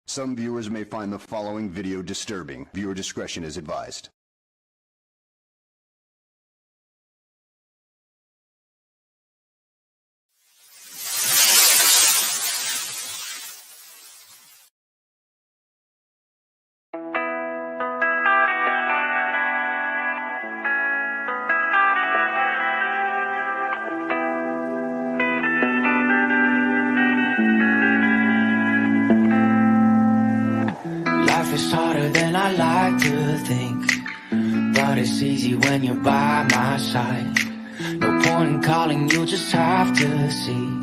Some viewers may find the following video disturbing. Viewer discretion is advised. Life is harder than I like to think, but it's easy when you're by my side. No point in calling, you just have to see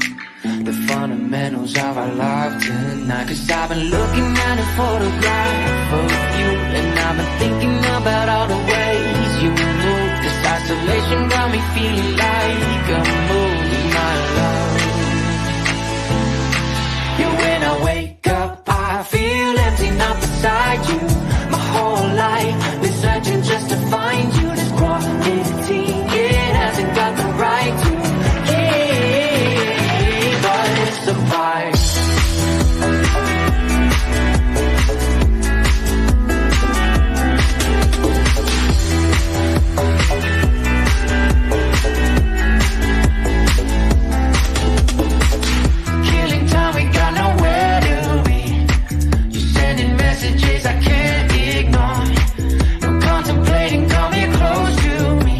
the fundamentals of our life tonight. Cause I've been looking at a photograph of you, and I've been thinking about all the ways you move. This isolation got me feeling like I'm losing my love. Yeah, when I wake up, I feel empty, not beside you. My whole life been searching just to find you. This quarantine, it hasn't got the right to keep us apart. Killing time, we got nowhere to be. You're sending messages I can't ignore. You're contemplating, come here close to me.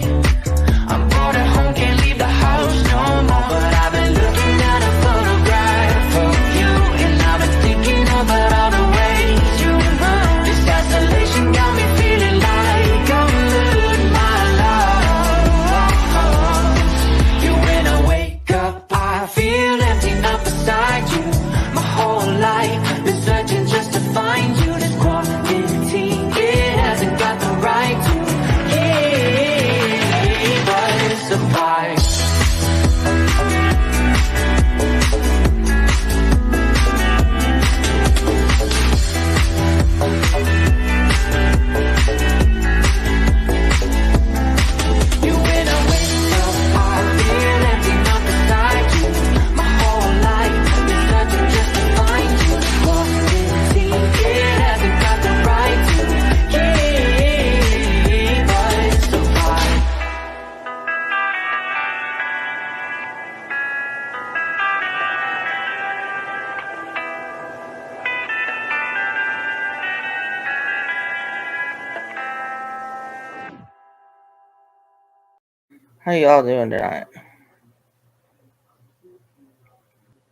I'm bored at home, can't leave the house no more. But I've been looking at a photograph of you, and I've been thinking about all the ways you move. This isolation got me feeling like I'm losing my love. Yeah, when I wake up, I feel empty, not beside you. My whole life been searching just to find you. This quarantine, it hasn't got the right to keep us apart. You, when I wake up, I feel empty, not beside you. My whole life been searching just to find you. This quarantine, it hasn't got the right to keep us apart. How y'all doing tonight?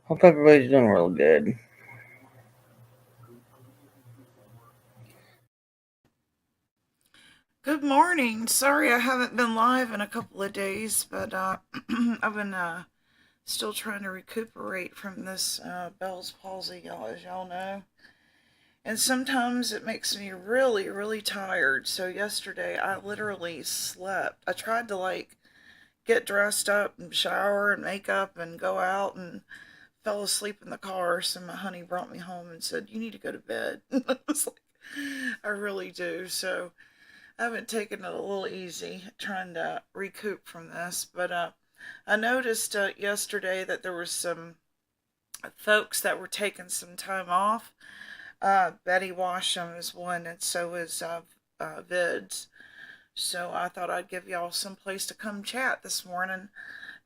Hope everybody's doing real good. Good morning. Sorry I haven't been live in a couple of days, but I've been still trying to recuperate from this Bell's palsy, y'all, as y'all know. And sometimes it makes me really, really tired. So yesterday I literally slept. I tried to get dressed up and shower and make up and go out, and fell asleep in the car. So my honey brought me home and said, "You need to go to bed." I was like, I really do. So I've been taking it a little easy, trying to recoup from this. But I noticed yesterday that there was some folks that were taking some time off. Betty Washam is one, and so is Vids. So I thought I'd give y'all some place to come chat this morning.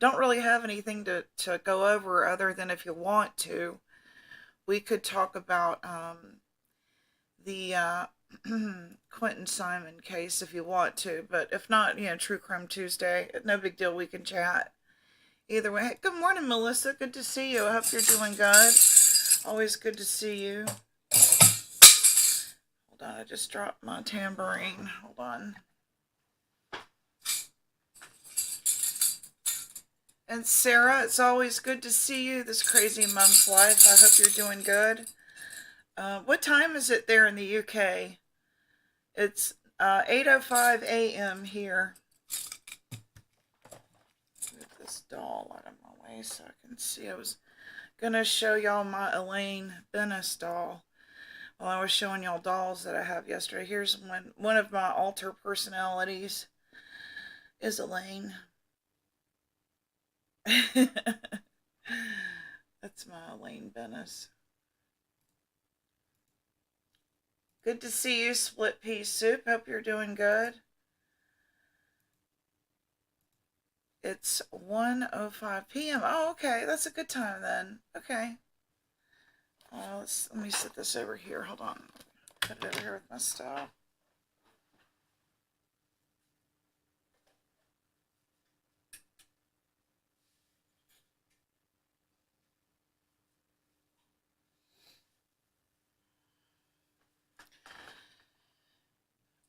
Don't really have anything to go over other than, if you want to, we could talk about the Quentin Simon case if you want to. But if not, True Crime Tuesday, no big deal, we can chat. Either way, hey, good morning, Melissa. Good to see you. I hope you're doing good. Always good to see you. Hold on, I just dropped my tambourine. Hold on. And Sarah, it's always good to see you this crazy mom's life. I hope you're doing good. What time is it there in the UK? It's 8:05 a.m. here. Move this doll out of my way so I can see. I was going to show y'all my Elaine Bennis doll. Well, I was showing y'all dolls that I have yesterday. Here's one. One of my alter personalities is Elaine. That's my Elaine Bennis. Good to see you, Split Pea Soup. Hope you're doing good. It's 1:05 p.m. Oh, okay. That's a good time then. Okay. Let me set this over here. Hold on. Put it over here with my stuff.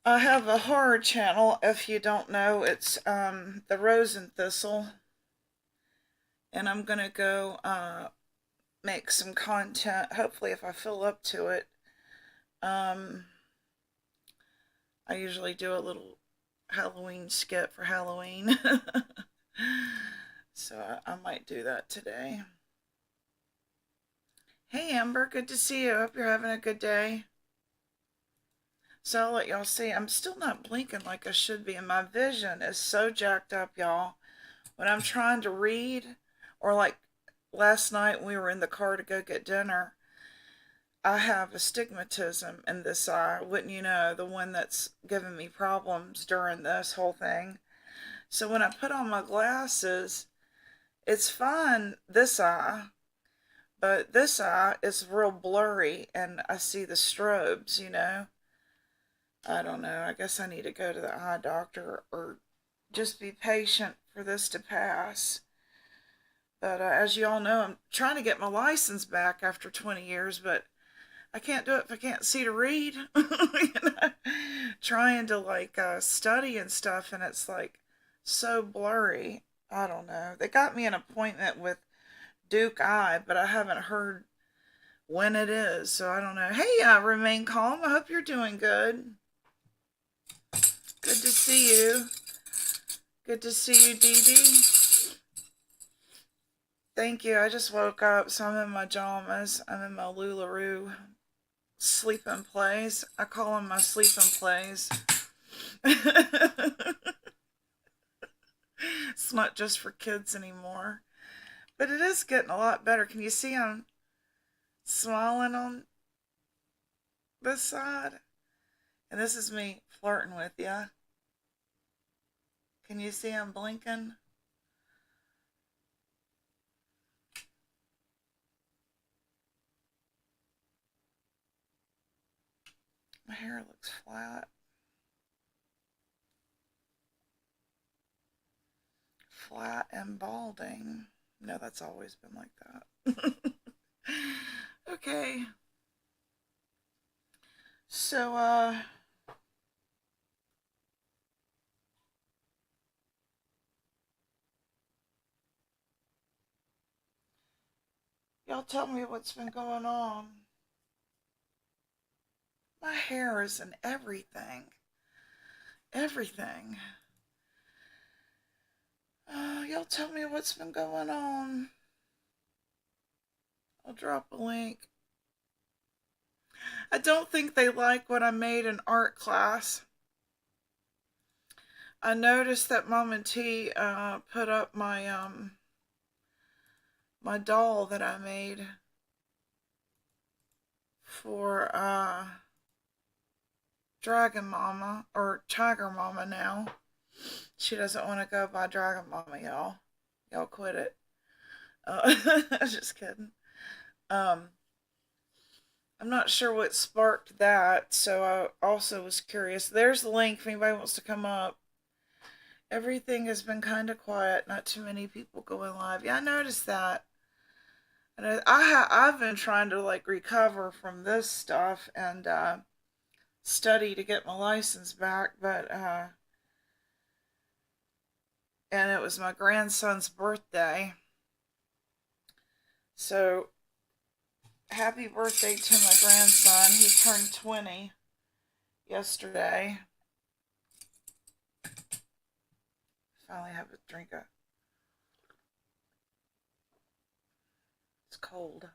I have a horror channel. If you don't know, it's the Rose and Thistle, and I'm gonna go make some content. Hopefully, if I feel up to it. I usually do a little Halloween skit for Halloween, so I might do that today. Hey Amber, good to see you. Hope you're having a good day. So I'll let y'all see. I'm still not blinking like I should be, and my vision is so jacked up, y'all. When I'm trying to read, or like last night when we were in the car to go get dinner, I have astigmatism in this eye. Wouldn't you know, the one that's given me problems during this whole thing. So when I put on my glasses, it's fine this eye, but this eye is real blurry and I see the strobes, you know. I don't know. I guess I need to go to the eye doctor or just be patient for this to pass. But as you all know, I'm trying to get my license back after 20 years, but I can't do it if I can't see to read. You know? Trying to like study and stuff, and it's like so blurry. I don't know. They got me an appointment with Duke Eye, but I haven't heard when it is, so I don't know. Hey, Remain Calm. I hope you're doing good. Good to see you. Good to see you, Dee Dee. Thank you. I just woke up, so I'm in my pajamas. I'm in my LuLaRoe sleep and plays. I call them my sleep and plays. It's not just for kids anymore. But it is getting a lot better. Can you see I'm smiling on this side? And this is me flirting with you. Can you see I'm blinking? My hair looks flat. Flat and balding. No, that's always been like that. Okay. So, y'all tell me what's been going on. My hair is in everything. Everything. Y'all tell me what's been going on. I'll drop a link. I don't think they like what I made in art class. I noticed that Mom and T put up my my doll that I made for Dragon Mama, or Tiger Mama now. She doesn't want to go by Dragon Mama, y'all. Y'all quit it. Just kidding. I'm not sure what sparked that, so I also was curious. There's the link if anybody wants to come up. Everything has been kind of quiet. Not too many people going live. Yeah, I noticed that. And I've been trying to like recover from this stuff and study to get my license back, but and it was my grandson's birthday. So happy birthday to my grandson. He turned 20 yesterday. Finally have a drink of. It's cold.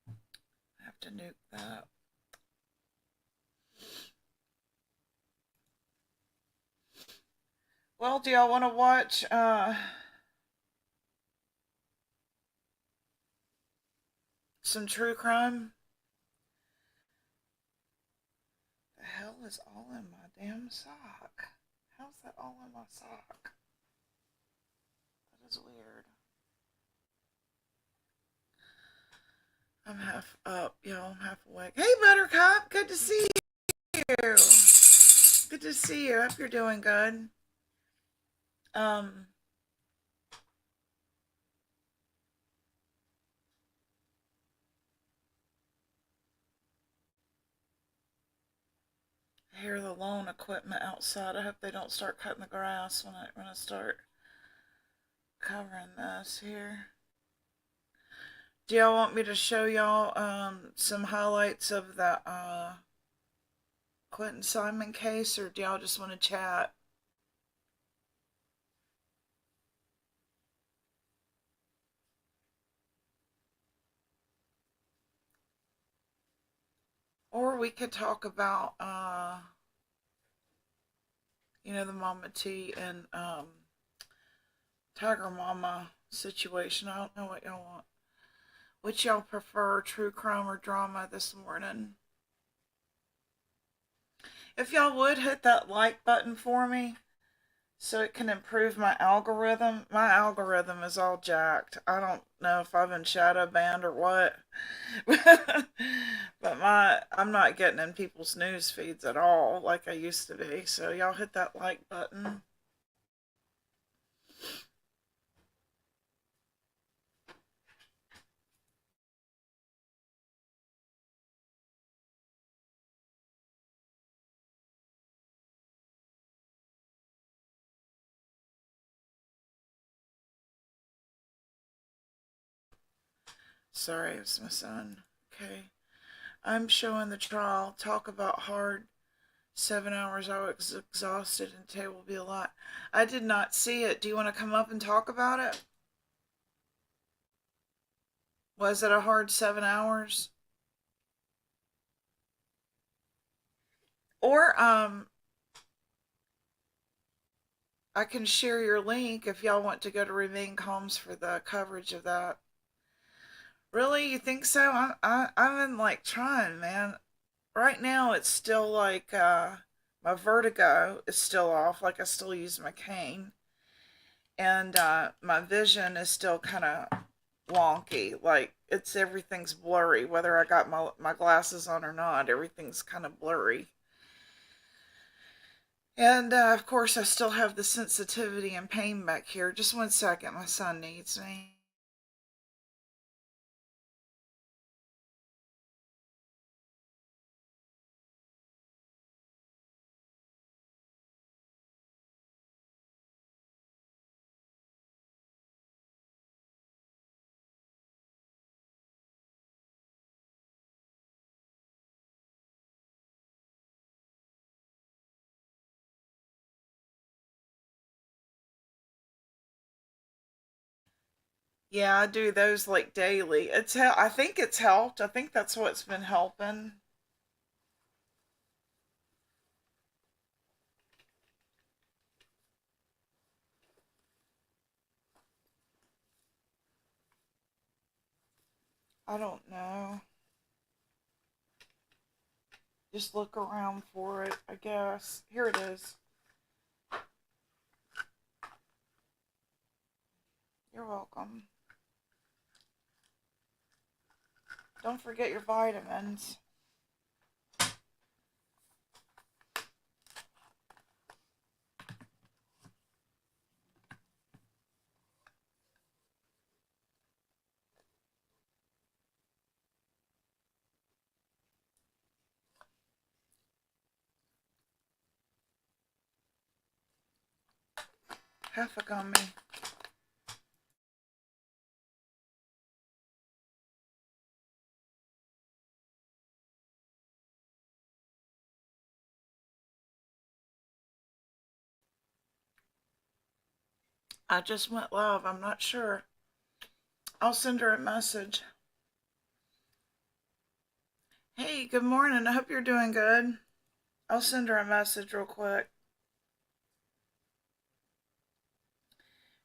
I have to nuke that. Well, do y'all want to watch some true crime? hell is all in my damn sock? How's that all in my sock? That is weird. I'm half up, y'all. I'm half awake. Hey, Buttercup. Good to see you. Good to see you. Hope you're doing good. I hear the lawn equipment outside. I hope they don't start cutting the grass when I start covering this here. Do y'all want me to show y'all some highlights of the Quentin Simon case, or do y'all just want to chat? Or we could talk about the Mama T and Tiger Mama situation. I don't know what y'all want. Which y'all prefer, true crime or drama this morning? If y'all would hit that like button for me so it can improve my algorithm. My algorithm is all jacked. I don't know if I've been shadow banned or what. But I'm not getting in people's news feeds at all like I used to be. So y'all hit that like button. Sorry, it was my son. Okay. I'm showing the trial. Talk about hard 7 hours. I was exhausted and today will be a lot. I did not see it. Do you want to come up and talk about it? Was it a hard 7 hours? Or I can share your link if y'all want to go to Remain Calms for the coverage of that. Really? You think so? I've been like trying, man. Right now it's still like my vertigo is still off, like I still use my cane. And my vision is still kind of wonky, like everything's blurry, whether I got my glasses on or not. Everything's kind of blurry. And of course I still have the sensitivity and pain back here. Just 1 second, my son needs me. Yeah, I do those like daily. I think it's helped. I think that's what's been helping. I don't know. Just look around for it, I guess. Here it is. You're welcome. Don't forget your vitamins. Half a gummy. I just went live. I'm not sure. I'll send her a message. Hey, good morning. I hope you're doing good. I'll send her a message real quick.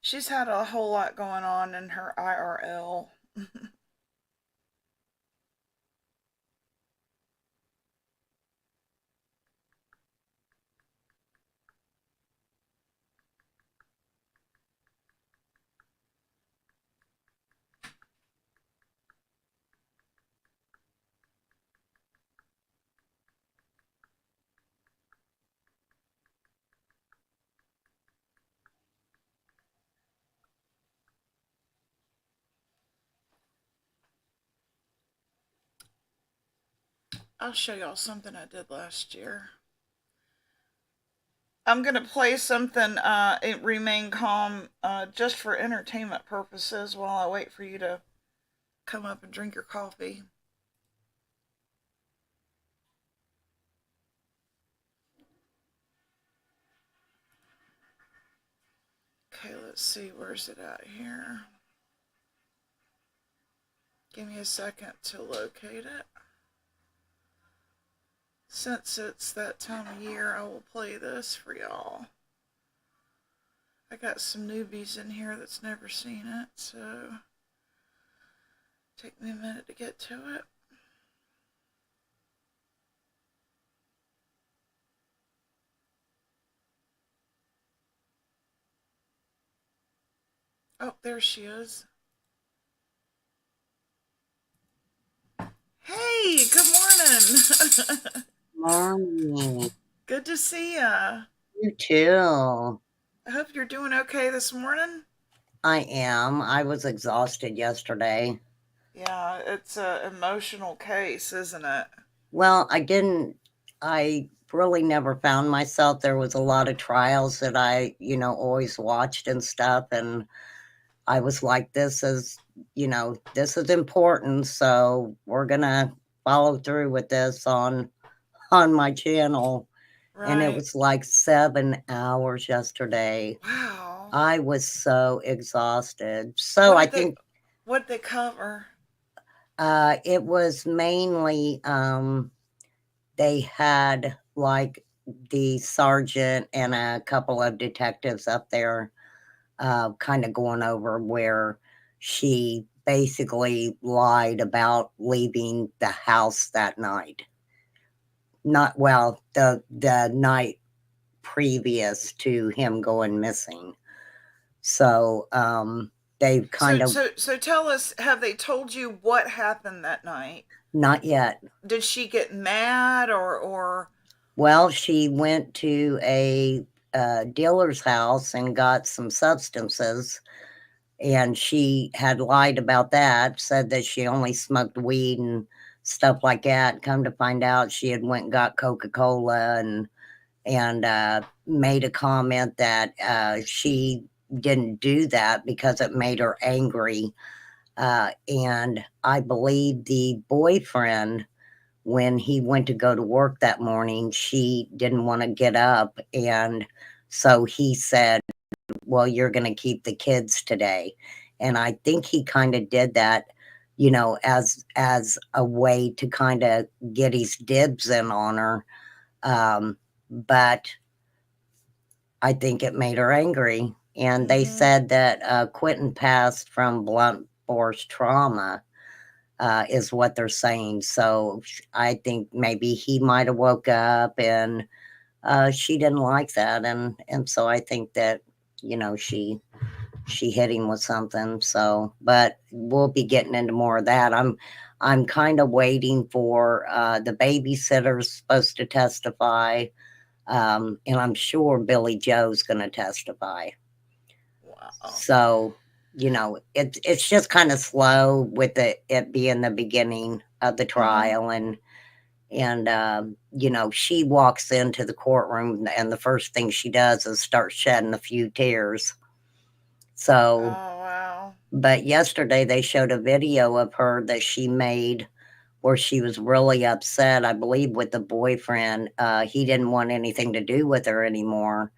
She's had a whole lot going on in her IRL. I'll show y'all something I did last year. I'm gonna play something, Remain Calm, just for entertainment purposes while I wait for you to come up and drink your coffee. Okay, let's see, where's it at here? Give me a second to locate it. Since it's that time of year, I will play this for y'all. I got some newbies in here that's never seen it, so take me a minute to get to it. Oh, there she is. Hey, good morning. Morning. Good to see ya. You too. I hope you're doing okay this morning. I am. I was exhausted yesterday. Yeah, it's an emotional case, isn't it? Well, I really never found myself. There was a lot of trials that I, always watched and stuff. And I was like, this is important. So we're going to follow through with this on my channel. And it Right. was like 7 hours yesterday. Wow. I was so exhausted. So I think what did they cover? it was mainly they had like the sergeant and a couple of detectives up there kind of going over where she basically lied about leaving the house that night. Not well, the night previous to him going missing. So they've kind of So tell us, have they told you what happened that night? not yet. Did she get mad or Well, she went to a dealer's house and got some substances, and she had lied about that, said that she only smoked weed and stuff like that. Come to find out, she had went and got Coca-Cola and made a comment that she didn't do that because it made her angry. And I believe the boyfriend, when he went to go to work that morning, she didn't want to get up. And so he said, well, you're going to keep the kids today. And I think he kind of did that, as a way to kind of get his dibs in on her. But I think it made her angry. And they said that Quentin passed from blunt force trauma, is what they're saying. So I think maybe he might have woke up and she didn't like that. And so I think that, she hit him with something. So, but we'll be getting into more of that. I'm kind of waiting for the babysitter's supposed to testify. And I'm sure Billy Joe's going to testify. wow. So, it's just kind of slow with it being the beginning of the trial. And she walks into the courtroom and the first thing she does is start shedding a few tears. So, Oh wow. but yesterday they showed a video of her that she made where she was really upset, I believe, with the boyfriend. He didn't want anything to do with her anymore.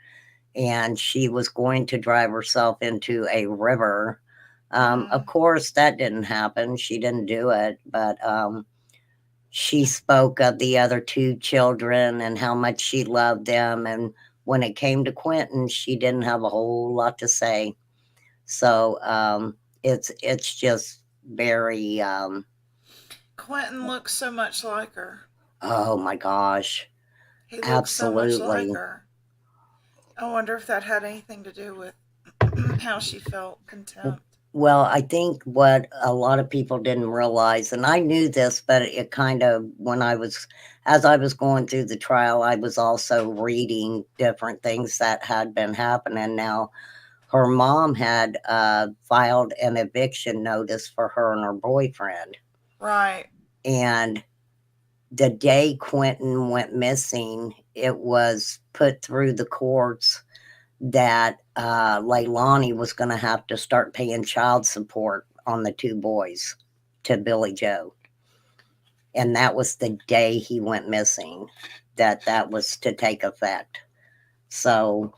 And she was going to drive herself into a river. Of course, that didn't happen. She didn't do it. But she spoke of the other two children and how much she loved them. And when it came to Quentin, she didn't have a whole lot to say. So it's just very Quentin looks so much like her. oh my gosh. He looks Absolutely. so much like her. I wonder if that had anything to do with how she felt contempt. Well, I think what a lot of people didn't realize, and I knew this, but it kind of, as I was going through the trial, I was also reading different things that had been happening. Now, her mom had filed an eviction notice for her and her boyfriend. Right. And the day Quentin went missing, it was put through the courts that Leilani was going to have to start paying child support on the two boys to Billy Joe. And that was the day he went missing, that was to take effect. So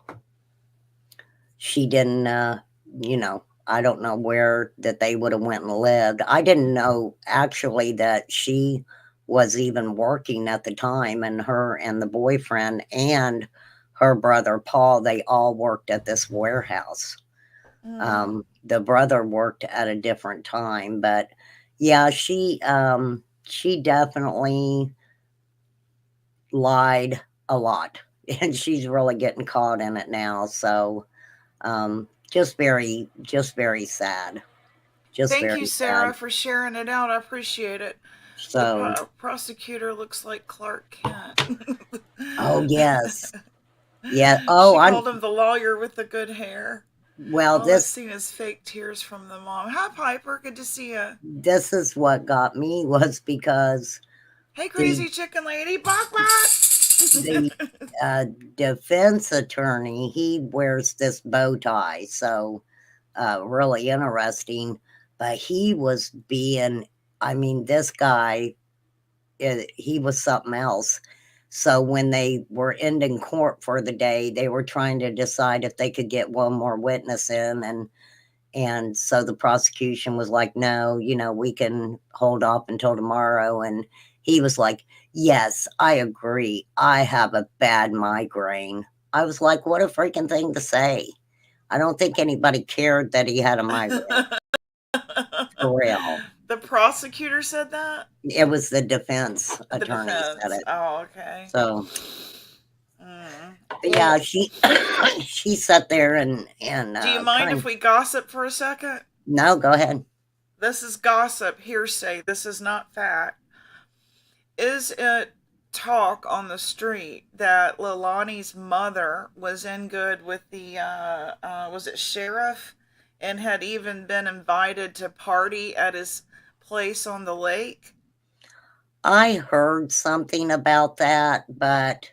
she didn't, I don't know where that they would have went and lived. I didn't know actually that she was even working at the time, and her and the boyfriend and her brother Paul, they all worked at this warehouse. The brother worked at a different time, but yeah, she definitely lied a lot, and she's really getting caught in it now. So just very sad. Just Thank very you, sad. Sarah, for sharing it out. I appreciate it. The So, prosecutor looks like Clark Kent. oh yes, yeah. She Oh, I'm called him the lawyer with the good hair. well. All I've This seen is fake tears from the mom. Hi, Piper. Good to see you. this is what got me was because Hey, the crazy chicken lady. Bok the bok. defense attorney, he wears this bow tie, so really interesting. But he was being, I mean, this guy, he was something else. So when they were ending court for the day, they were trying to decide if they could get one more witness in, and so the prosecution was like, no, we can hold off until tomorrow. And he was like, yes, I agree. I have a bad migraine. I was like, what a freaking thing to say. I don't think anybody cared that he had a migraine. For real. The prosecutor said that? It was the defense The attorney said defense. it. Oh, okay. So, but yeah, Well, she sat there and do you mind if we gossip for a second? no, go ahead. This is gossip, hearsay. This is not fact. Is it talk on the street that Leilani's mother was in good with the was it sheriff, and had even been invited to party at his place on the lake? I heard something about that, but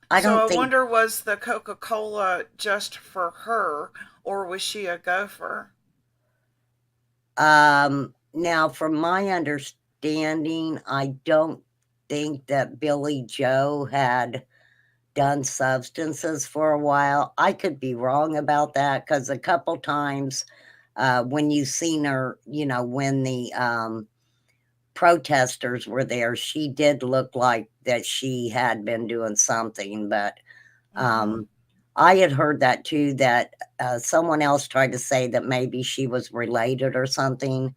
I So don't I think. wonder, was the Coca-Cola just for her, or was she a gopher? Now, from my understanding, I don't think that Billy Joe had done substances for a while. I could be wrong about that because a couple times when you seen her, when the protesters were there, she did look like that she had been doing something. But I had heard that too, that someone else tried to say that maybe she was related or something.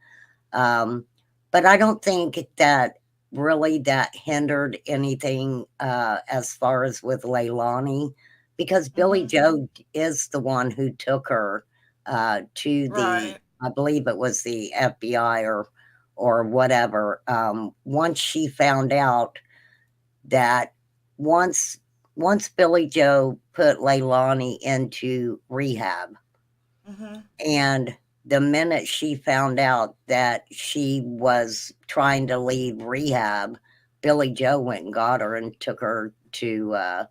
But I don't think that really that hindered anything as far as with Leilani, because Billy Joe is the one who took her to the, Right. I believe it was the FBI or whatever. Once she found out that once Billy Joe put Leilani into rehab, and the minute she found out that she was trying to leave rehab, Billy Joe went and got her and took her to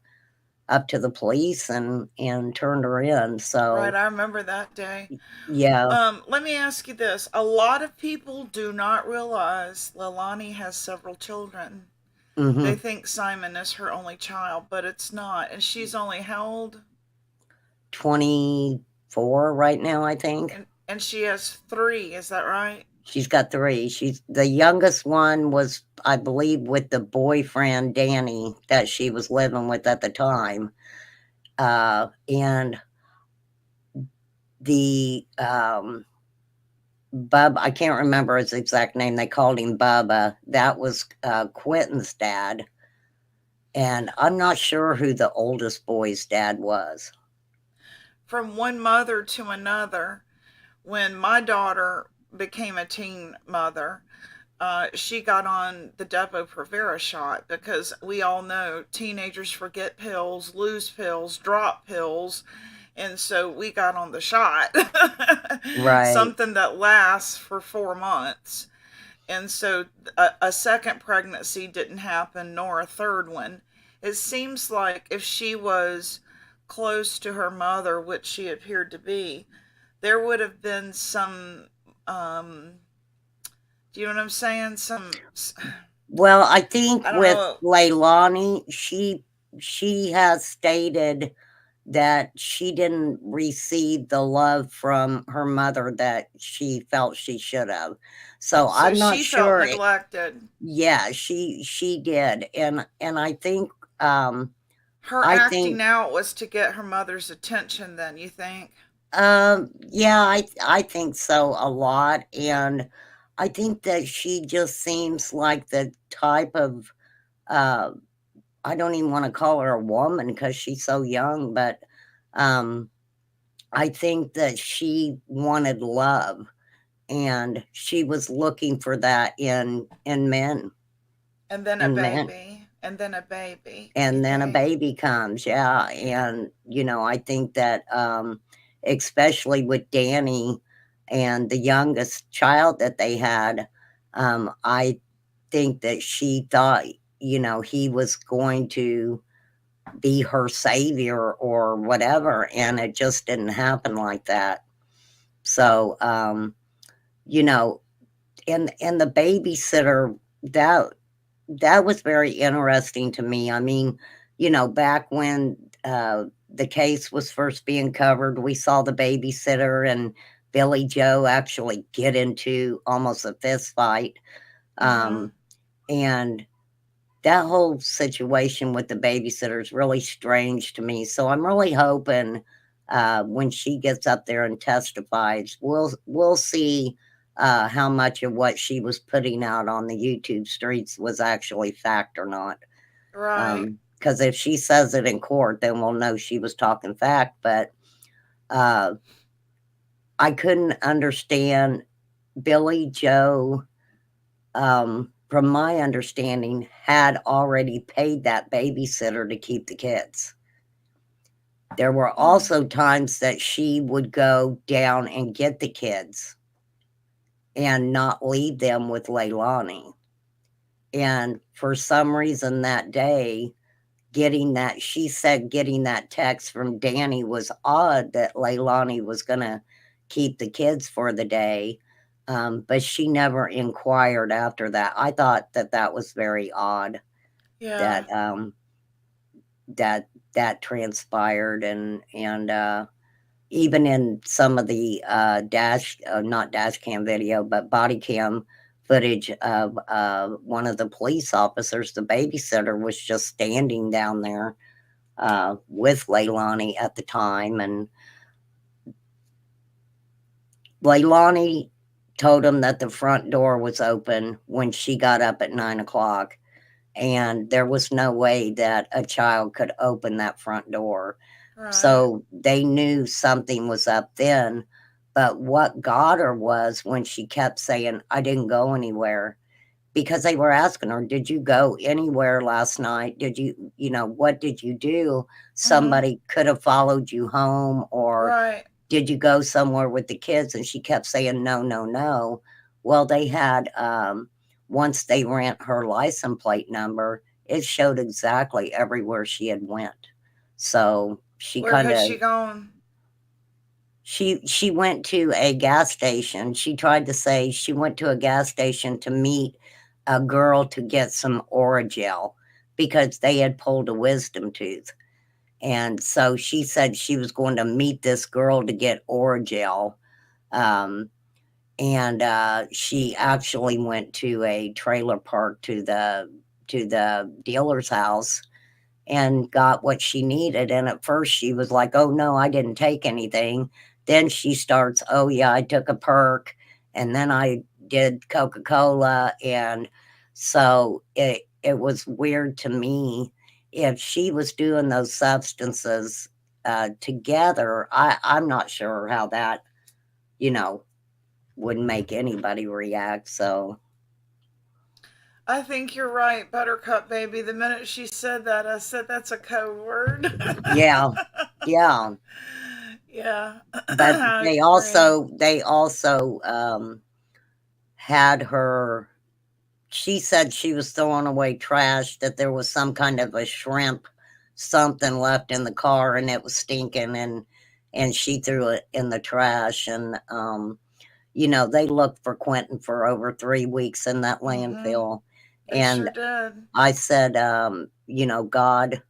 up to the police and turned her in. So Right, I remember that day. yeah. Let me ask you this. A lot of people do not realize Leilani has several children. They Hmm. think Simon is her only child, but it's not. And she's only how old? 24 right now, I think. And she has 3, is that right? She's got 3. She's the youngest one was, I believe, with the boyfriend Danny that she was living with at the time. And the Bub, I can't remember his exact name. They called him Bubba. That was Quentin's dad. And I'm not sure who the oldest boy's dad was. From one mother to another, when my daughter became a teen mother, she got on the Depo-Provera shot, because we all know teenagers forget pills, lose pills, drop pills, and so we got on the shot. Right. Something that lasts for 4 months. and so a second pregnancy didn't happen, nor a third one. It seems like if she was close to her mother, which she appeared to be, there would have been some. Do you know what I'm saying? Well, I think I don't with know. Leilani, she has stated that she didn't receive the love from her mother that she felt she should have. So So I'm not she felt sure. neglected. Yeah, she did, and I think Her I think acting out was to get her mother's attention. Then you think? yeah, I think so a lot, and I think that she just seems like the type of uh I don't even want to call her a woman because she's so young, but um I think that she wanted love and she was looking for that in men. And then a In men. baby. And then a baby. You And then a think? baby comes, yeah, and, I think that, especially with Danny and the youngest child that they had, I think that she thought, he was going to be her savior or whatever, and it just didn't happen like that. So, you know, and the babysitter, that that was very interesting to me. I mean, back when the case was first being covered, we saw the babysitter and Billy Joe actually get into almost a fist fight. Mm-hmm. And that whole situation with the babysitter is really strange to me. So I'm really hoping when she gets up there and testifies, we'll see how much of what she was putting out on the YouTube streets was actually fact or not. Right. Because if she says it in court, then we'll know she was talking fact. But uh, I couldn't understand Billy Joe. From my understanding, had already paid that babysitter to keep the kids. There were also times that she would go down and get the kids and not leave them with Leilani. And for some reason that day, she said getting that text from Danny was odd that Leilani was going to keep the kids for the day. But she never inquired after that. I thought that that was very odd Yeah. that that transpired, and even in some of the not dash cam video, but body cam footage of one of the police officers, the babysitter was just standing down there with Leilani at the time, and Leilani told him that the front door was open when she got up at 9 o'clock, and there was no way that a child could open that front door. Right. So they knew something was up then. But what got her was when she kept saying, I didn't go anywhere. Because they were asking her, did you go anywhere last night? Did you, what did you do? Mm-hmm. Somebody could have followed you home, or Right. did you go somewhere with the kids? And she kept saying, no, no, no. Well, they had, once they ran her license plate number, it showed exactly everywhere she had went. So she Where kind had of she gone? she went to a gas station. She tried to say she went to a gas station to meet a girl to get some Oragel because they had pulled a wisdom tooth. And so she said she was going to meet this girl to get Oragel. Um, and she actually went to a trailer park to the dealer's house and got what she needed. And at first she was like, oh no, I didn't take anything. Then she starts, oh yeah, I took a perk and then I did Coca-Cola. And so it was weird to me if she was doing those substances together. I'm not sure how that, you know, would make anybody react. So I think you're right, Buttercup baby. The minute she said that, I said that's a code word. yeah, yeah. Yeah, But I agree. they also had her. she said she was throwing away trash, that there was some kind of a shrimp something left in the car and it was stinking, and she threw it in the trash. And they looked for Quentin for over 3 weeks in that landfill. They sure And did. I said, God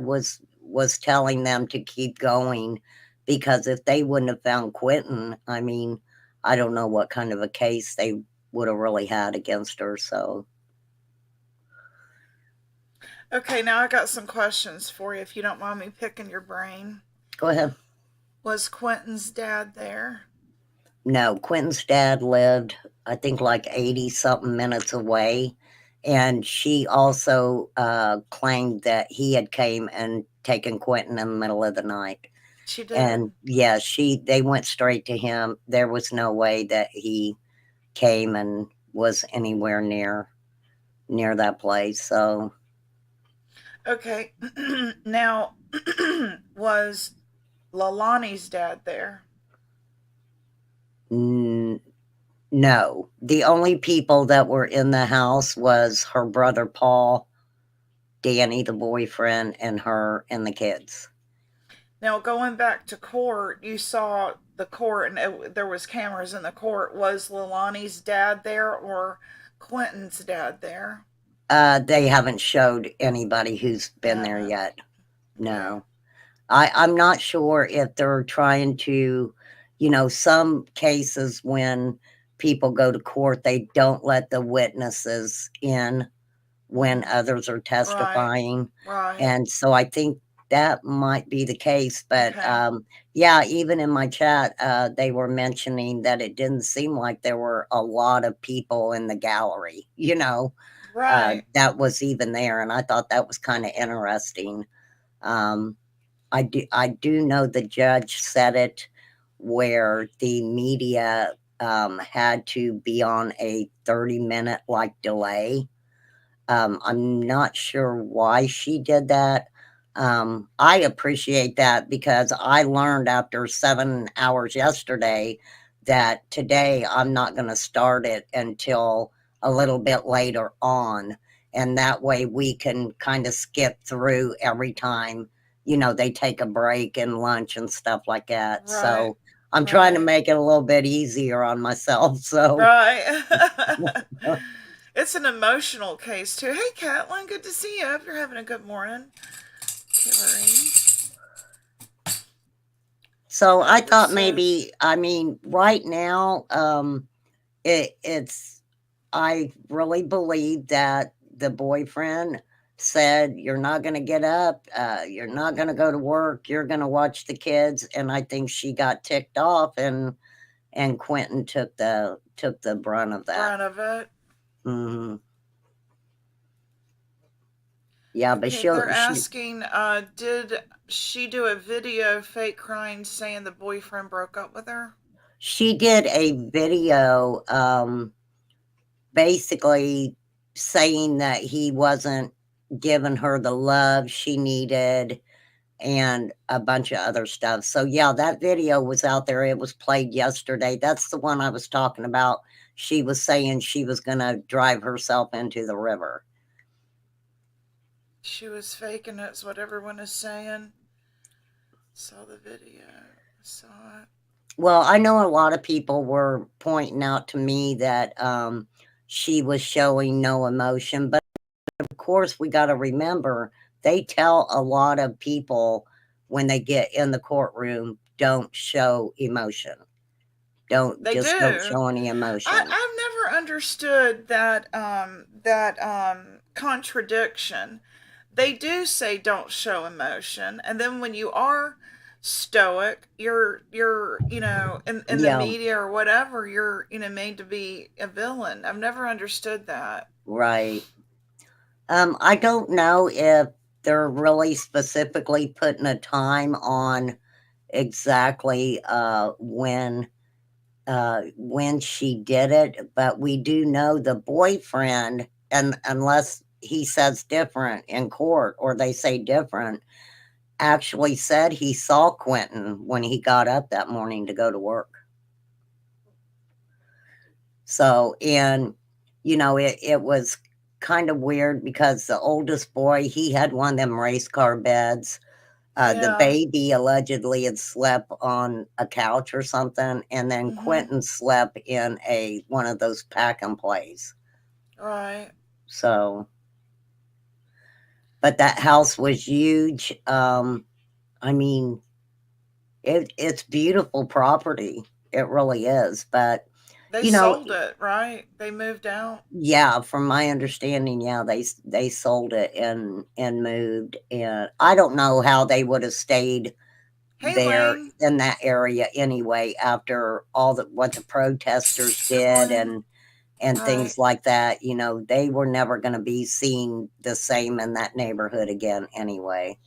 was telling them to keep going, because if they wouldn't have found Quentin, I mean, I don't know what kind of a case they would have really had against her. So Okay, now I got some questions for you if you don't mind me picking your brain. go ahead. Was Quentin's dad there? No, Quentin's dad lived, I think, like 80 something minutes away. And she also claimed that he had came and taken Quentin in the middle of the night. She did. And yeah, they went straight to him. There was no way that he came and was anywhere near that place. So Okay. Now, was LEILANI's dad there? no, the only people that were in the house was her brother Paul, Danny, the boyfriend, and her and the kids. Now, going back to court, you saw the court, and there was cameras in the court. Was LEILANI's dad there or Quentin's dad there? They haven't showed anybody who's been there yet. No. I'm not sure if they're trying to, some cases when people go to court, they don't let the witnesses in when others are testifying. Right. And so I think that might be the case. But Okay. yeah, even in my chat, they were mentioning that it didn't seem like there were a lot of people in the gallery, Right. that was even there. And I thought that was kind of interesting. I do know the judge said it where the media had to be on a 30-minute delay. I'm not sure why she did that. I appreciate that, because I learned after 7 hours yesterday that today I'm not going to start it until a little bit later on. And that way we can kind of skip through every time, they take a break and lunch and stuff like that. Right. So I'm trying to make it a little bit easier on myself. So Right. It's an emotional case too. Hey, Catlin, good to see you. I hope you're having a good morning. Hillary. So I thought maybe, right now, I really believe that the boyfriend said, you're not going to get up. You're not going to go to work. You're going to watch the kids. And I think she got ticked off, and Quentin took the brunt of that. Brunt of it. Mm-hmm. Yeah, but they're asking, did she do a video fake crying saying the boyfriend broke up with her? She did a video, basically saying that he wasn't giving her the love she needed and a bunch of other stuff. So yeah, that video was out there. It was played yesterday. That's the one I was talking about. She was saying she was going to drive herself into the river. She was faking it, is what everyone is saying. Saw the video. Saw it. Well, I know a lot of people were pointing out to me that she was showing no emotion, but of course we got to remember, they tell a lot of people when they get in the courtroom, don't show emotion. Don't show any emotion. I've never understood that contradiction. They do say don't show emotion, and then when you are stoic, you're in the media or whatever, you're made to be a villain. I've never understood that. Right. I don't know if they're really specifically putting a time on exactly when she did it, but we do know the boyfriend, and unless he says different in court or they say different, actually said he saw Quentin when he got up that morning to go to work. So, and it was kind of weird because the oldest boy, he had one of them race car beds. The Yeah. baby allegedly had slept on a couch or something, and then Mm-hmm. Quentin slept in one of those pack and plays. Right. So, but that house was huge. I mean, it's beautiful property. It really is. But They you know, sold it, right? They moved out. yeah, from my understanding, yeah, they sold it and moved, and I don't know how they would have stayed Hey, there Lane. in that area anyway after all the what the protesters Good did morning. and Right. things like that. They were never going to be seen the same in that neighborhood again anyway.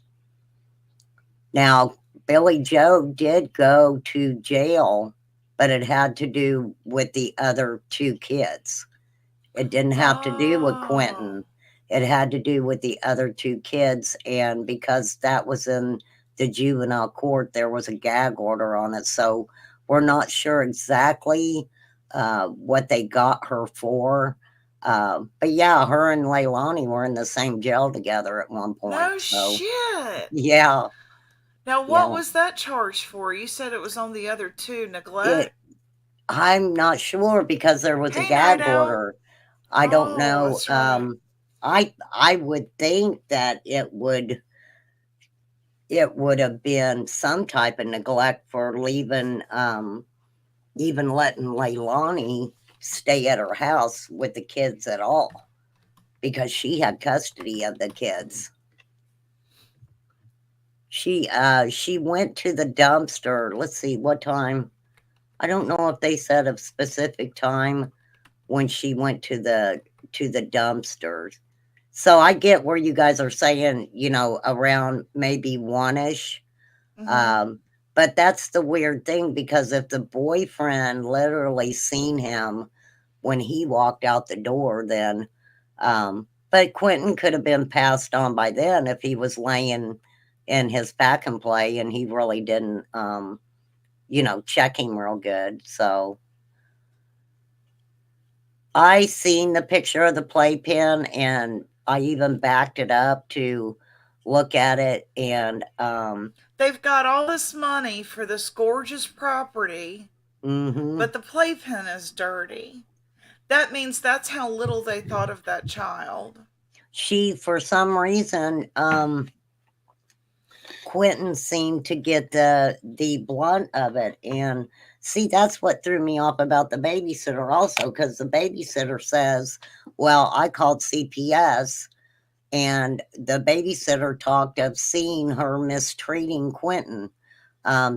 Now, Billy Joe did go to jail, but it had to do with the other two kids. It didn't have to do with Oh. Quentin. It had to do with the other two kids. And because that was in the juvenile court, there was a gag order on it. So we're not sure exactly what they got her for. But yeah, her and Leilani were in the same jail together at one point. No So shit. yeah, Now, what yeah. was that charged for? You said it was on the other two. It, Neglect? I'm not sure because there was a Hey, Night gag Owl. order. I don't Oh, know. that's right. I would think that it would have been some type of neglect for leaving, even letting Leilani stay at her house with the kids at all because she had custody of the kids. She went to the dumpster. Let's see what time. I don't know if they said a specific time when she went to the dumpsters. So I get where you guys are saying, around maybe one-ish. Mm-hmm. Um, but that's the weird thing because if the boyfriend literally seen him when he walked out the door, then, but Quentin could have been passed on by then if he was laying in his pack and play and he really didn't, check him real good. So I seen the picture of the playpen and I even backed it up to look at it and They've got all this money for this gorgeous property, mhm. but the playpen is dirty. That means that's how little they thought of that child. She for some reason Quentin seemed to get the blunt of it. And see, that's what threw me off about the babysitter also, because the babysitter says, well, I called CPS and the babysitter talked of seeing her mistreating Quentin.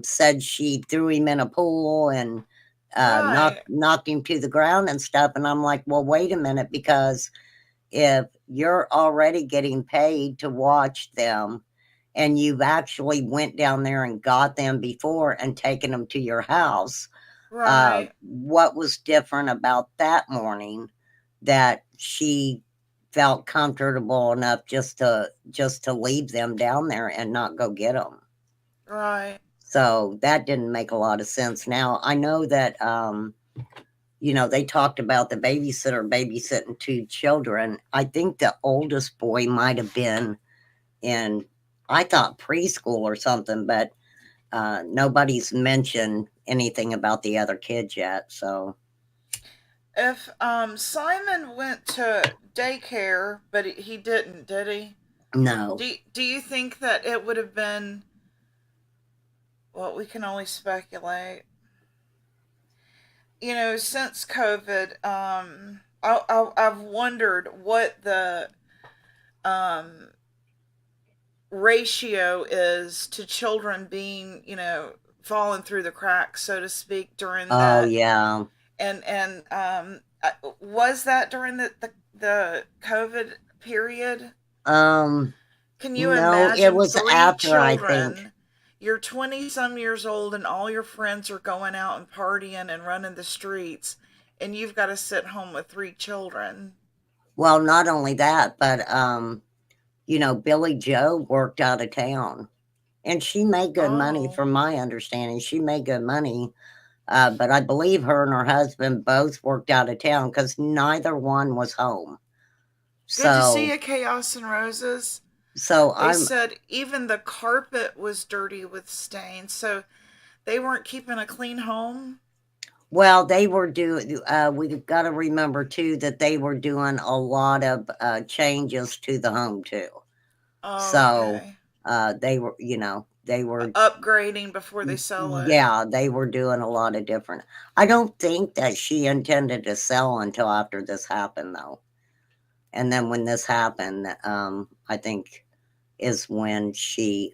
Said she threw him in a pool and knocked Right. knocked him to the ground and stuff. And I'm like, well, wait a minute, because if you're already getting paid to watch them and you've actually went down there and got them before and taken them to your house, Right. what was different about that morning that she felt comfortable enough just to leave them down there and not go get them? Right. So that didn't make a lot of sense. Now I know that they talked about the babysitter babysitting two children. I think the oldest boy might have been in, I thought, preschool or something, but nobody's mentioned anything about the other kids yet. So If Simon went to daycare, but he didn't, did he? no. Do you think that it would have been? Well, we can only speculate. Since COVID, I've wondered what the um, ratio is to children being, falling through the cracks, so to speak, during Oh that. yeah. And was that during the COVID period? Um Can you no, it imagine was three after, I think. children? You're 20 some years old, and all your friends are going out and partying and running the streets, and you've got to sit home with three children. Well, not only that, but Billy Joe worked out of town and she made good money Oh, from my understanding. She made good money. But I believe her and her husband both worked out of town because neither one was home. Good to see So, you, Chaos and Roses. so They I'm, said even the carpet was dirty with stains, so they weren't keeping a clean home. well, they were doing, we've got to remember too that they were doing a lot of changes to the home too. So, Okay. they were, they were, Upgrading before they sell it. yeah, they were doing a lot of different. I don't think that she intended to sell until after this happened though. And then when this happened, I think is when she,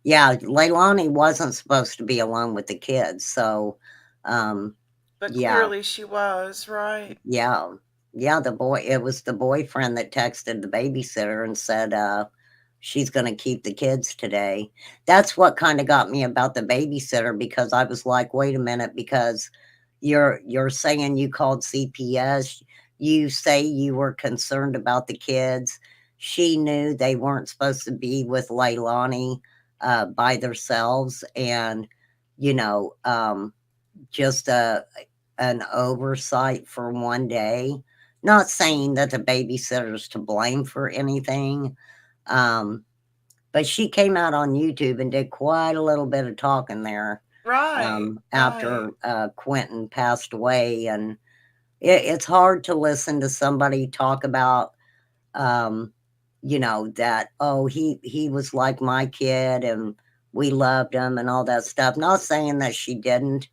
yeah, Leilani wasn't supposed to be alone with the kids. So, um, But yeah, clearly she was, right? yeah, yeah. It was the boyfriend that texted the babysitter and said, she's going to keep the kids today. That's what kind of got me about the babysitter because I was like, wait a minute, because you're saying you called CPS, you say you were concerned about the kids. She knew they weren't supposed to be with Leilani by themselves, and you know, just an oversight for one day. Not saying that the babysitter's to blame for anything, um, but she came out on YouTube and did quite a little bit of talking there Right, right. after Quentin passed away. And it's hard to listen to somebody talk about, um, that, oh, he was like my kid and we loved him and all that stuff. Not saying that she didn't,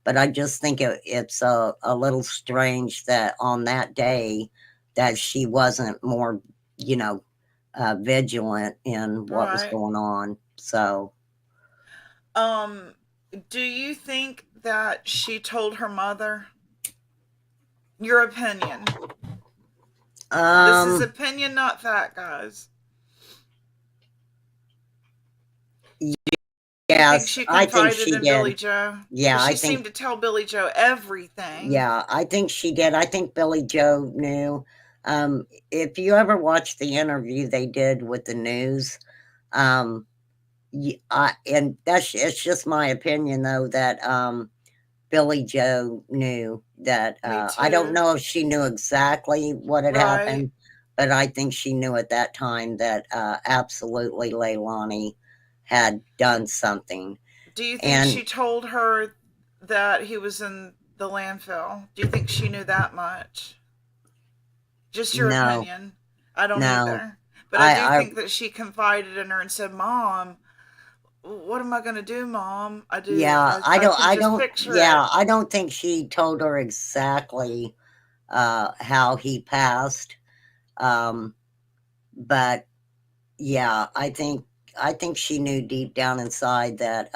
but I just think it's a little strange that on that day that she wasn't more, you know, vigilant in what was Right. going on. So, Um, do you think that she told her mother? Your opinion. This is um, opinion, not fact, guys. Do you think yes, she I think confided she in Billy did. Joe? Yeah, Because I she think, seemed to tell Billy Joe everything. yeah, I think she did. I think Billy Joe knew. If you ever watched the interview they did with the news, um, and it's just my opinion though that Billy Joe knew that. Me I don't too. know if she knew exactly what had Right. happened, but I think she knew at that time that absolutely Leilani had done something. Do you think And she told her that he was in the landfill? Do you think she knew that much? Just your no, opinion. I don't no, either. But I do I think that she confided in her and said, Mom, what am I going to do, Mom? I do. yeah, I can just picture it. I don't think she told her exactly how he passed. Um, but yeah, I think she knew deep down inside that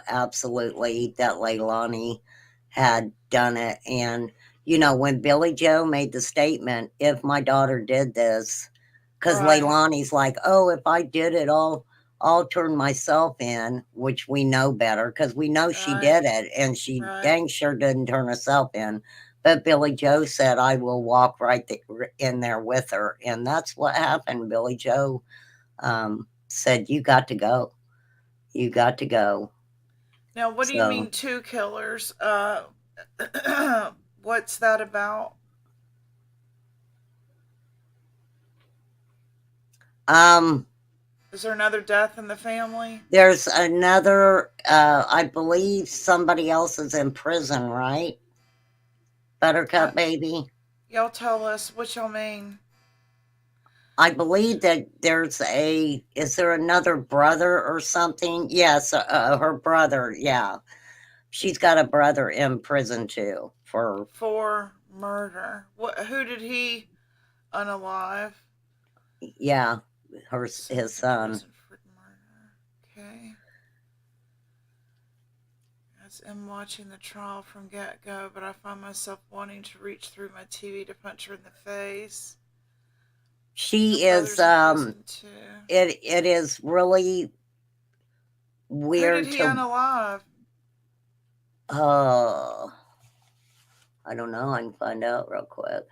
absolutely that Leilani had done it. And when Billy Joe made the statement, "If my daughter did this," because Right. Leilani's like, "Oh, if I did it, I'll turn myself in," which we know better because we know she Right. did it, and she Right. dang sure didn't turn herself in. But Billy Joe said, "I will walk right in there with her," and that's what happened. Billy Joe said, "You got to go. You got to go." Now, what do you So, mean two killers? What's that about? um, Is there another death in the family? there's another. I believe somebody else is in prison, right? Uh, Buttercup baby. y'all tell us what y'all mean. I believe that there's a. Is there another brother or something? Yes, her brother. Yeah, she's got a brother in prison too for. For murder. What? Who did he unalive? Yeah, Sent his to son. prison for murder. Okay. As I'm watching the trial from get go, but I find myself wanting to reach through my TV to punch her in the face. Her She is. brother's in prison too. It is really Who did weird he to. unalive? Oh, I don't know. I can find out real quick.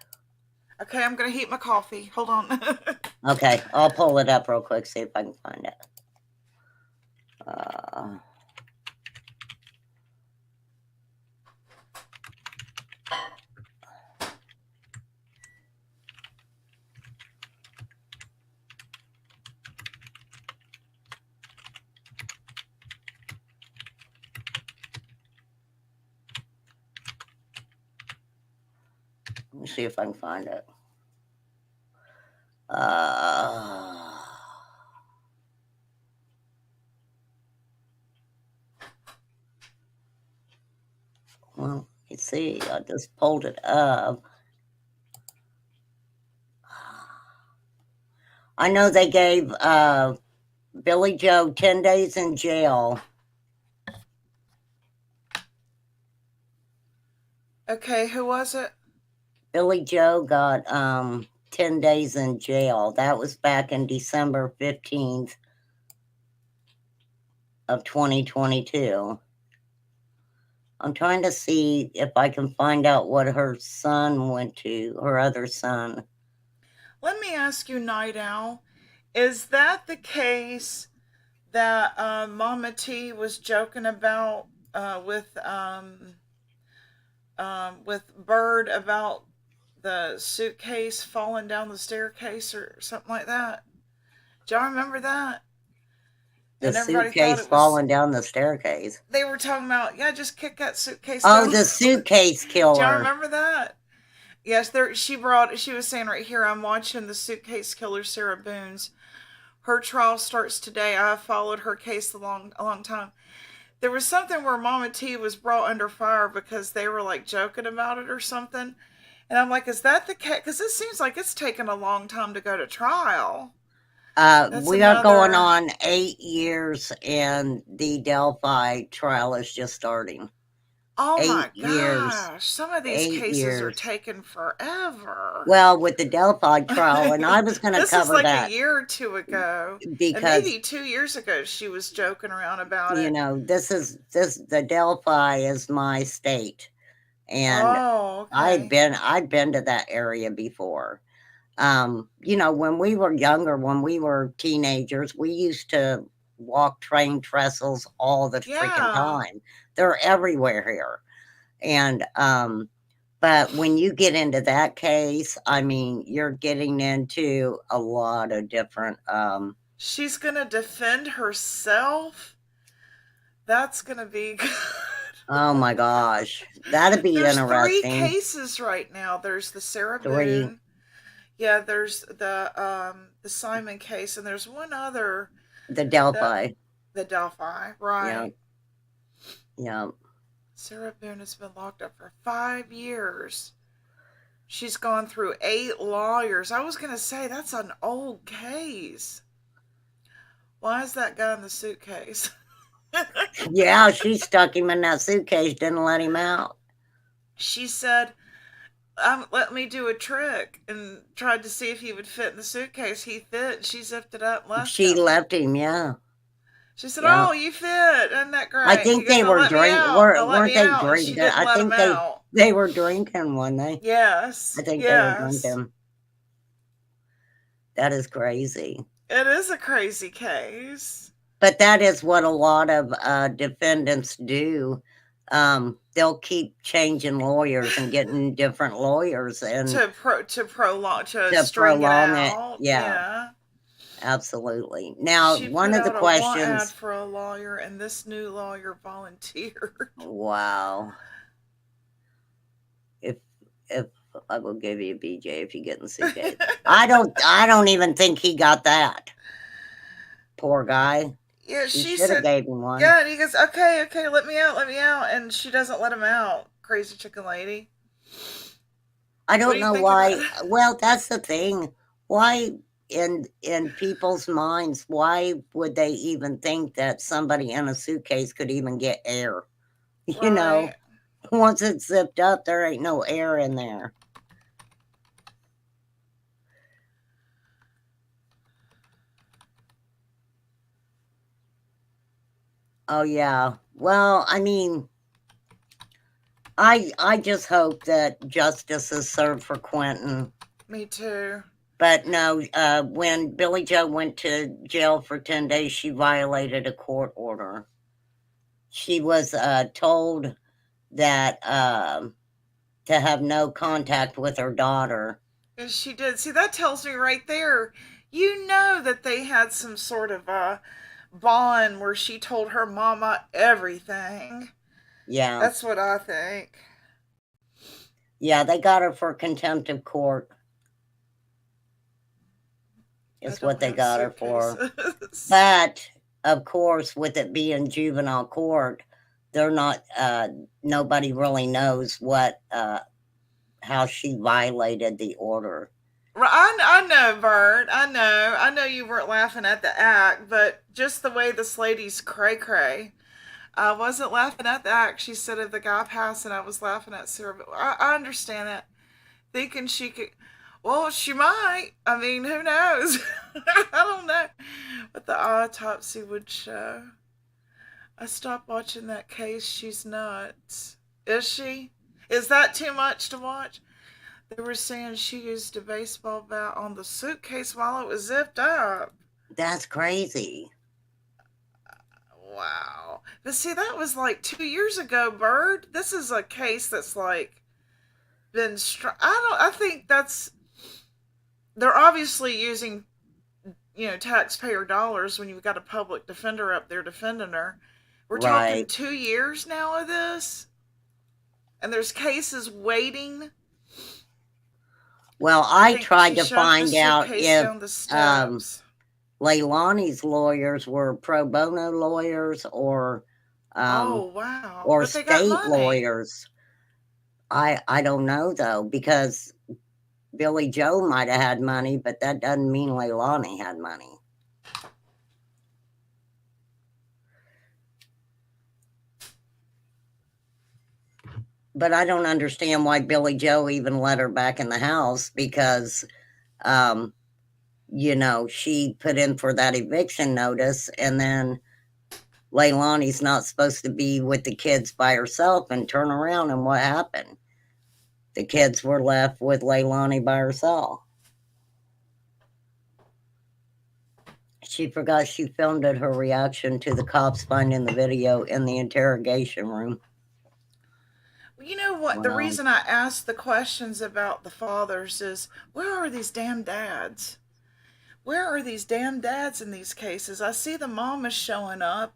Okay, I'm gonna heat my coffee. Hold on. Okay, I'll pull it up real quick, see if I can find it. Uh, Let me see if I can find it. Well, you see, I just pulled it up. I know they gave Billy Joe 10 days in jail. Okay, who was it? Billy Joe got 10 days in jail. That was back in December 15th of 2022. I'm trying to see if I can find out what her son went to, her other son. Let me ask you, Night Owl, is that the case that Mama T was joking about with Bird about the suitcase falling down the staircase or something like that? Do y'all remember that? The And everybody thought suitcase it was. falling down the staircase. They were talking about, yeah, just kick that suitcase Oh, down. the suitcase Do y'all killer. remember that? Yes, there. She was saying right here, I'm watching the suitcase killer, Sarah Boone's. Her trial starts today. I have followed her case a long time. There was something where Mama T was brought under fire because they were like joking about it or something. And I'm like, is that the case? Because it seems like it's taken a long time to go to trial. We are going on 8 years, and the Delphi trial is just starting. Oh 8 my years. gosh. Some of these 8 cases are years. taking forever. Well, with the Delphi trial, and I was going to This cover is like that a year or two ago. And because, maybe 2 years ago she was joking around about you it. know, the Delphi is my state, and Oh, okay. I'd been to that area before. You know, when we were younger, when we were teenagers, we used to walk train trestles all the freaking time. They're everywhere here. And but when you get into that case, I mean, you're getting into a lot of different She's gonna defend herself. That's gonna be good. oh my gosh. That'd be There's interesting. 3 cases right now. There's the Sarah 3. Boone. Yeah, there's the Simon case, and there's one other. The Delphi. The Delphi, right? Yeah. Sarah Boone has been locked up for 5 years. She's gone through 8 lawyers. I was gonna say that's an old case. Why is that guy in the suitcase? Yeah, she stuck him in that suitcase, didn't let him out. She said, let me do a trick, and tried to see if he would fit in the suitcase. He fit. She zipped it up and left She him. left him, yeah. She said, Yeah. "Oh, you fit. Isn't that great?" I think they were drinking. Weren't they drinking? She didn't I let him think out. they were drinking, weren't they? Yes. I think they were drinking. That is crazy. It is a crazy case. But that is what a lot of defendants do. They'll keep changing lawyers and getting different lawyers and to prolong it out. Yeah. Absolutely. Now, she one of the questions. A want ad for a lawyer, and this new lawyer volunteered. Wow. If I will give you a BJ if you get in the suitcase. I don't even think he got that. Poor guy. Yeah, she should have gave him one. Yeah, and he goes, okay, let me out, and she doesn't let him out. Crazy chicken lady. I don't know why. Well, that's the thing. Why in people's minds, why would they even think that somebody in a suitcase could even get air? Right. You know, once it's zipped up, there ain't no air in there. Oh yeah. Well, I mean, I just hope that justice is served for Quentin. Me too. But no, when Billy Joe went to jail for 10 days, she violated a court order. She was told that to have no contact with her daughter. And she did. See, that tells me right there, you know that they had some sort of bond where she told her mama everything. Yeah. That's what I think. Yeah, they got her for contempt of court. I Is what don't they have got her for. suitcases. But of course, with it being juvenile court, they're not. Nobody really knows what how she violated the order. I know, Bert. I know you weren't laughing at the act, but just the way this lady's cray cray. I wasn't laughing at the act. She said of the guy passing, I was laughing at Sarah. But I understand that. Thinking she could. Well, she might. I mean, who knows? I don't know what the autopsy would show. I stopped watching that case. She's nuts. Is she? Is that too much to watch? They were saying she used a baseball bat on the suitcase while it was zipped up. That's crazy. Wow. But see, that was like 2 years ago, Bird. This is a case that's like been. I think that's. They're obviously using, taxpayer dollars when you've got a public defender up there defending her. We're talking Right. 2 years now of this, and there's cases waiting. Well, I I think tried she to shoved the find out suitcase if down the steps. Leilani's lawyers were pro bono lawyers Oh um, wow! or But they got state money. lawyers. I don't know though, because Billy Joe might have had money, but that doesn't mean Leilani had money. But I don't understand why Billy Joe even let her back in the house, because um, she put in for that eviction notice, and then Leilani's not supposed to be with the kids by herself, and turn around, and what happened? The kids were left with Leilani by herself. She forgot she filmed it, her reaction to the cops finding the video in the interrogation room. You know what? The Wow. reason I asked the questions about the fathers is, where are these damn dads? Where are these damn dads in these cases? I see the mamas showing up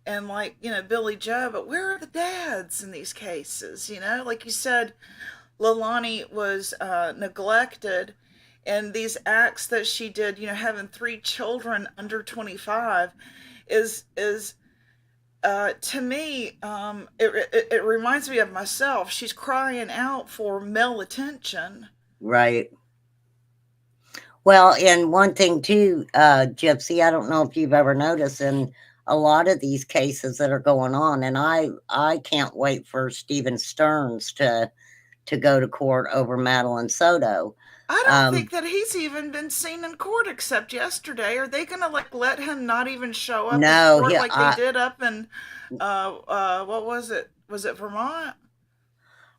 and, like, Billy Joe, but where are the dads in these cases? Like you said, Leilani was neglected, and these acts that she did, having 3 children under 25, is to me, it reminds me of myself. She's crying out for male attention. Right. Well, and one thing too, Gypsy, I don't know if you've ever noticed in a lot of these cases that are going on, and I can't wait for Stephen Stearns to go to court over Madeline Soto. I don't Um, think that he's even been seen in court except yesterday. Are they gonna like let him not even show up in no, court like they did up in what was it? Was it Vermont?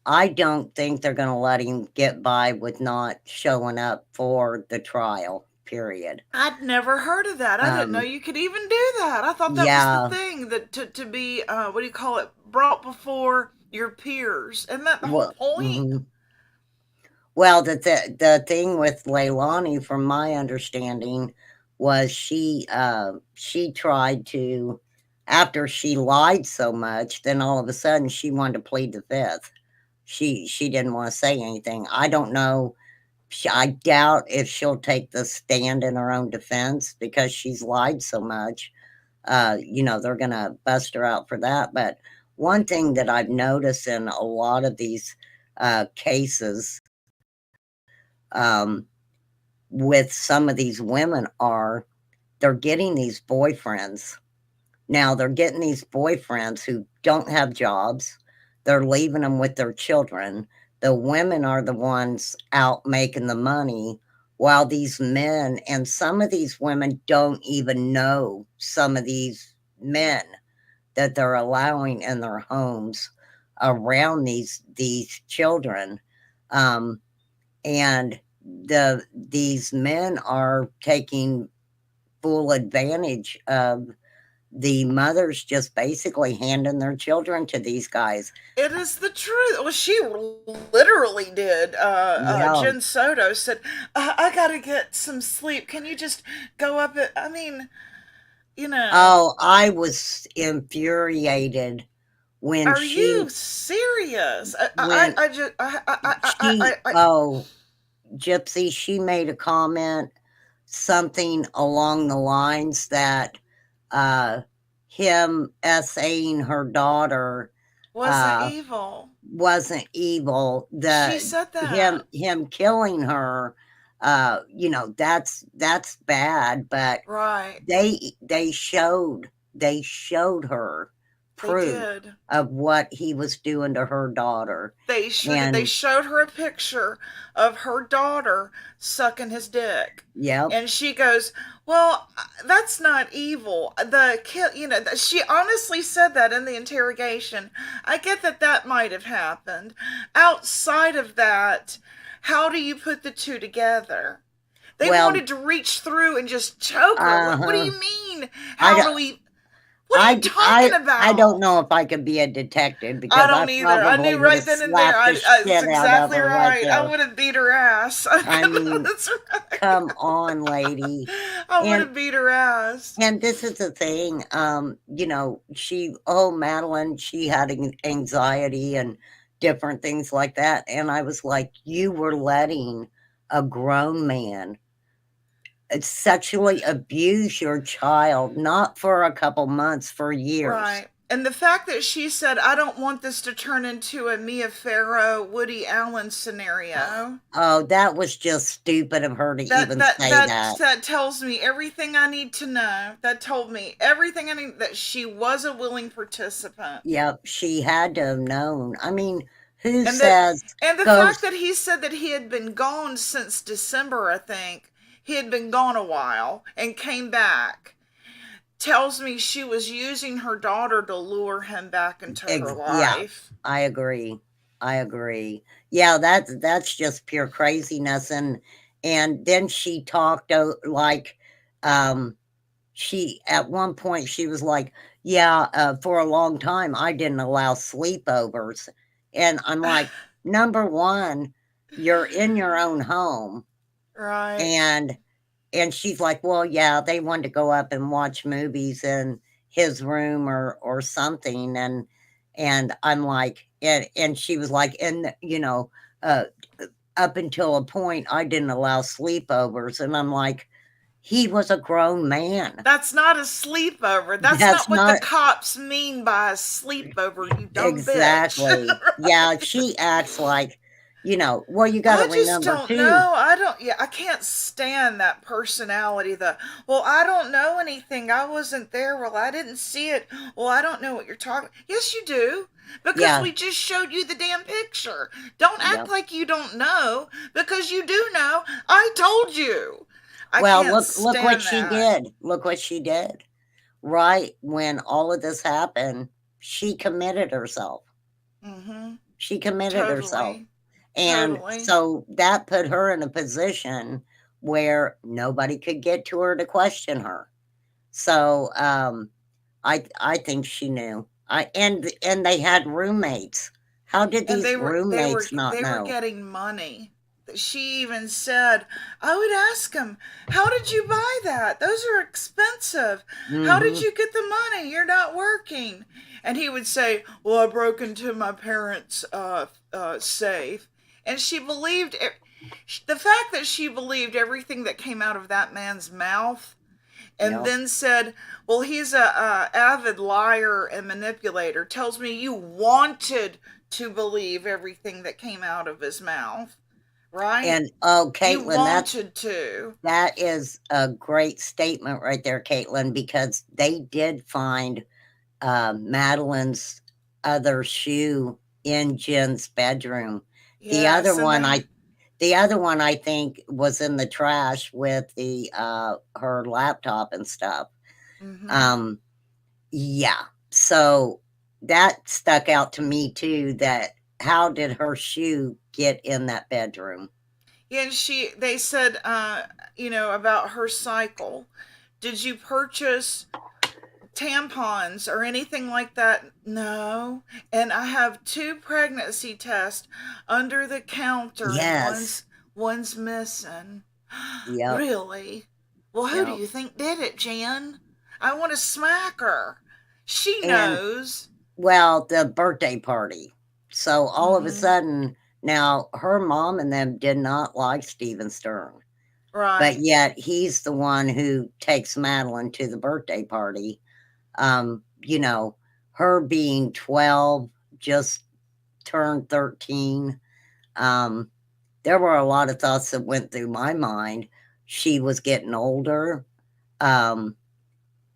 I don't think they're going to let him get by with not showing up for the trial. Period. I'd never heard of that. I didn't know Um, you could even do that. I thought that was the yeah. thing, that to be what do you call it, brought before your peers. Isn't that the whole Well, point? mhm. Well, the thing with Leilani, from my understanding, was she tried to, after she lied so much, then all of a sudden she wanted to plead the fifth. She didn't want to say anything. I don't know. I doubt if she'll take the stand in her own defense, because she's lied so much. They're gonna bust her out for that. But one thing that I've noticed in a lot of these cases, um, with some of these women, are they're getting these boyfriends. Now they're getting these boyfriends who don't have jobs. They're leaving them with their children. The women are the ones out making the money, while these men, and some of these women don't even know some of these men that they're allowing in their homes around these children. Um, and these men are taking full advantage of the mothers, just basically handing their children to these guys. It is the truth. Well, she literally did. Yeah. Jen Soto said, "I gotta get some sleep. Can you just go up?" I mean, Oh, I was infuriated when Are you serious? when I just, oh, Gypsy, she made a comment, something along the lines that uh, him essaying her daughter wasn't uh, evil. wasn't evil. She said that. Him killing her, that's bad. But Right. they showed her They proof did. of what he was doing to her daughter. They showed her a picture of her daughter sucking his dick. Yep. And she goes, "Well, that's not evil. The kid, she honestly said that in the interrogation. I get that might have happened. Outside of that, how do you put the two together?" They wanted to reach through and just choke her. What do you mean? How do we? What are you talking about? I don't know if I could be a detective because I don't either. I knew right then and there. It's exactly right. I would have beat her ass. I mean, that's right. Come on, lady. I would have beat her ass. And this is the thing, Madeline, she had anxiety and different things like that. And I was like, you were letting a grown man sexually abuse your child, not for a couple months, for years. Right. And the fact that she said, I don't want this to turn into a Mia Farrow, Woody Allen scenario. Oh, that was just stupid of her to even say that. That tells me everything I need to know. That told me everything I need, that she was a willing participant. Yep, she had to have known. I mean, who says... And the fact that he said that he had been gone since December, I think. He had been gone a while and came back. Tells me she was using her daughter to lure him back into her life. Yeah, I agree. Yeah, that's just pure craziness. And then she talked like, she at one point she was like, for a long time I didn't allow sleepovers. And I'm like, number one, you're in your own home. Right. And she's like, well, yeah, they wanted to go up and watch movies in his room or something. And I'm like, and she was like, up until a point, I didn't allow sleepovers. And I'm like, he was a grown man. That's not a sleepover. That's not what the cops mean by a sleepover, you dumb exactly. bitch. Right. Yeah, she acts like, you got to remember too. I just don't know. I can't stand that personality. Well, I don't know anything. I wasn't there. Well, I didn't see it. Well, I don't know what you're talking. Yes, you do. Because we just showed you the damn picture. Don't act like you don't know, because you do know. I told you. Look what she did. Look what she did. Right when all of this happened, she committed herself. Mm-hmm. She committed herself. And so that put her in a position where nobody could get to her to question her. So I think she knew. And they had roommates. How did these roommates not know? They were getting money. She even said, I would ask him, how did you buy that? Those are expensive. Mm-hmm. How did you get the money? You're not working. And he would say, well, I broke into my parents' safe. And she believed it. The fact that she believed everything that came out of that man's mouth, and then said, well, he's a avid liar and manipulator, tells me you wanted to believe everything that came out of his mouth. Right? And Caitlin, that is a great statement right there, Caitlin, because they did find Madeline's other shoe in Jen's bedroom. Yes, the other one I think was in the trash with her laptop and stuff. Mm-hmm. So that stuck out to me too, that how did her shoe get in that bedroom? Yeah, and they said, about her cycle. Did you purchase tampons or anything like that? No. And I have 2 pregnancy tests under the counter. Yes. And one's missing. Yep. Really? Well, who do you think did it, Jan? I want to smack her. She knows. Well, the birthday party. So all of a Mhm. sudden, now her mom and them did not like Steven Stern, but Right. yet he's the one who takes Madeline to the birthday party. You know, her being 12, just turned 13. Um, there were a lot of thoughts that went through my mind. She was getting older. Um,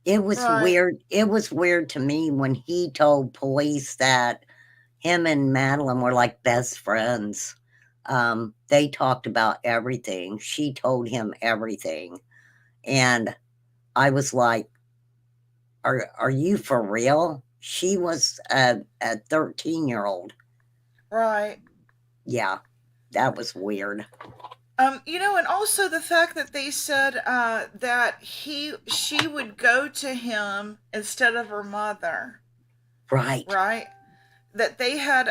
it was Right. weird. It was weird to me when he told police that him and Madeline were like best friends. They talked about everything. She told him everything. And I was like, are you for real? She was a 13-year-old. Right. Yeah, that was weird. And also the fact that they said that she would go to him instead of her mother, Right, right? That they had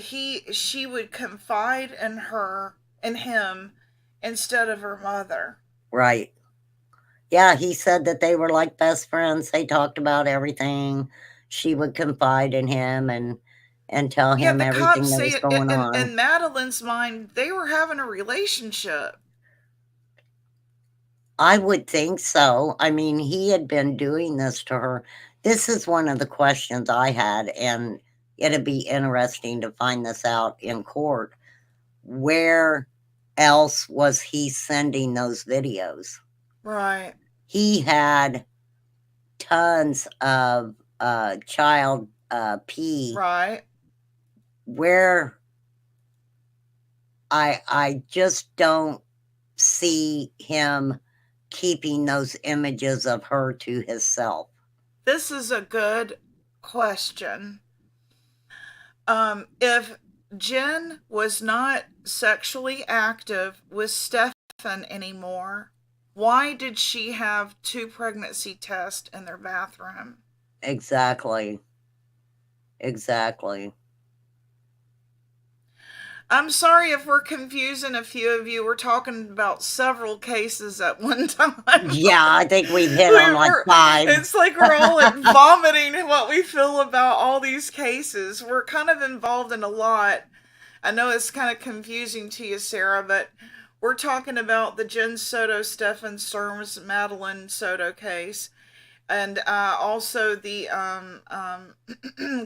she would confide in him instead of her mother. right. Yeah, he said that they were like best friends. They talked about everything. She would confide in him and tell Yeah, him the everything cops that say was going on. in Madeline's mind they were having a relationship. I would think so. I mean, he had been doing this to her. This is one of the questions I had, and it'd be interesting to find this out in court. Where else was he sending those videos? Right. He had tons of child pee. Right. Where I just don't see him keeping those images of her to himself. This is a good question. If Jen was not sexually active with Stefan anymore, why did she have 2 pregnancy tests in their bathroom? Exactly. Exactly. I'm sorry if we're confusing a few of you. We're talking about several cases at one time. Yeah, I think we've hit on like 5. It's like we're all vomiting what we feel about all these cases. We're kind of involved in a lot. I know it's kind of confusing to you, Sarah, but we're talking about the Jen Soto, Stefan Sturms, Madeline Soto case, and also the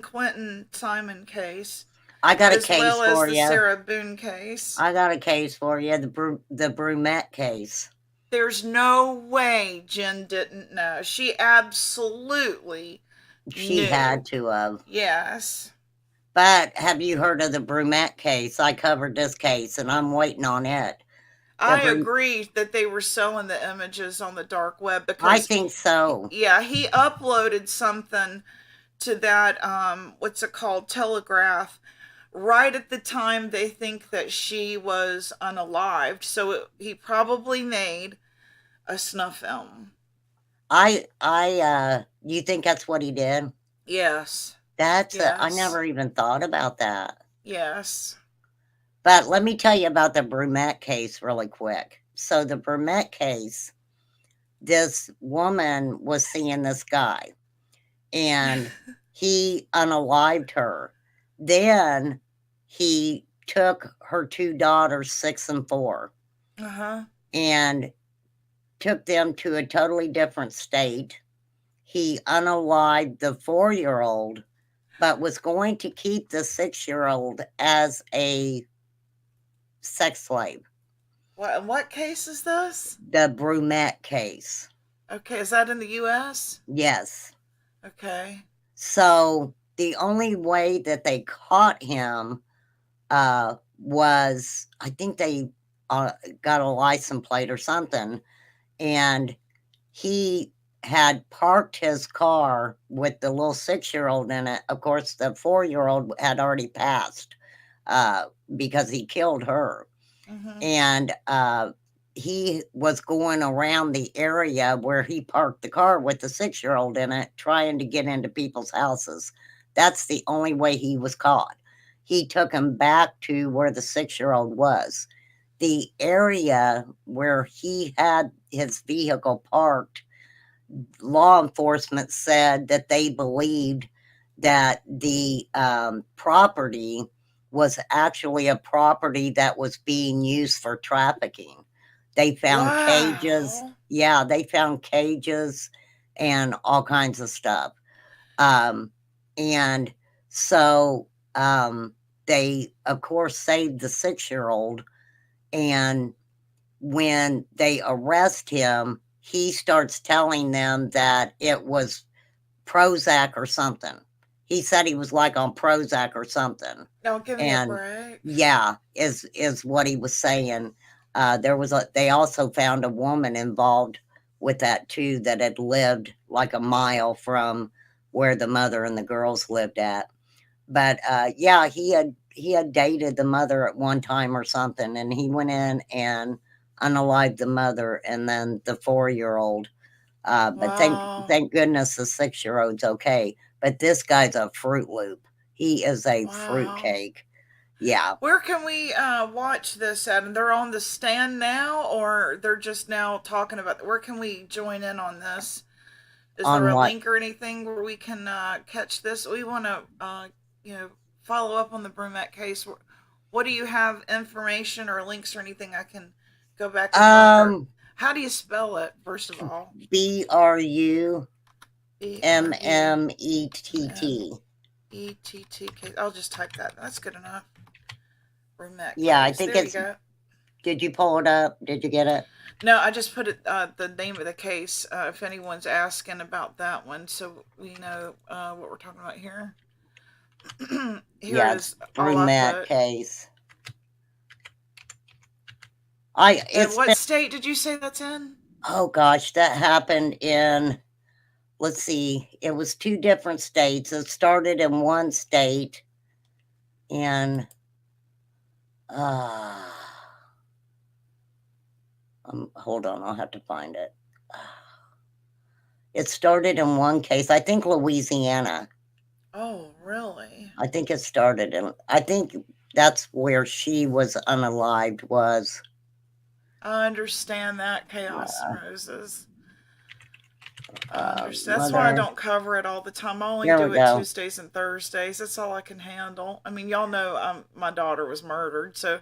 Quentin Simon case, I got a as case well as for the you. Sarah Boone case. I got a case for you. The brunette case. There's no way Jen didn't know. She absolutely She knew. had to have. Yes. But have you heard of the brunette case? I covered this case, and I'm waiting on it. I agree that they were selling the images on the dark web I because think so. yeah, he uploaded something to that what's it called, Telegraph, right at the time they think that she was unalived. So he probably made a snuff film. You think that's what he did? Yes. I Yes. never even thought about that. Yes. But let me tell you about the brunette case really quick. So the brunette case, this woman was seeing this guy, and he unalived her. Then he took her 2 daughters, 6 and 4, Uh-huh. and took them to a totally different state. He unalived the 4-year-old, but was going to keep the 6-year-old as a sex slave. What case is this? The brunette case. Okay, is that in the US? Yes. Okay. So the only way that they caught him was, I think they got a license plate or something, and he had parked his car with the little 6-year-old in it. Of course, the 4-year-old had already passed because he killed her. Mm-hmm. And he was going around the area where he parked the car with the 6-year-old in it, trying to get into people's houses. That's the only way he was caught. He took him back to where the 6-year-old was. The area where he had his vehicle parked, law enforcement said that they believed that the property was actually a property that was being used for trafficking. They found cages. Wow. Yeah, they found cages and all kinds of stuff. And so they, of course, saved the 6-year-old. And when they arrest him, he starts telling them that it was Prozac or something. He said he was like on Prozac or something. Don't give me a And break. yeah, is what he was saying. They also found a woman involved with that too, that had lived like a mile from where the mother and the girls lived at. But yeah, he had dated the mother at one time or something, and he went in and unalived the mother and then the 4-year-old. But Wow. thank goodness the 6-year-old's okay. But this guy's a Fruit Loop. He is a Wow. fruitcake. Yeah. Where can we watch this at? And they're on the stand now, or they're just now talking about? Where can we join in on this? Is there On a what? link or anything where we can catch this? We want to, follow up on the brunette case. What do you have information or links or anything I can go back and look? Or how do you spell it? First of all, BRUMMETT. BRUMETT. I'll just type that. That's good enough. Brunette Yeah, I case. think There you it's. go. Did you pull it up? Did you get it? No, I just put it the name of the case if anyone's asking about that one, so we know what we're talking about here. Here Yeah, is it's all I brunette put. case. And It's what been. state did you say that's in? Oh gosh, that happened in. Let's see. It was 2 different states. It started in one state, and hold on, I'll have to find it. It started in one case, I think Louisiana. Oh, really? I think it started in. I think that's where she was unalived. Was. I understand that, Chaos Roses. I understand. That's why I Mother. don't cover it all the time. I only There we do it go. Tuesdays and Thursdays. That's all I can handle. I mean, y'all know my daughter was murdered, so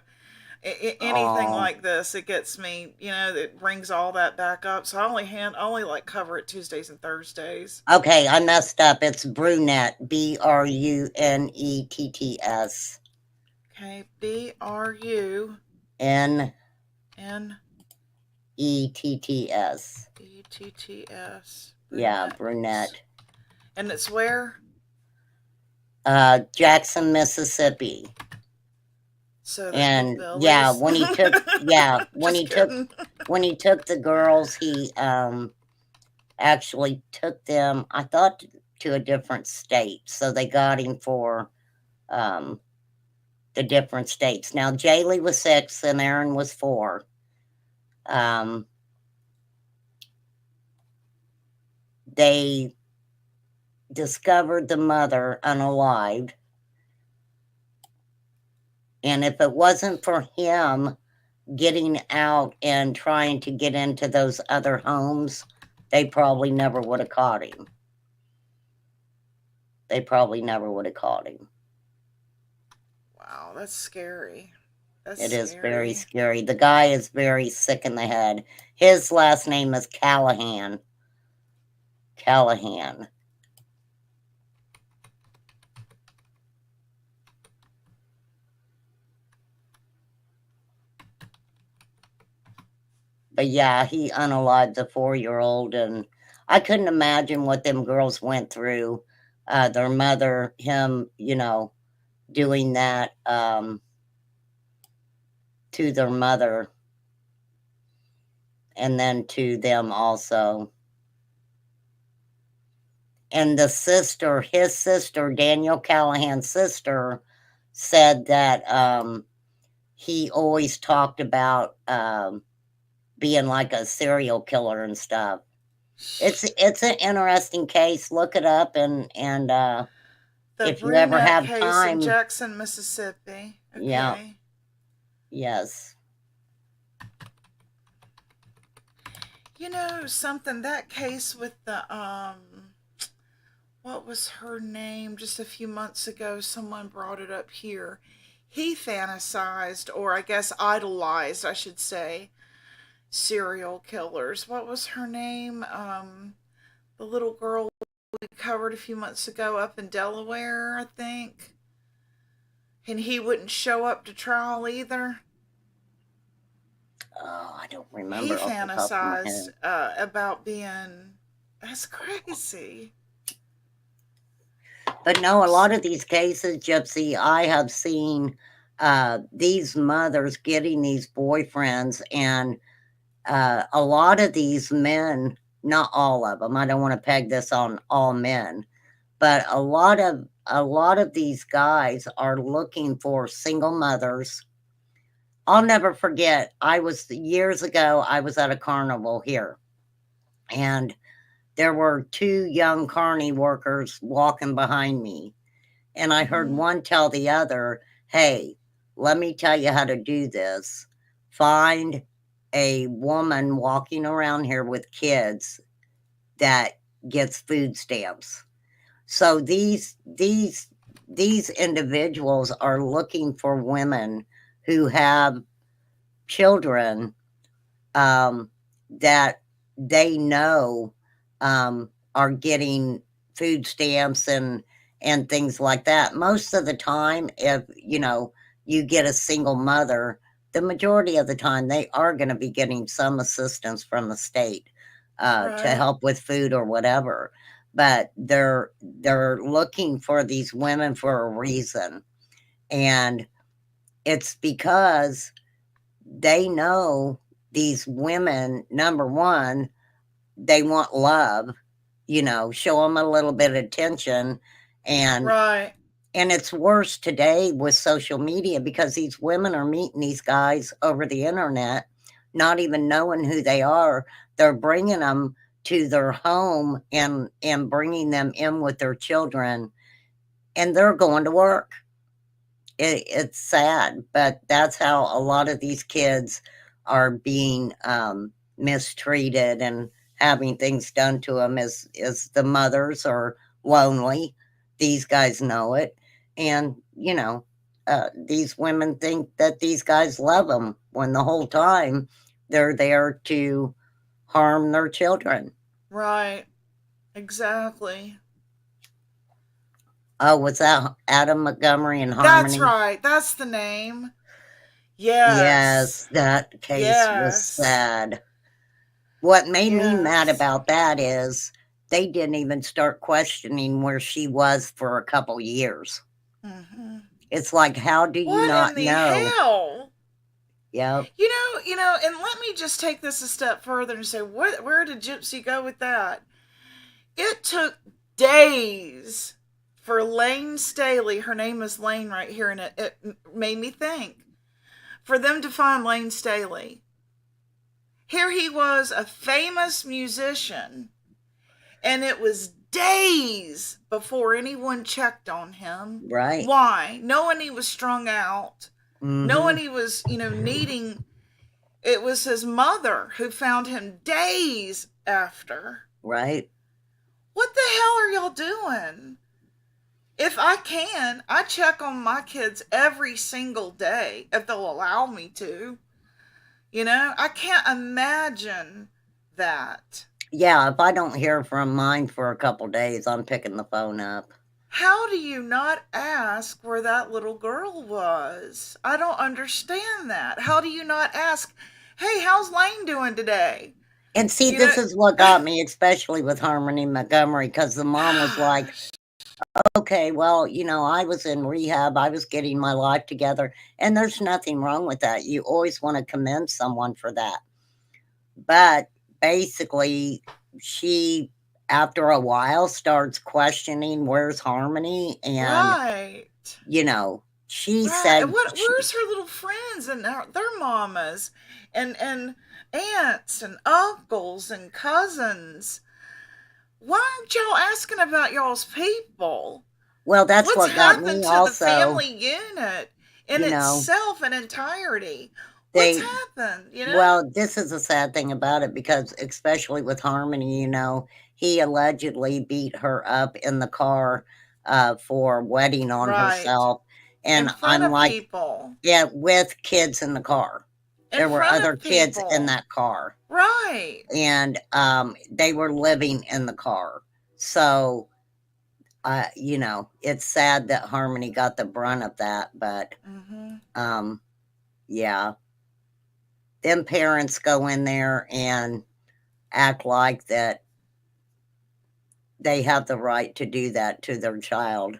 anything Oh, like this, it gets me. It brings all that back up. So I only like cover it Tuesdays and Thursdays. okay. I messed up. It's brunette. BRUNETTS. Okay, BRUNETTS. NETTS. Yeah, Brunette. brunette. And it's where? Jackson, Mississippi. So the And yeah, hillbillies. when he took Just kidding. when he took the girls, he actually took them, I thought, to a different state. So they got him for the different states. Now Jaylee was 6 and Aaron was 4. They discovered the mother unalived. And if it wasn't for him getting out and trying to get into those other homes, they probably never would have caught him. Wow, that's scary. It is very scary. The guy is very sick in the head. His last name is Callahan. But yeah, he unalived the 4-year-old, and I couldn't imagine what them girls went through. Their mother, him, doing that to their mother, and then to them also. And the sister, his sister, Daniel Callahan's sister, said that he always talked about being like a serial killer and stuff. It's an interesting case. Look it up, and The if you ever brunette have case in time, Jackson, Mississippi. yeah, Okay. yes. Something, that case with the what was her name? Just a few months ago, someone brought it up here. He fantasized, or I guess idolized, I should say, serial killers. What was her name? The little girl we covered a few months ago up in Delaware, I think. And he wouldn't show up to trial either. Oh, I don't He remember off the top of my fantasized head. about being. That's crazy. But no, a lot of these cases, Gypsy, I have seen these mothers getting these boyfriends, and a lot of these men, not all of them, I don't want to peg this on all men, but a lot of these guys are looking for single mothers. I'll never forget, years ago, I was at a carnival here, and there were two young carny workers walking behind me. And I heard Mhm. one tell the other, hey, let me tell you how to do this. Find a woman walking around here with kids that gets food stamps. So these individuals are looking for women who have children that they know are getting food stamps and things like that. Most of the time, if you get a single mother, the majority of the time they are going to be getting some assistance from the state to Right. help with food or whatever. But they're looking for these women for a reason, and it's because they know these women, number one, they want love, show them a little bit of attention. And Right. it's worse today with social media because these women are meeting these guys over the internet, not even knowing who they are. They're bringing them to their home and bringing them in with their children, and they're going to work. It's sad, but that's how a lot of these kids are being mistreated and having things done to them. Is the mothers are lonely. These guys know it, and these women think that these guys love them when the whole time they're there to harm their children. Right. Exactly. Oh, was that Adam Montgomery and That's Harmony? right. That's the name. Yes. Yes, that case was Yes. sad. What made me mad Yes. about that is they didn't even start questioning where she was for a couple years. Hmm. It's like, how do you What in not the know? hell? Yep, And let me just take this a step further and say, where did Gypsy go with that? It took days for Lane Staley, her name is Lane right here, and it made me think, for them to find Lane Staley. Here he was, a famous musician, and it was days before anyone checked on him. right. Why? Knowing he was strung out, knowing Mm-hmm. he was, needing. It was his mother who found him days after. Right. What the hell are y'all doing? If I can, I check on my kids every single day if they'll allow me to. I can't imagine that. Yeah, if I don't hear from mine for a couple days, I'm picking the phone up. How do you not ask where that little girl was? I don't understand that. How do you not ask, hey, how's Lane doing today? And see, You know, this is what got me, especially with Harmony Montgomery, because the mom was like, gosh. okay, well, I was in rehab. I was getting my life together. And there's nothing wrong with that. You always want to commend someone for that. But basically, she, after a while, starts questioning where's Harmony. And, Right. she Right. said, Where's her little friends and their mamas and aunts and uncles and cousins? Why aren't y'all asking about y'all's people? well, that's What's what got happened me to the also, family unit in you know, itself in entirety? What's They happened, you know? Well, this is a sad thing about it because especially with Harmony, he allegedly beat her up in the car, for wetting on Right. herself, In and front I'm of like, people. yeah, with kids in the car. In There were front other of kids in people. that car, Right. and, they were living in the car. So, it's sad that Harmony got the brunt of that, but, Mm-hmm. um, yeah. Them parents go in there and act like that they have the right to do that to their child.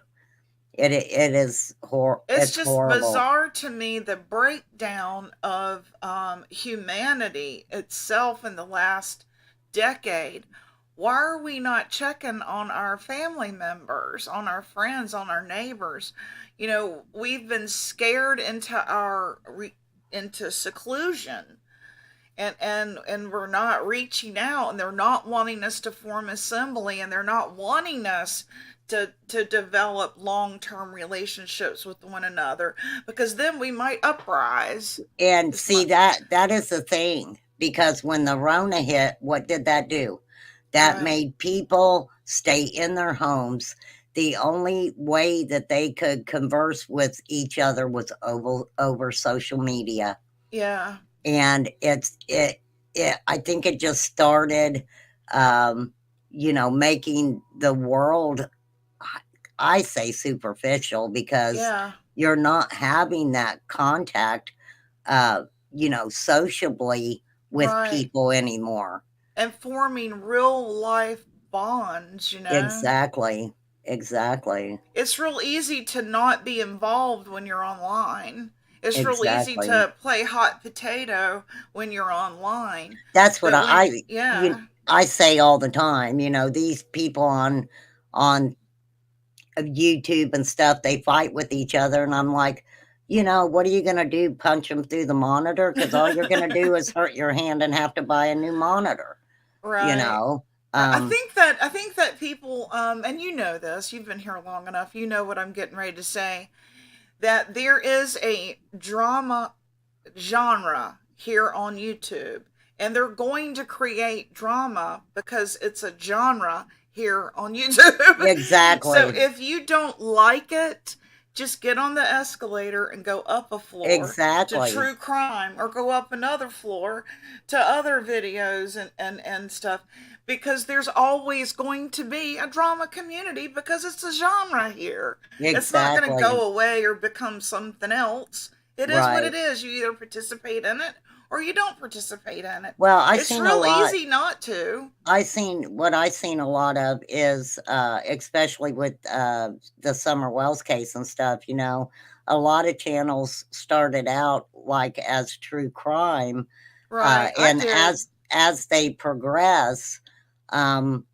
It is It's it's just horrible. bizarre to me, the breakdown of humanity itself in the last decade. Why are we not checking on our family members, on our friends, on our neighbors? You know, we've been scared into seclusion, and we're not reaching out, and they're not wanting us to form assembly, and they're not wanting us to develop long-term relationships with one another, because then we might uprise. And This see, might. that is the thing, because when the Rona hit, what did that do? That Right. made people stay in their homes. The only way that they could converse with each other was over social media. Yeah. And I think it just started, um, making the world, I say, superficial, because Yeah. you're not having that contact, uh, sociably with Right. people anymore. And forming real life bonds, Exactly. Exactly. it's real easy to not be involved when you're online. It's real easy Exactly. to play hot potato when you're online. That's what But you yeah. I say all the time, these people on YouTube and stuff, they fight with each other, and I'm like, what are you gonna do? Punch them through the monitor? Because all you're gonna do is hurt your hand and have to buy a new monitor, you Right. know? I Um, think that people, and you know this, you've been here long enough, you know what I'm getting ready to say, that there is a drama genre here on YouTube, and they're going to create drama because it's a genre here on YouTube. So exactly. if you don't like it, just get on the escalator and go up a floor to Exactly. true crime, or go up another floor to other videos and stuff, because there's always going to be a drama community, because it's a genre here. It's not going to Exactly. go away or become something else. It is what Right. it is. You either participate in it or you don't participate in it. Well, I It's seen a real lot easy not to. I seen a lot of is, especially with, the Summer Wells case and stuff, a lot of channels started out, like, as true crime, Right, I and did. as they progress, um,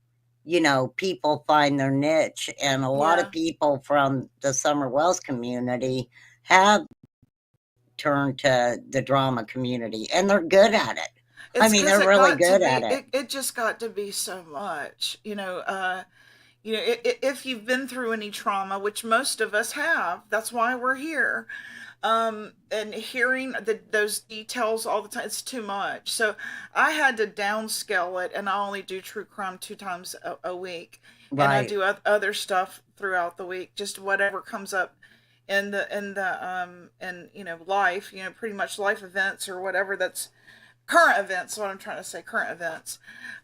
people find their niche, and a lot of Yeah. people from the Summer Wells community have turned to the drama community, and they're good at it. I It's mean, because they're it really got to good be, at it. it just got to be so much. If you've been through any trauma, which most of us have, that's why we're here. And hearing those details all the time, it's too much. So I had to downscale it, and I only do true crime 2 times a week, and I Right. do other stuff throughout the week, just whatever comes up in life, pretty much life events or whatever, that's current events, what I'm trying to say, current events,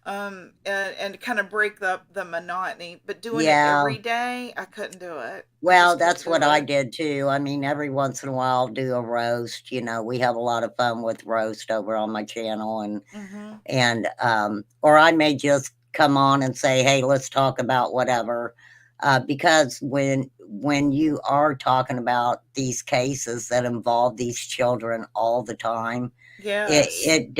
and kind of break the monotony. But doing it Yeah. every day, I couldn't do it. I Well, just couldn't that's do what I it. did too. I mean, every once in a while, I'll do a roast. We have a lot of fun with roast over on my channel, Mm-hmm. or I may just come on and say, "Hey, let's talk about whatever," because when you are talking about these cases that involve these children all the time, it Yes. it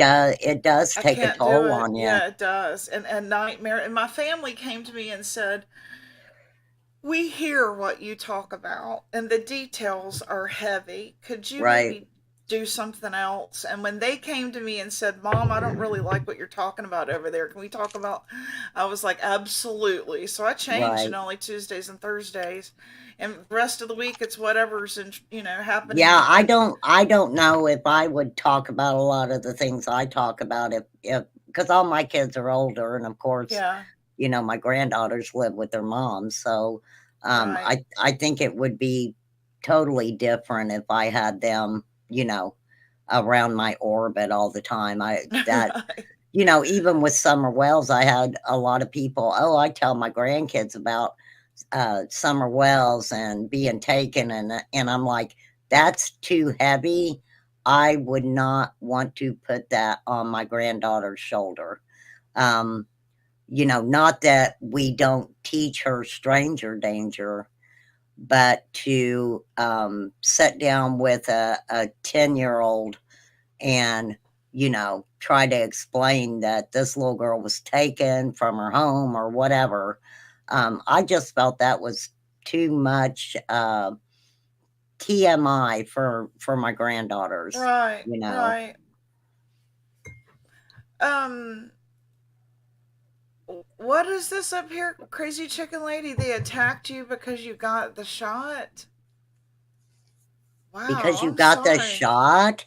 does I take a can't do toll it. on you. Yeah, it does. And nightmare. And my family came to me and said, "We hear what you talk about, and the details are heavy. Could you Right. maybe do something else. And when they came to me and said, Mom, I don't really like what you're talking about over there. Can we talk about? I was like, absolutely. So I changed Right. and only Tuesdays and Thursdays. And the rest of the week, it's whatever's happening. Yeah, I don't know if I would talk about a lot of the things I talk about if because all my kids are older, and of course, Yeah, my granddaughters live with their moms. So right. I think it would be totally different if I had them, around my orbit all the time. Right. Even with Summer Wells, I had a lot of people, oh, I tell my grandkids about Summer Wells and being taken, and I'm like, that's too heavy. I would not want to put that on my granddaughter's shoulder. Not that we don't teach her stranger danger, but to sit down with a 10-year-old and try to explain that this little girl was taken from her home or whatever. I just felt that was too much TMI for my granddaughters. Right. You know, Right. Um, what is this up here, crazy chicken lady? They attacked you because you got the shot? because Wow, you I'm got the sorry. shot.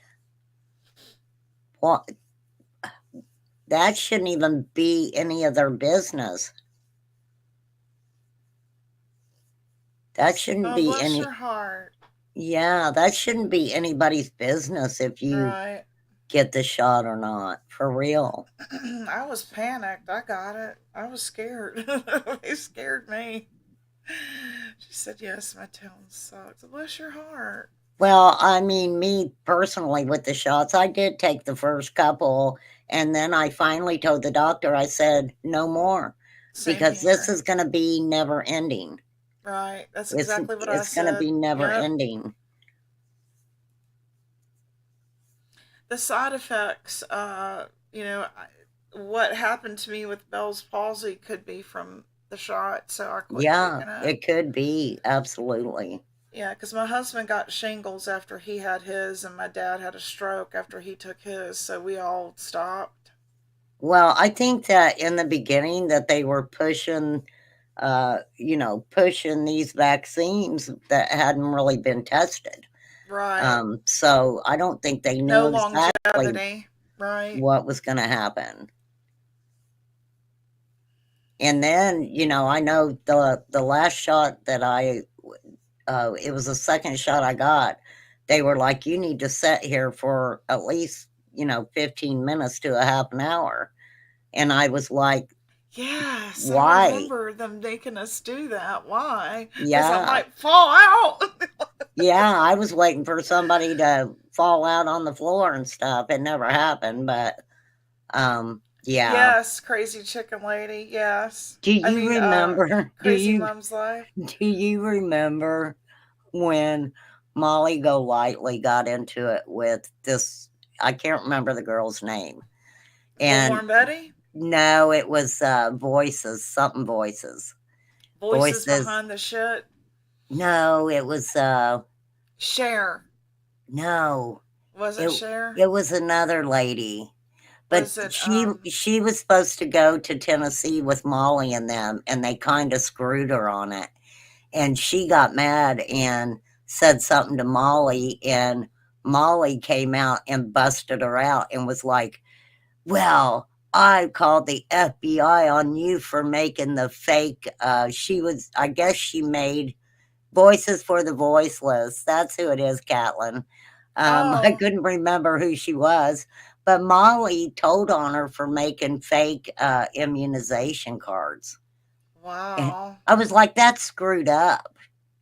Well, that shouldn't even be any of their business. That shouldn't Oh, be bless any. your heart. Yeah, that shouldn't be anybody's business if you Right. get the shot or not. For real. I was panicked. I got it. I was scared. They scared me. She said, yes, my town sucks. Bless your heart. Well, I mean, me personally with the shots, I did take the first couple, and then I finally told the doctor, I said, no more, Same because this here. is going to be never ending. Right. That's It's exactly what I it's going to said. be never Yep. ending. The side effects, what happened to me with Bell's palsy could be from the shot, so I quit Yeah, taking it. it could be absolutely. Yeah, because my husband got shingles after he had his, and my dad had a stroke after he took his, so we all stopped. Well, I think that in the beginning that they were pushing these vaccines that hadn't really been tested. Right. So I don't think they knew No exactly longevity. Right. what was going to happen. And then, I know the last shot that it was the second shot I got. They were like, you need to sit here for at least, 15 minutes to a half an hour. And I was like, Yes, I why? remember them making us do that. Why? Because I Yeah. might fall out. Yeah. I was waiting for somebody to fall out on the floor and stuff. It never happened, but, yeah. Yes, crazy chicken lady. Yes. Do I you mean, remember? Do crazy you mom's life. do you remember when Molly Golightly got into it with this? I can't remember the girl's name. And Bullhorn Betty. no, it was Voices, something Voices. Voices Voices. behind the shit. No, it was Cher. no. Was it It Cher? it was another lady. But Was it she was supposed to go to Tennessee with Molly and them, and they kind of screwed her on it. And she got mad and said something to Molly, and Molly came out and busted her out and was like, well, I called the FBI on you for making the fake. I guess she made Voices for the Voiceless. That's who it is, Catlin. I Oh, couldn't remember who she was, but Molly told on her for making fake immunization cards. And wow. I was like, that's screwed up.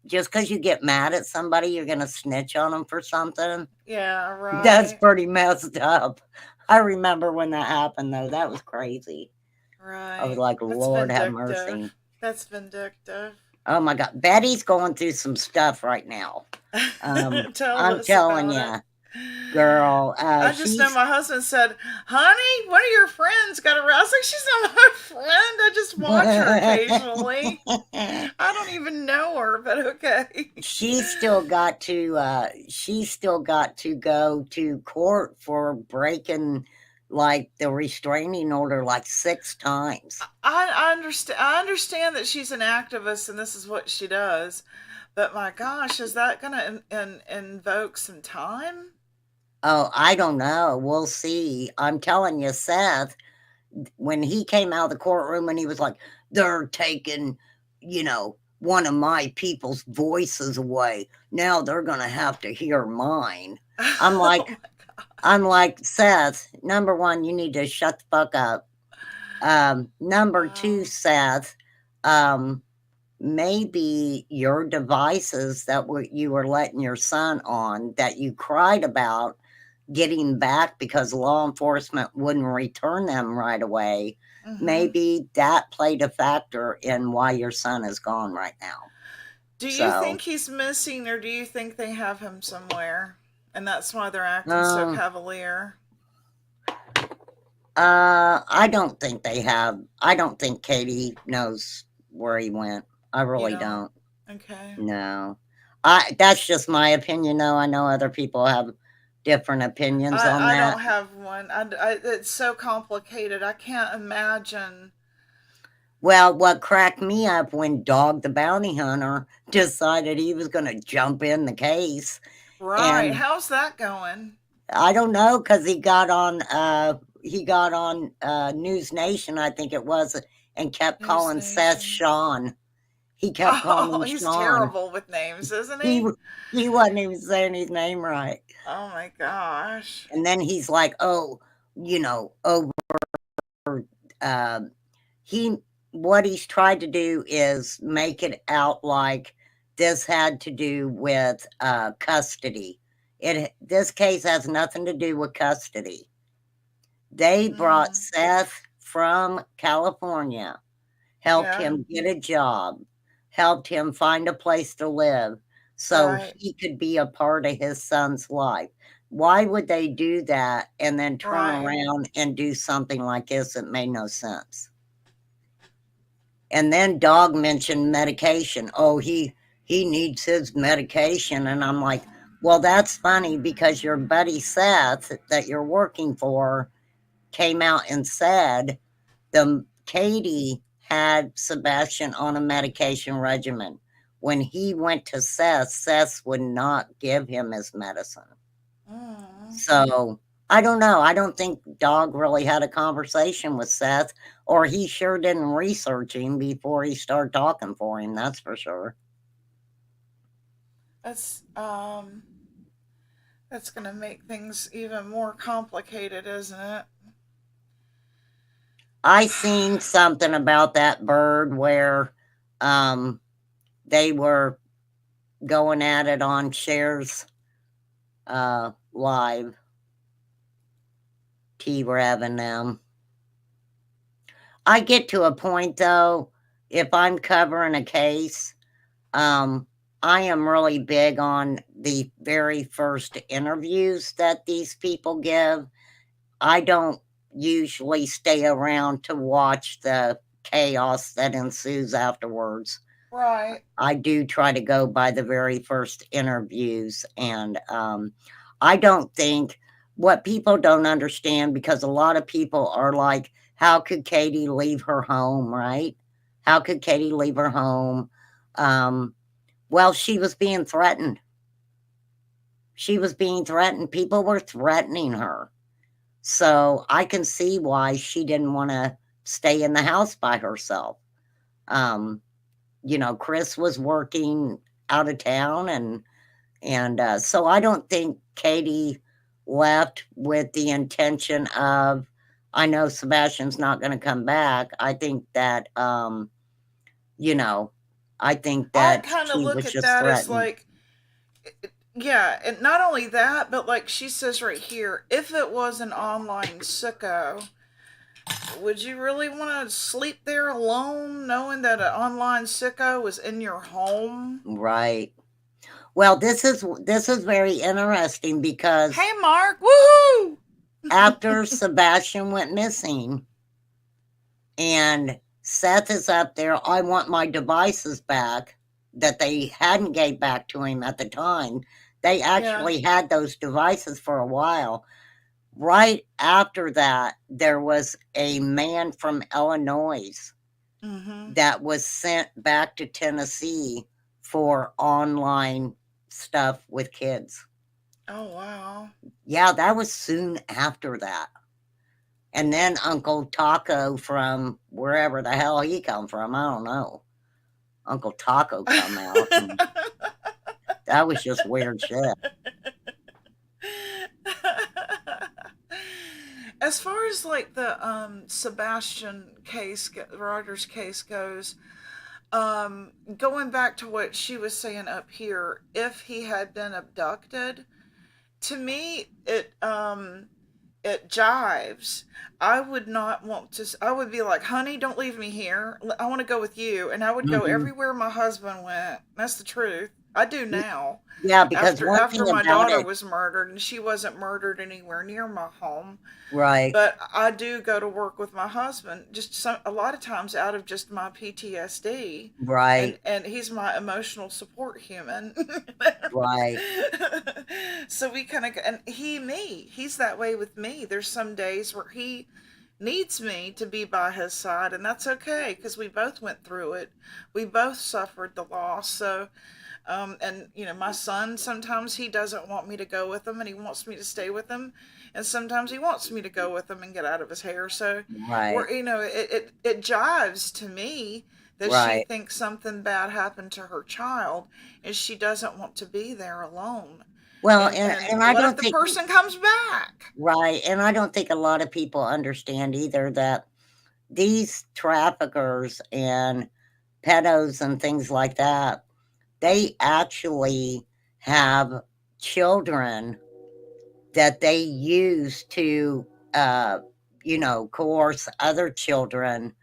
Just because you get mad at somebody, you're going to snitch on them for something. Yeah, That's right. pretty messed up. I remember when that happened, though. That was crazy. I was Right. like, That's Lord have mercy. vindictive. That's vindictive. Oh my God. Betty's going through some stuff right now. Tell I'm us telling about it. you, girl. I just know She's my husband said, honey, one of your friends got arrested. I was like, she's not my friend. I just watch her occasionally. I don't even know her, but okay. She's still got to go to court for breaking like the restraining order like 6 times. I understand that she's an activist and this is what she does, but my gosh, is that gonna invoke some time? Oh, I don't know. We'll see. I'm telling you, Seth, when he came out of the courtroom and he was like, they're taking, one of my people's voices away. Now they're going to have to hear mine. I'm like, Oh my God. I'm like, Seth, number one, you need to shut the fuck up. Number two, Wow. Seth, maybe your devices that you were letting your son on that you cried about getting back because law enforcement wouldn't return them right away. Maybe that played a factor in why your son is gone right now. Do you So, think he's missing, or do you think they have him somewhere, and that's why they're acting so cavalier? I don't think they have. I don't think Katie knows where he went. I really don't. Okay. No. That's just my opinion, though. I know other people have different opinions on I that. don't have one. It's so complicated. I can't imagine. Well, what cracked me up when Dog the Bounty Hunter decided he was going to jump in the case. Right. And How's that going? I don't know, because he got on News Nation, I think it was, and kept News calling Seth Nation. Sean. He kept calling Oh, him he's Sean. terrible with names, isn't he? He wasn't even saying his name right. Oh my gosh. And then he's like, oh, what he's tried to do is make it out like this had to do with custody. This case has nothing to do with custody. They brought Seth from California, helped him get a job, helped him find a place to live so he could be a part of his son's life. Why would they do that and then turn around and do something like this? It made no sense. And then Dog mentioned medication. Oh, he needs his medication. And I'm like, well, that's funny, because your buddy Seth that you're working for came out and said Katie had Sebastian on a medication regimen. When he went to Seth would not give him his medicine. So I don't know. I don't think Dog really had a conversation with Seth, or he sure didn't research him before he started talking for him. That's for sure. That's going to make things even more complicated, isn't it? I seen something about that bird where they were going at it on Cher's live. T-Rev and them. I get to a point, though, if I'm covering a case, I am really big on the very first interviews that these people give. I don't usually stay around to watch the chaos that ensues afterwards. Right. I do try to go by the very first interviews, and I don't think what people don't understand, because a lot of people are like, how could Katie leave her home, right? How could Katie leave her home? Well, she was being threatened. She was being threatened. People were threatening her. So I can see why she didn't want to stay in the house by herself. Chris was working out of town, and so I don't think Katie left with the intention of, I know Sebastian's not going to come back. I think that, I think that I kind of she look was at just that as threatened. like, yeah, and not only that, but like she says right here, if it was an online sicko, would you really want to sleep there alone knowing that an online sicko was in your home? Right. Well, this is very interesting, because Hey, Mark, woohoo! after Sebastian went missing and Seth is up there, I want my devices back. that they hadn't gave back to him at the time. They actually had those devices for a while. Right after that, there was a man from Illinois Mm-hmm. that was sent back to Tennessee for online stuff with kids. Oh, wow. Yeah, that was soon after that. And then Uncle Taco from wherever the hell he come from, I don't know. Uncle Taco come out. And that was just weird shit. As far as like the Sebastian case, Rogers case goes, going back to what she was saying up here, if he had been abducted, to me it jives. I would not want to. I would be like, honey, don't leave me here. I want to go with you, and I would go Mhm. everywhere my husband went. That's the truth. I do now. Yeah, because After one thing after my about daughter it, was murdered, and she wasn't murdered anywhere near my home, right, but I do go to work with my husband just a lot of times out of just my PTSD, right, and he's my emotional support human. right. So we kind of, and he's that way with me. There's some days where he needs me to be by his side, and that's okay because we both went through it. We both suffered the loss. So and my son, sometimes he doesn't want me to go with him and he wants me to stay with him, and sometimes he wants me to go with him and get out of his hair. So Right, we're, it jives to me that she right. thinks something bad happened to her child and she doesn't want to be there alone. Well, And and I what if don't the think person comes back? right, and I don't think a lot of people understand either that these traffickers and pedos and things like that, they actually have children that they use to, uh, coerce other children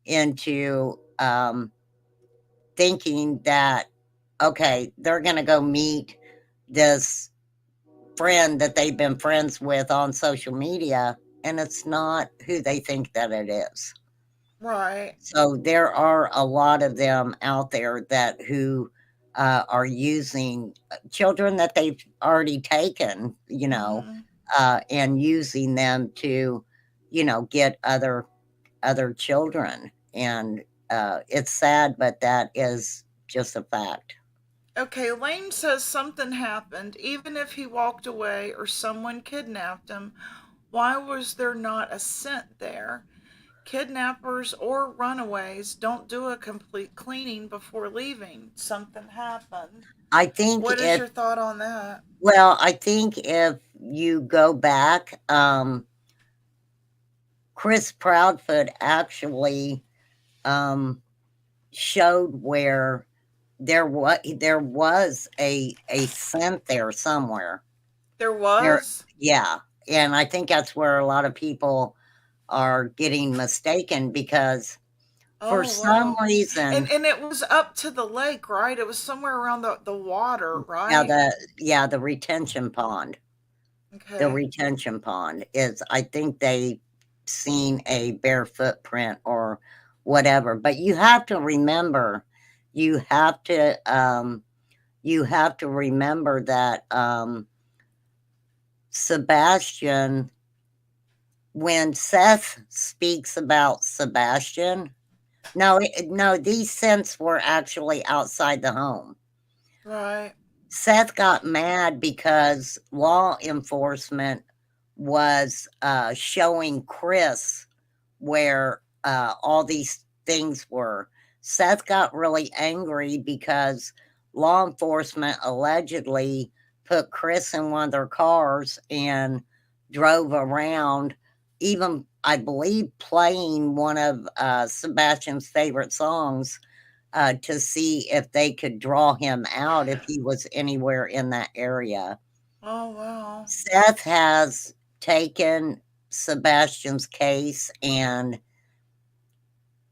into thinking that, okay, they're going to go meet this friend that they've been friends with on social media, and it's not who they think that it is. Right. So there are a lot of them out there that who are using children that they've already taken, Hmm. and using them to, get other children. And it's sad, but that is just a fact. Okay, Lane says something happened. Even if he walked away or someone kidnapped him, why was there not a scent there? Kidnappers or runaways don't do a complete cleaning before leaving. Something happened. I think What is if your thought on that? Well, I think if you go back, Chris Proudfoot actually um, showed where there was a scent there somewhere. There There, was? yeah, and I think that's where a lot of people are getting mistaken because for Oh, some wow. reason, And it was up to the lake, right? It was somewhere around the water, yeah, right? the retention pond. The Okay. retention pond is, I think they seen a bare footprint or whatever. But you have to remember, you have to you have to remember that Sebastian, when Seth speaks about Sebastian, no, these scents were actually outside the home. Right. Seth got mad because law enforcement was showing Chris where all these things were. Seth got really angry because law enforcement allegedly put Chris in one of their cars and drove around, even, I believe, playing one of Sebastian's favorite songs to see if they could draw him out if he was anywhere in that area. Oh, wow. Seth has taken Sebastian's case, and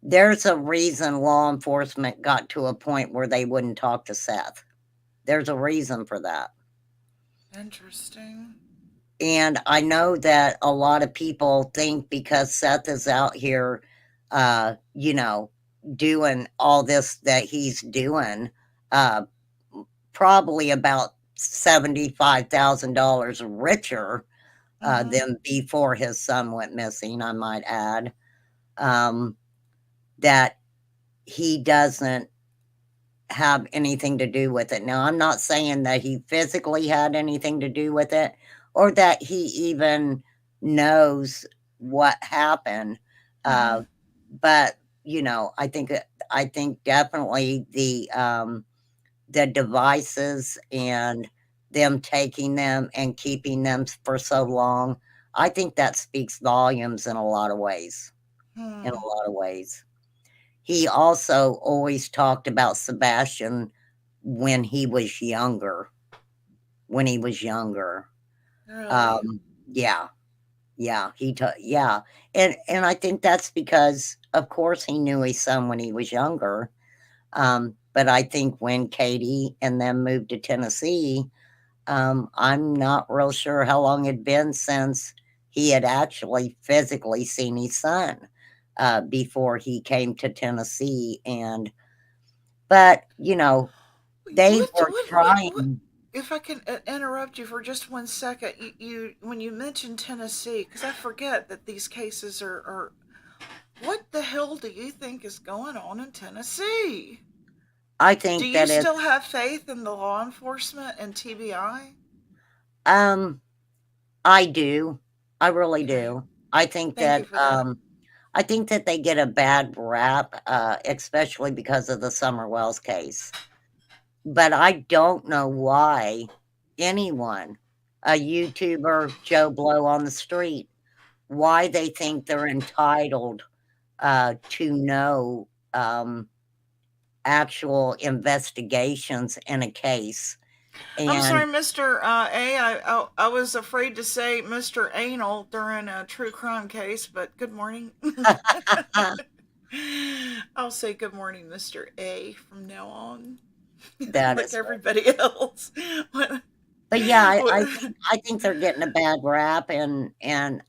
there's a reason law enforcement got to a point where they wouldn't talk to Seth. There's a reason for that. Interesting. And I know that a lot of people think because Seth is out here, doing all this that he's doing, uh, probably about $75,000 richer Mm-hmm. than before his son went missing, I might add. That he doesn't have anything to do with it. Now, I'm not saying that he physically had anything to do with it or that he even knows what happened. Mm-hmm. But I think definitely the devices and them taking them and keeping them for so long, I think that speaks volumes in a lot of ways. In Hmm. a lot of ways. He also always talked about Sebastian when he was younger. When he was younger. Really? Yeah, yeah, yeah. And I think that's because, of course, he knew his son when he was younger. But I think when Katie and them moved to Tennessee, I'm not real sure how long it'd been since he had actually physically seen his son before he came to Tennessee. But they were What? trying. If I can interrupt you for just 1 second, you when you mentioned Tennessee, because I forget that these cases are. What the hell do you think is going on in Tennessee? I Do think you that still it's, have faith in the law enforcement and TBI? um, I do. I really Okay, do. I think thank you that, for that. I think that they get a bad rap, especially because of the Summer Wells case. But I don't know why anyone, a YouTuber, Joe Blow on the street, why they think they're entitled to know actual investigations in a case. I'm And sorry, Mr. A. I was afraid to say Mr. Anal during a true crime case, but good morning. I'll say good morning, Mr. A, from now on, that like is, everybody else. but yeah, I think they're getting a bad rap, and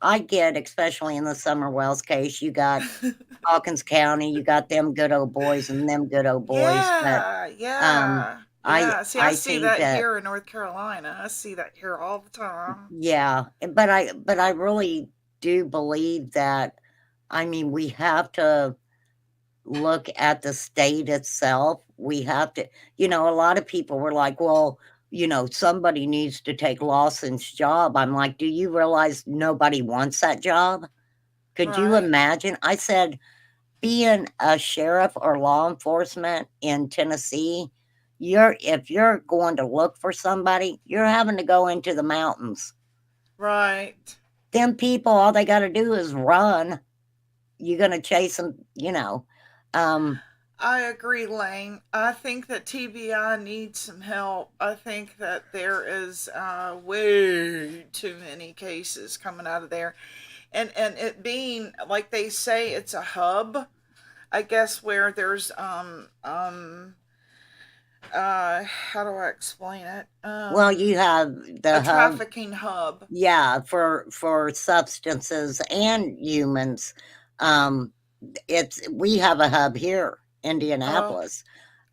I get, especially in the Summer Wells case, you got Hawkins County, you got them good old boys and them good old boys, but Yeah, um, yeah, I yeah. See, I I see think that that, here in North Carolina. I see that here all the time. yeah, but I really do believe that. I mean, we have to look at the state itself. We have to, a lot of people were like, well, somebody needs to take Lawson's job. I'm like, do you realize nobody wants that job? Could you Right, imagine? I said, being a sheriff or law enforcement in Tennessee, if you're going to look for somebody, you're having to go into the mountains. right. Them people, all they got to do is run. You're going to chase them, Um, I agree, Lane. I think that TBI needs some help. I think that there is way too many cases coming out of there, and it being like they say, it's a hub. I guess where there's how do I explain it? well, you have A the hub, trafficking hub. yeah, for substances and humans. Um, we have a hub here, Oh, Indianapolis.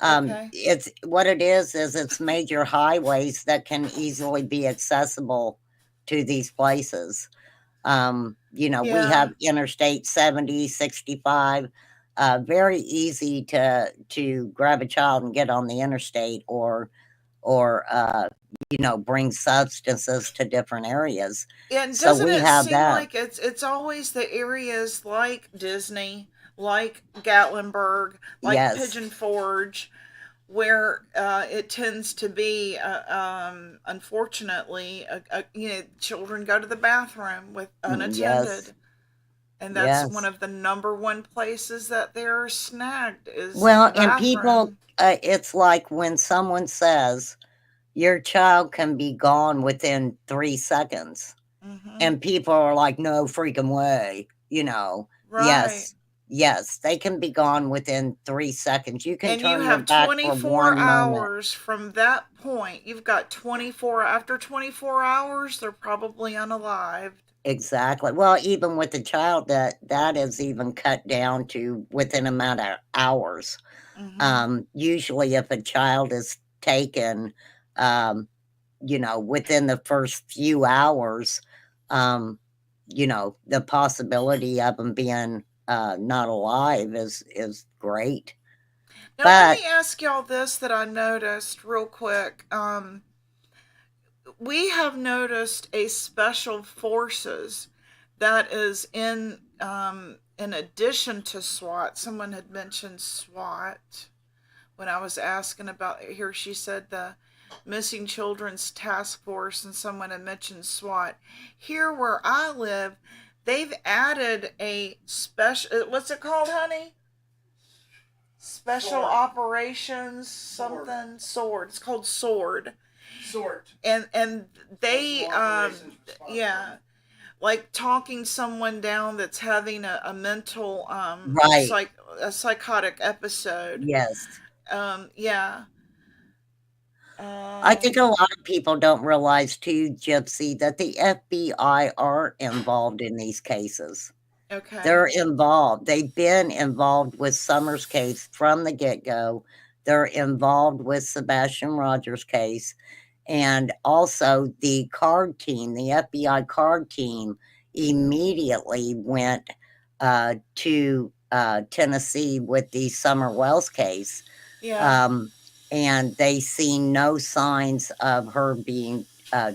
okay. It's what it is it's major highways that can easily be accessible to these places. We Yeah. have Interstate 70, 65. Very easy to grab a child and get on the interstate, or bring substances to different areas. And So doesn't we it have seem that. like it's always the areas like Disney, like Gatlinburg, like Yes. Pigeon Forge, where it tends to be, unfortunately, children go to the bathroom with Yes. unattended, and that's one Yes. of the number one places that they're snagged is Well, the and people, bathroom. it's like when someone says your child can be gone within 3 seconds, Hmm. and people are like, no freaking way. Right. Yes, yes, they can be gone within 3 seconds. You can And you turn your have back for 24 one moment. hours from that point. You've got 24. After 24 hours, they're probably unalived. Exactly. Well, even with the child, that is even cut down to within a matter of hours. Mm-hmm. Usually, if a child is taken, um, within the first few hours, um, the possibility of them being not alive is great. Now let But me ask y'all this that I noticed real quick. We have noticed a special forces that is in addition to SWAT. Someone had mentioned SWAT when I was asking about it here. She said the Missing Children's Task Force, and someone had mentioned SWAT. Here where I live, they've added a special. What's it called, honey? Special Sword. Operations something sword. It's called Sword. Sword. And they Special Operations Response yeah, like talking someone down that's having a mental right, a psychotic episode. yes. Yeah. I think a Um lot of people don't realize too, Gypsy, that the FBI are involved in these cases. okay. They're involved. They've been involved with Summers' case from the get-go. They're involved with Sebastian Rogers' case, and also the card team, the FBI card team immediately went, to, Tennessee with the Summer Wells case, Yeah. um, and they see no signs of her being,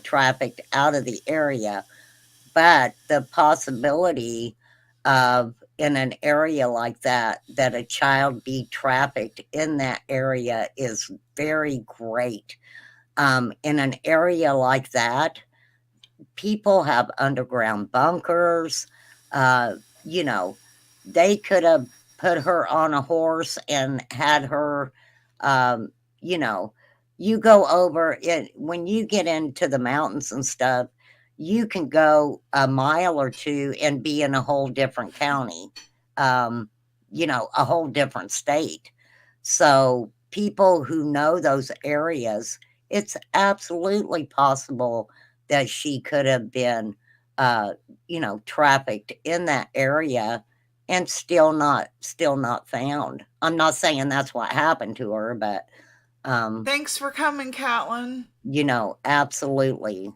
trafficked out of the area, but the possibility of in an area like that, that a child be trafficked in that area is very great. In an area like that, people have underground bunkers. Uh, you know, they could have put her on a horse and had her, um, you know, you go over it when you get into the mountains and stuff, you can go a mile or two and be in a whole different county, um, a whole different state. So people who know those areas, it's absolutely possible that she could have been, uh, trafficked in that area and still not found. I'm not saying that's what happened to her, but um, Thanks for coming, Catlin. absolutely.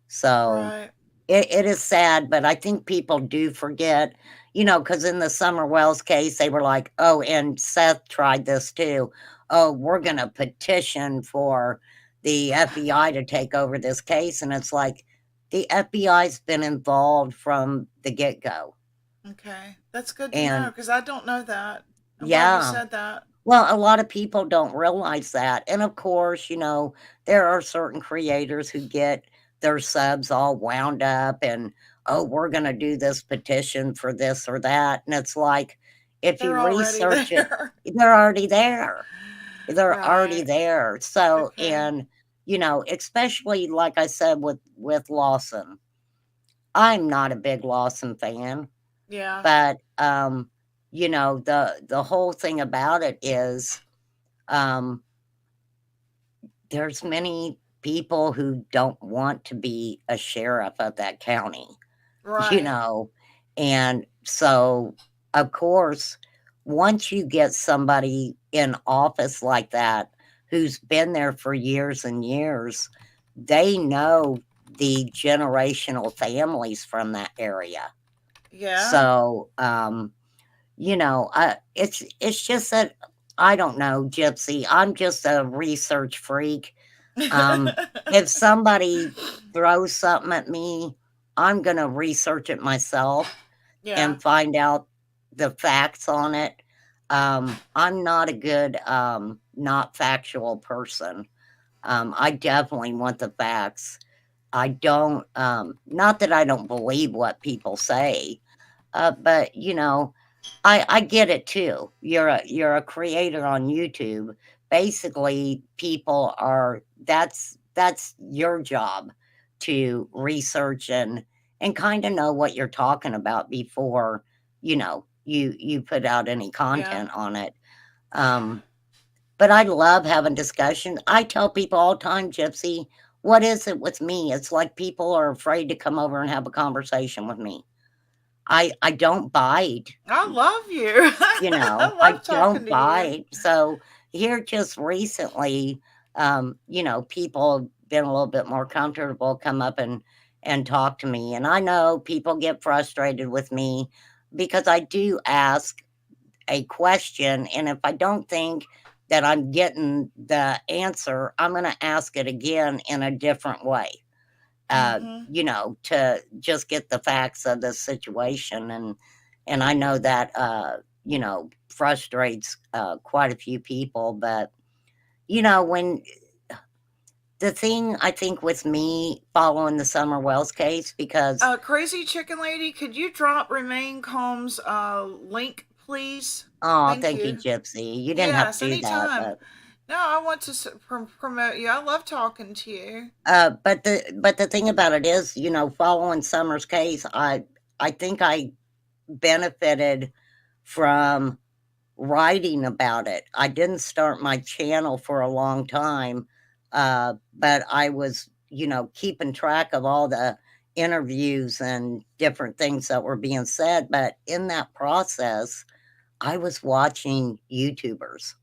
So Right. it is sad, but I think people do forget, because in the Summer Wells case, they were like, oh, and Seth tried this too. Oh, we're going to petition for the FBI to take over this case. And it's like, the FBI's been involved from the get go. Okay. That's good to know And because I don't know that. I'm glad you yeah, said that. well, a lot of people don't realize that. And of course, there are certain creators who get their subs all wound up and, oh, we're going to do this petition for this or that. And it's like, if you They're already research it, there. they're already there. They're already Right. there. So, Okay. especially like I said with Lawson, I'm not a big Lawson fan, Yeah. but the whole thing about it is, um, there's many people who don't want to be a sheriff of that county, you Right. know? And so, of course, once you get somebody in office like that who's been there for years and years, they know the generational families from that area. Yeah. So, it's just that I don't know, Gypsy. I'm just a research freak. If somebody throws something at me, I'm gonna research it myself Yeah. and find out the facts on it. I'm not a good, not factual person. I definitely want the facts. I don't, not that I don't believe what people say, but I get it too. You're a creator on YouTube. Basically, people are that's your job to research and kind of know what you're talking about before you put out any Yeah. content on it. Um, but I love having discussions. I tell people all the time, Gypsy, what is it with me? It's like people are afraid to come over and have a conversation with me. I don't bite. I love you. You know, I I love talking don't to you. bite. So here just recently, you know, people have been a little bit more comfortable, come up and talk to me. And I know people get frustrated with me because I do ask a question, and if I don't think that I'm getting the answer, I'm going to ask it again in a different way. Mm-hmm. You know, to just get the facts of the situation. And I know that you know, frustrates quite a few people. But you know, when the thing I think with me following the Summer Wells case, because Crazy Chicken Lady, could you drop Remain Calm's link, please? oh, Thank thank you, you. Gypsy. You didn't have Yes, to do that, anytime. but No, I want to promote you. I love talking to you. but the thing about it is, you know, following Summer's case, I think I benefited from writing about it. I didn't start my channel for a long time, but I was, you know, keeping track of all the interviews and different things that were being said. But in that process, I was watching YouTubers.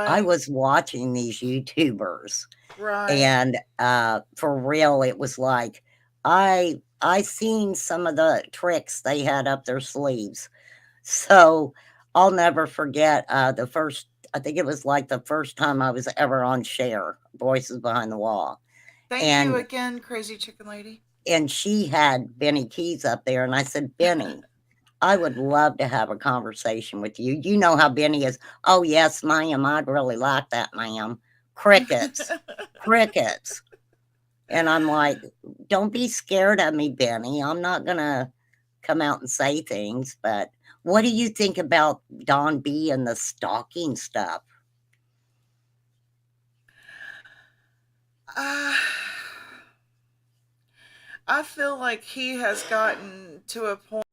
I Right, was watching these YouTubers, right. and for real, it was like I seen some of the tricks they had up their sleeves. So, I'll never forget, the first I think it was, like, the first time I was ever on Share, Voices Behind the Wall, Thank you and again, Crazy Chicken Lady. she had Benny Keys up there, and I said, "Benny, I would love to have a conversation with you. You know how Benny is, 'Oh, yes, ma'am, I'd really like that, ma'am.' Crickets, crickets." And I'm like, "Don't be scared of me, Benny. I'm not gonna come out and say things." But what do you think about Don B and the stalking stuff? uh, I feel like he has gotten to a point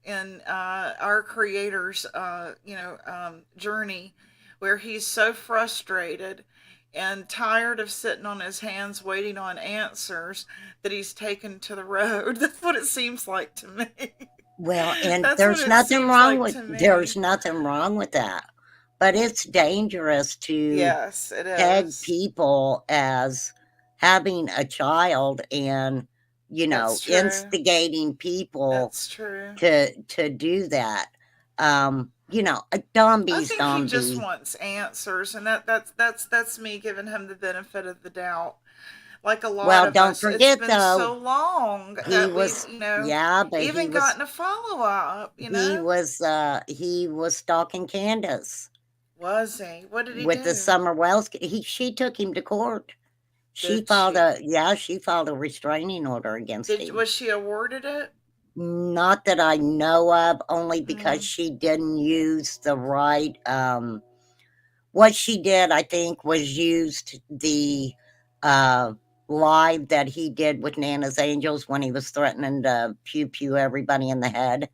in our creator's, journey where he's so frustrated and tired of sitting on his hands waiting on answers that he's taken to the road. That's what it seems like to me. Well, and That's what it seems like to there's me. nothing wrong with that. But it's dangerous to Yes, it tag is. people as having a child and, you know, That's true. instigating people That's true. to do that. You know, Don I B's think he Don just B. wants answers, and that's me giving him the benefit of the doubt. Like a lot Well, of don't us, it's forget been so though, long he that we've, was yeah, but even gotten a follow up. he was stalking Candace Was he? What did he with the do? Summer Wells. She took him to court. Did she? She filed a restraining order against Did him. was she awarded it? Not that I know of, only because Mm. she didn't use the right. What she did, I think, was used the uh, live that he did with Nana's Angels when he was threatening to pew pew everybody in the head.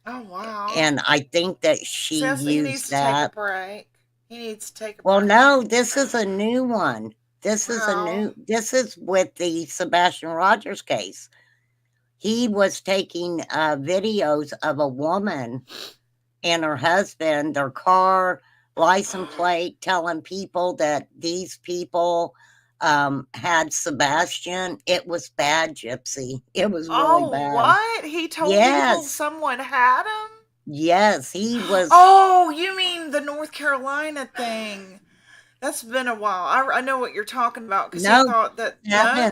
Oh wow. And I think that she So he needs used to take a that. break. He needs to take a Well, break. no, this is a new one. Wow. This is with the Sebastian Rogers case. He was taking videos of a woman and her husband, their car, license plate, telling people that these people had Sebastian. It was bad, Gypsy. It was really Oh, bad. what? He told people Yes, someone had him? yes, he was. Oh, you mean the North Carolina thing? That's been a while. I know what you're talking about because he No, thought that this happened. no,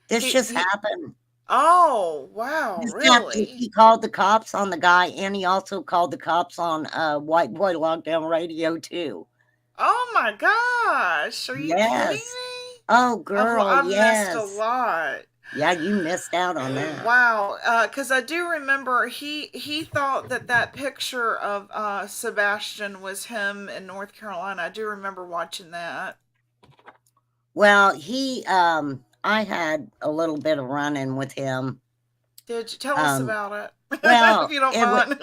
This he just he. happened. Oh, wow, This happened. really? He called the cops on the guy, and he also called the cops on White Boy Lockdown Radio too. Oh my gosh, are you kidding Yes. me? Oh, girl, I've missed a yes. lot. Yeah, you missed out on that. Wow, because I do remember he thought that that picture of Sebastian was him in North Carolina. I do remember watching that. Well, I had a little bit of run-in with him. Did you tell us Um, about it, if well, you don't mind?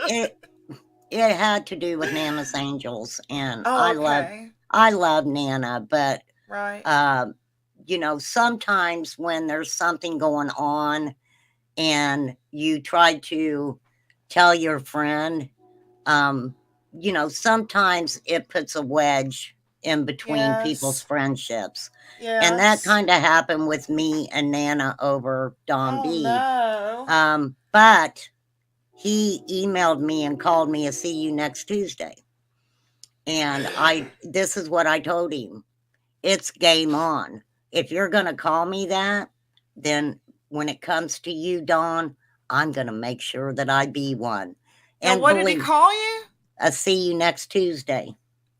it had to do with Nana's Angels, and Oh, okay, I love Nana, but right. um, you know, sometimes when there's something going on and you try to tell your friend, you know, sometimes it puts a wedge in between people's Yes. friendships. And that Yes. kind of happened with me and Nana over Don Oh B. no. But he emailed me and called me a see you next Tuesday. And this is what I told him. It's game on. If you're going to call me that, then when it comes to you, Dawn, I'm going to make sure that I be one. Now, And what did he believe, call you? I see you next Tuesday.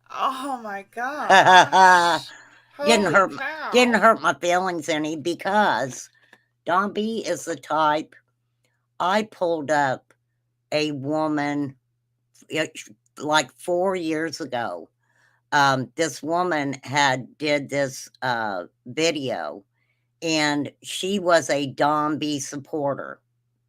Oh my gosh. didn't Holy hurt, didn't cow. hurt my feelings any because Don B is the type. I pulled up a woman like 4 years ago. This woman did this video, and she was a Don B supporter.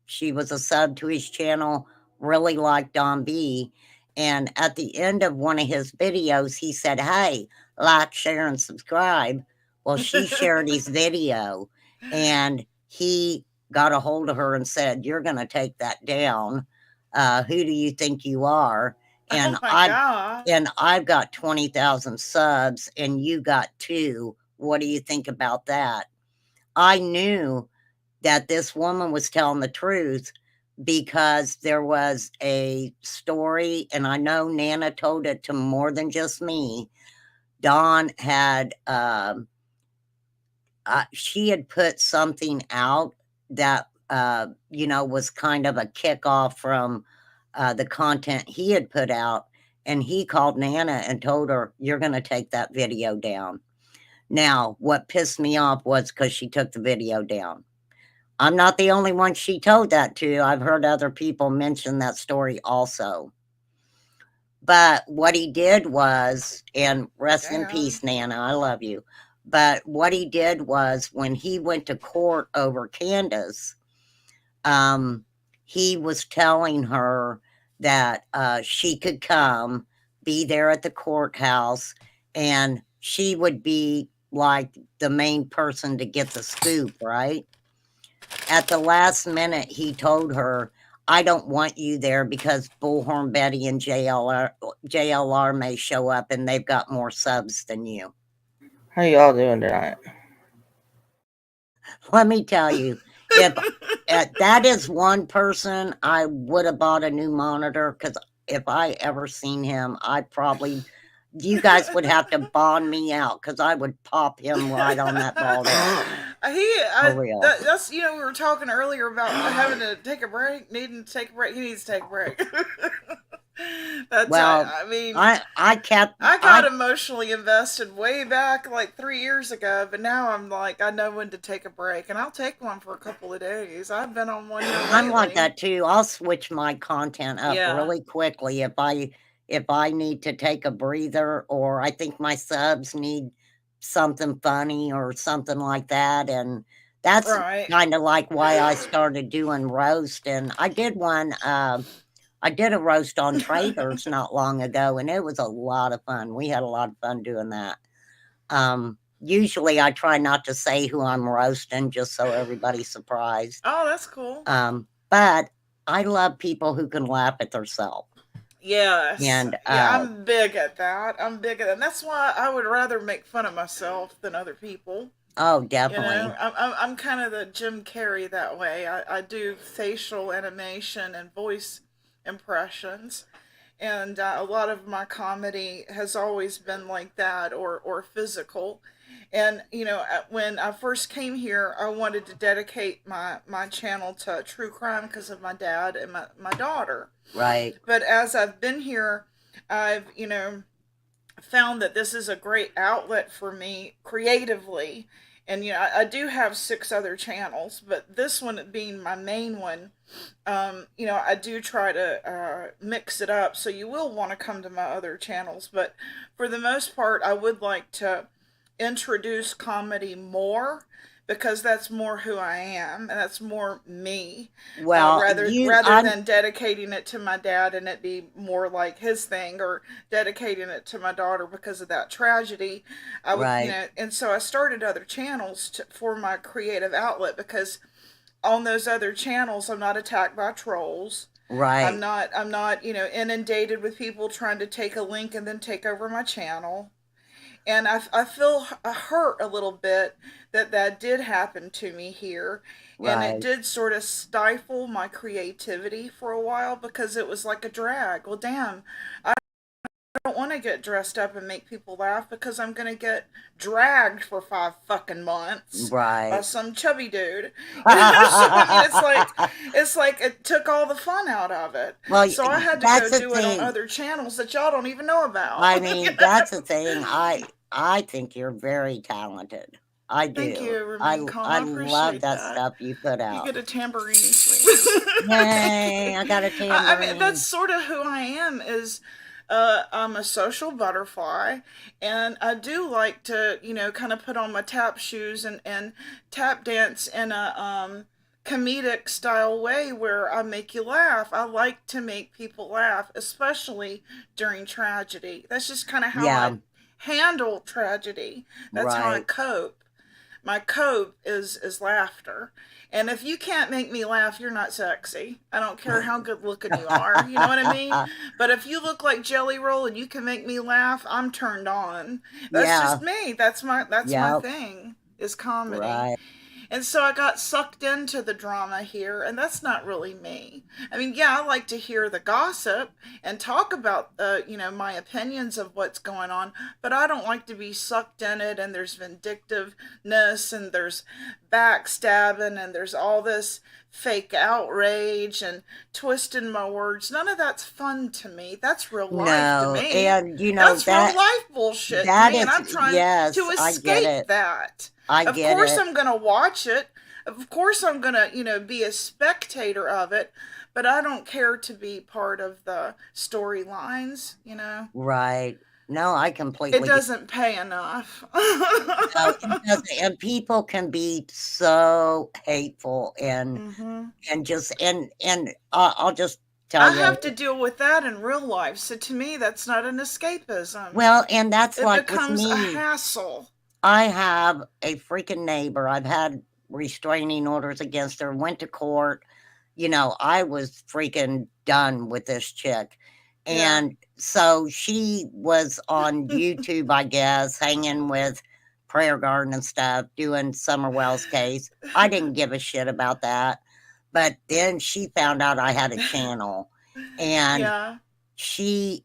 She was a sub to his channel, really liked Don B. And at the end of one of his videos, he said, "Hey, like, share, and subscribe." Well, she shared his video, and he got a hold of her and said, "You're going to take that down. Who do you think you are?" Oh And my God. I've got 20,000 subs, and you got 2. What do you think about that? I knew that this woman was telling the truth because there was a story, and I know Nana told it to more than just me. Dawn had, she had put something out that, you know, was kind of a kickoff from the content he had put out. And he called Nana and told her, "You're going to take that video down." Now, what pissed me off was because she took the video down. I'm not the only one she told that to. I've heard other people mention that story also. But what he did was, and rest in Damn. peace, Nana, I love you. But what he did was when he went to court over Candace, he was telling her that she could come, be there at the courthouse, and she would be like the main person to get the scoop, right? At the last minute, he told her, "I don't want you there because Bullhorn Betty and JLR may show up and they've got more subs than you." How y'all doing tonight? Let me tell you, if that is one person, I would have bought a new monitor because if I ever seen him, you guys would have to bond me out because I would pop him right on that ball head. For real. That's, you know, we were talking earlier about having to take a break, needing to take a break. He needs to take a break. That's, Well, I mean, I got emotionally invested way back like 3 years ago, but now I'm like, I know when to take a break, and I'll take one for a couple of days. I've been on one here I'm like lately. that too. I'll switch my content up Yeah. really quickly if I need to take a breather or I think my subs need something funny or something like that. And that's Right. kind of like why I started doing roast. And I did a roast on traders not long ago, and it was a lot of fun. We had a lot of fun doing that. Usually I try not to say who I'm roasting just so everybody's surprised. Oh, that's cool. But I love people who can laugh at themselves. Yes. And Yeah, I'm big at that. I'm big at that. And that's why I would rather make fun of myself than other people. oh, You definitely. know, I'm kind of the Jim Carrey that way. I do facial animation and voice impressions. And a lot of my comedy has always been like that or physical. And, you know, when I first came here, I wanted to dedicate my channel to true crime because of my dad and my daughter. Right. But as I've been here, I've, you know, found that this is a great outlet for me creatively. And, you know, I do have 6 other channels, but this one being my main one, you know, I do try to mix it up. So you will want to come to my other channels. But for the most part, I would like to introduce comedy more because that's more who I am, and that's more me. Well, Rather than dedicating it to my dad and it be more like his thing, or dedicating it to my daughter because of that tragedy. I would, right, and so I started other channels for my creative outlet, because on those other channels I'm not attacked by trolls. right. I'm not, inundated with people trying to take a link and then take over my channel. And I feel hurt a little bit that did happen to me here. And it Right. did sort of stifle my creativity for a while, because it was like a drag. Well, damn, I don't want to get dressed up and make people laugh, because I'm going to get dragged for 5 fucking months by Right. some chubby dude. So I mean, it's like it took all the fun out of it. Well, So I had to that's go the do it on thing. other channels that y'all don't even know about. I mean, that's the thing. I think you're very talented. I Thank do. you, Remain Calm. I I love appreciate that that. stuff you put You out. get a tambourine, sweet. Thank Yay! you. I got a I mean, that's tambourine. sort of who I am. Is I'm a social butterfly, and I do like to, kind of put on my tap shoes and tap dance in a comedic style way where I make you laugh. I like to make people laugh, especially during tragedy. That's just kind of how I Yeah. handle tragedy. That's how I Right. cope. My cope is laughter. And if you can't make me laugh, you're not sexy. I don't care how good looking you are. You know what I mean? But if you look like Jelly Roll and you can make me laugh, I'm turned on. That's Yeah. just me. That's my Yep. thing, is comedy. Right. And so I got sucked into the drama here, and that's not really me. I mean, yeah, I like to hear the gossip and talk about, my opinions of what's going on, but I don't like to be sucked in it, and there's vindictiveness, and there's backstabbing, and there's all this fake outrage and twisting my words. None of that's fun to me. That's real life to No, me. and you know That's real that life bullshit to that me, and is I'm trying yes, to I get escape it. that. I Of get course, it. I'm going to watch it. Of course, I'm going to, be a spectator of it, but I don't care to be part of the storylines. Right. No, I It completely get doesn't pay enough. no, it doesn't, and people can be so hateful Hmm. and just and I'll just tell I you. have to deal with that in real life. So to me, that's not an escapism. Well, and that's It like with becomes a me. hassle. I have a freaking neighbor. I've had restraining orders against her, went to court. I was freaking done with this chick. Yeah. And so she was on YouTube, I guess, hanging with Prayer Garden and stuff, doing Summerwell's case. I didn't give a shit about that. But then she found out I had a channel, and Yeah. she's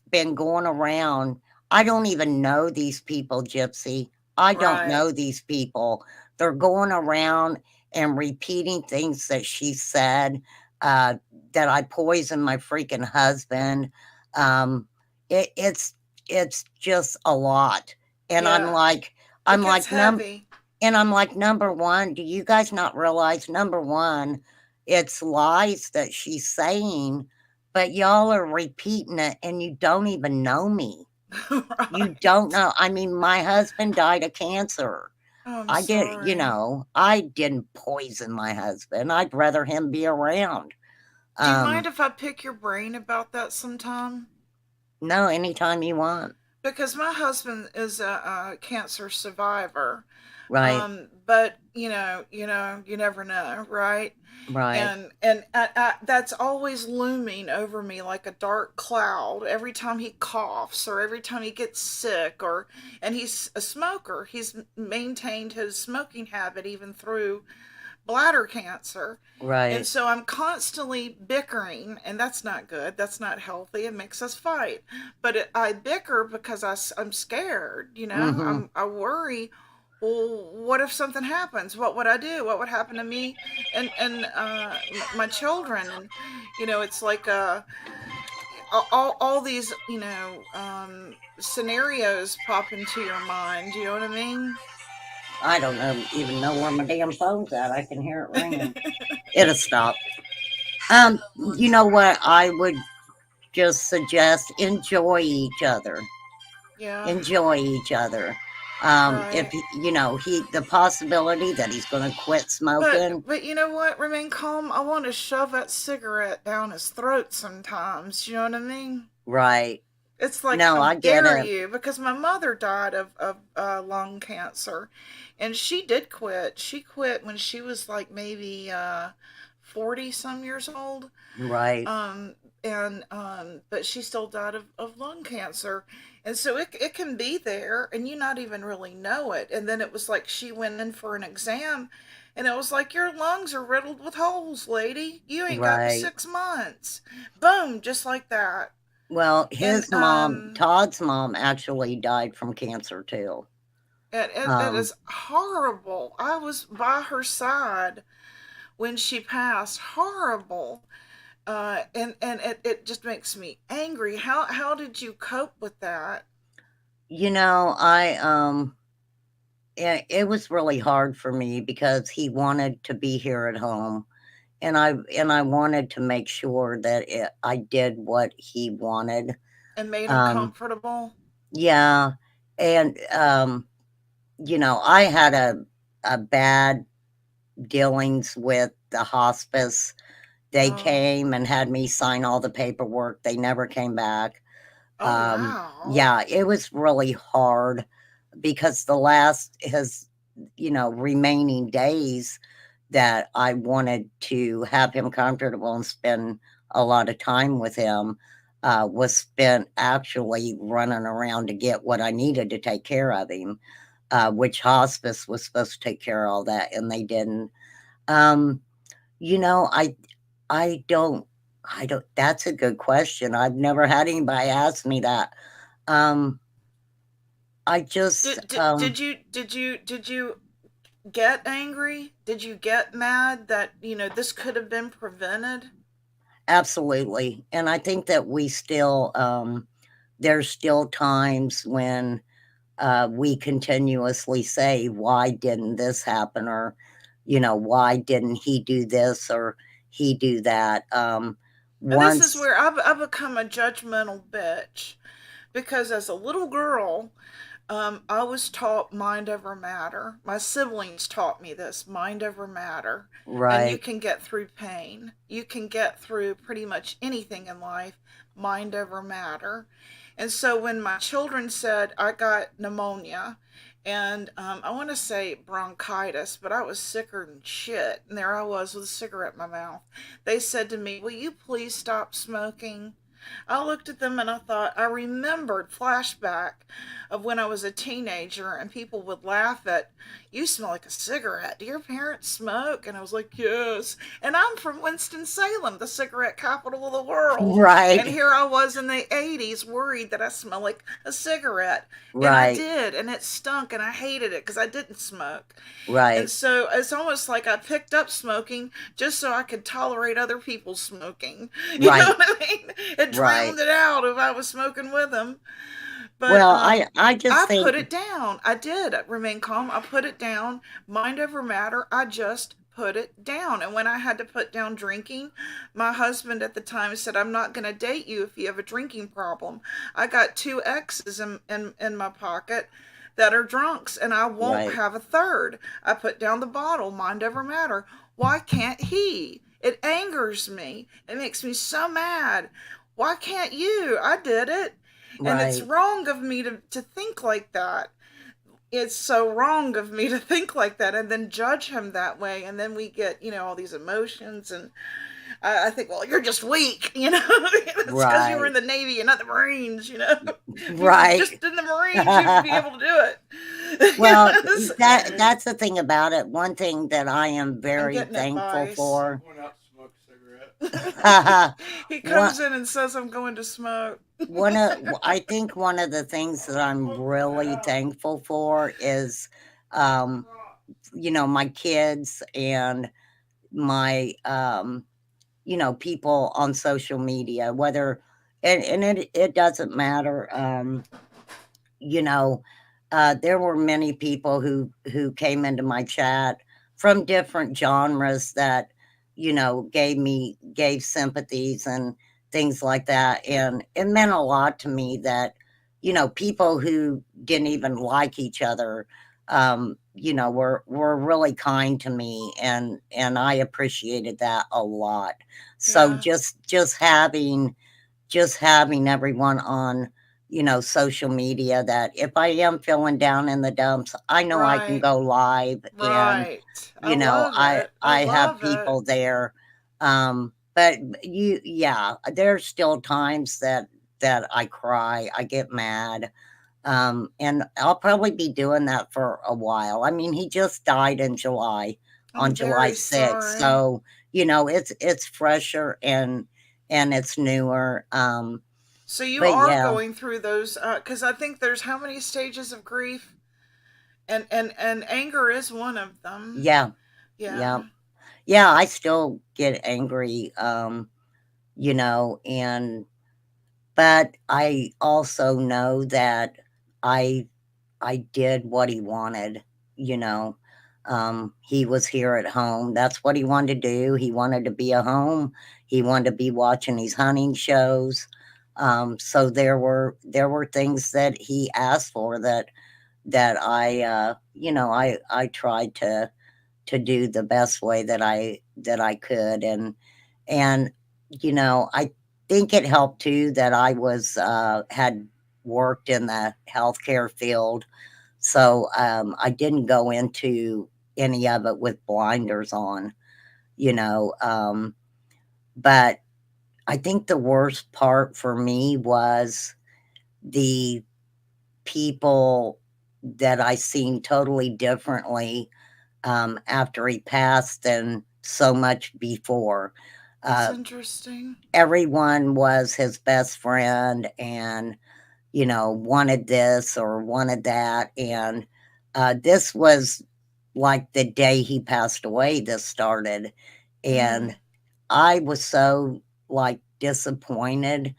been going around. I don't even know these people, Gypsy. I don't Right. know these people. They're going around and repeating things that she said, uh, that I poisoned my freaking husband. Um, it's just a lot. And Yeah. I'm It gets like heavy. number one, do you guys not realize, number one, it's lies that she's saying, but y'all are repeating it and you don't even know me. You Right. don't know. I mean, my husband died of cancer. Oh, I'm I did, sorry. I didn't poison my husband. I'd rather him be around. Do you mind Um, if I pick your brain about that sometime? no, anytime you want. Because my husband is a cancer survivor. Right, But you never know, right? right, And that's always looming over me like a dark cloud every time he coughs, or every time he gets sick, and he's a smoker. He's maintained his smoking habit even through bladder cancer. And right. so I'm constantly bickering, and that's not good. That's not healthy. It makes us fight. But I bicker because I'm scared. Hmm. I worry. Well, what if something happens? What would I do? What would happen to me and my children? And it's like all these scenarios pop into your mind. You know what I mean? I don't even know where my damn phone's at. I can hear it ringing. It'll stop. You know what? I would just suggest enjoy each other. Yeah. Enjoy each other. If Right. the possibility that he's going to quit smoking. But you know what? Remain calm. I want to shove that cigarette down his throat sometimes. You know what I mean? Right. It's like, No, how I get dare it. you? Because my mother died of lung cancer, and she did quit. She quit when she was like maybe 40 some years old. Right. Um, and but she still died of lung cancer, and so it can be there, and you not even really know it. And then it was like she went in for an exam, and it was like, your lungs are riddled with holes, lady. You ain't got but Right. 6 months. Boom, just like that. Well, And his mom, Todd's mom, actually died from cancer too. it Um, is horrible. I was by her side when she passed. Horrible. And it just makes me angry. How did you cope with that? it was really hard for me because he wanted to be here at home, and I wanted to make sure that I did what he wanted. And made him Um, comfortable? yeah, and I had a bad dealings with the hospice. They Oh, came and had me sign all the paperwork. They never came back. oh wow. Yeah, it was really hard because the last his remaining days that I wanted to have him comfortable and spend a lot of time with him was spent actually running around to get what I needed to take care of him, which hospice was supposed to take care of all that, and they didn't. Um, you know, I don't. That's a good question. I've never had anybody ask me that. Um, I just, Did you get angry? Did you get mad that this could have been prevented? absolutely, and I think that there's still times when we continuously say, "Why didn't this happen?" Or, "Why didn't he do this or he do that?" And this is Once, where I've become a judgmental bitch, because as a little girl, I was taught mind over matter. My siblings taught me this, mind over matter. And you right, can get through pain. You can get through pretty much anything in life, mind over matter. And so when my children said I got pneumonia, and I want to say bronchitis, but I was sicker than shit. And there I was with a cigarette in my mouth. They said to me, "Will you please stop smoking?" I looked at them and I thought, I remembered flashback of when I was a teenager, and people would laugh at, "You smell like a cigarette. Do your parents smoke?" And I was like, "Yes." And I'm from Winston-Salem, the cigarette capital of the world. And right, here I was in the 80s worried that I smelled like a cigarette. And I right, did. And it stunk and I hated it because I didn't smoke. And right, so it's almost like I picked up smoking just so I could tolerate other people smoking. You know right, what I mean? It right. drowned it out if I was smoking with them. But Well, I just I think put it down. I did remain calm. I put it down. Mind over matter. I just put it down. And when I had to put down drinking, my husband at the time said, "I'm not going to date you if you have a drinking problem. I got two exes in my pocket that are drunks, and I won't right, have a third." I put down the bottle, mind over matter. Why can't he? It angers me. It makes me so mad. Why can't you? I did it. And it's right. wrong of me to think like that. It's so wrong of me to think like that and then judge him that way. And then we get, all these emotions. And I think, well, you're just weak, It's because you were in Right. the Navy and not the Marines, If you were Right. just in the Marines, you'd be able to do it. Well, that's the thing about it. One thing that I am I'm very getting thankful advice. for. Going out to smoke a cigarette. He one comes in and says, "I'm going to smoke." I think one of the things that I'm Smoke in the really house. thankful for is um, my kids and my people on social media, whether and it doesn't matter. You know, there were many people who came into my chat from different genres that gave sympathies and things like that, and it meant a lot to me that people who didn't even like each other, were really kind to me, and I appreciated that a lot. So Yeah. just having everyone on, social media, that if I am feeling down in the dumps, I know I can Right. go live, and Right. I love I it. I I have love it. people there. But yeah, there's still times that I cry, I get mad. And I'll probably be doing that for a while. I mean, he just died in July, I'm on July very 6th. sorry. So, it's fresher and it's newer. So you But are yeah, going through those because I think there's how many stages of grief, and anger is one of them. yeah, yeah, Yeah. yeah, I still get angry, and but I also know that I I did what he wanted, you know. He was here at home. That's what he wanted to do. He wanted to be at home. He wanted to be watching these hunting shows. So there were things that he asked for that I tried to do the best way that I could. And I think it helped too that I was had worked in the healthcare field, so I didn't go into any of it with blinders on, you know. But I think the worst part for me was the people that I seen totally differently after he passed than so much before. That's Uh, interesting. Everyone was his best friend, and wanted this or wanted that. And this was like the day he passed away, this started. And Mm. I was so like disappointed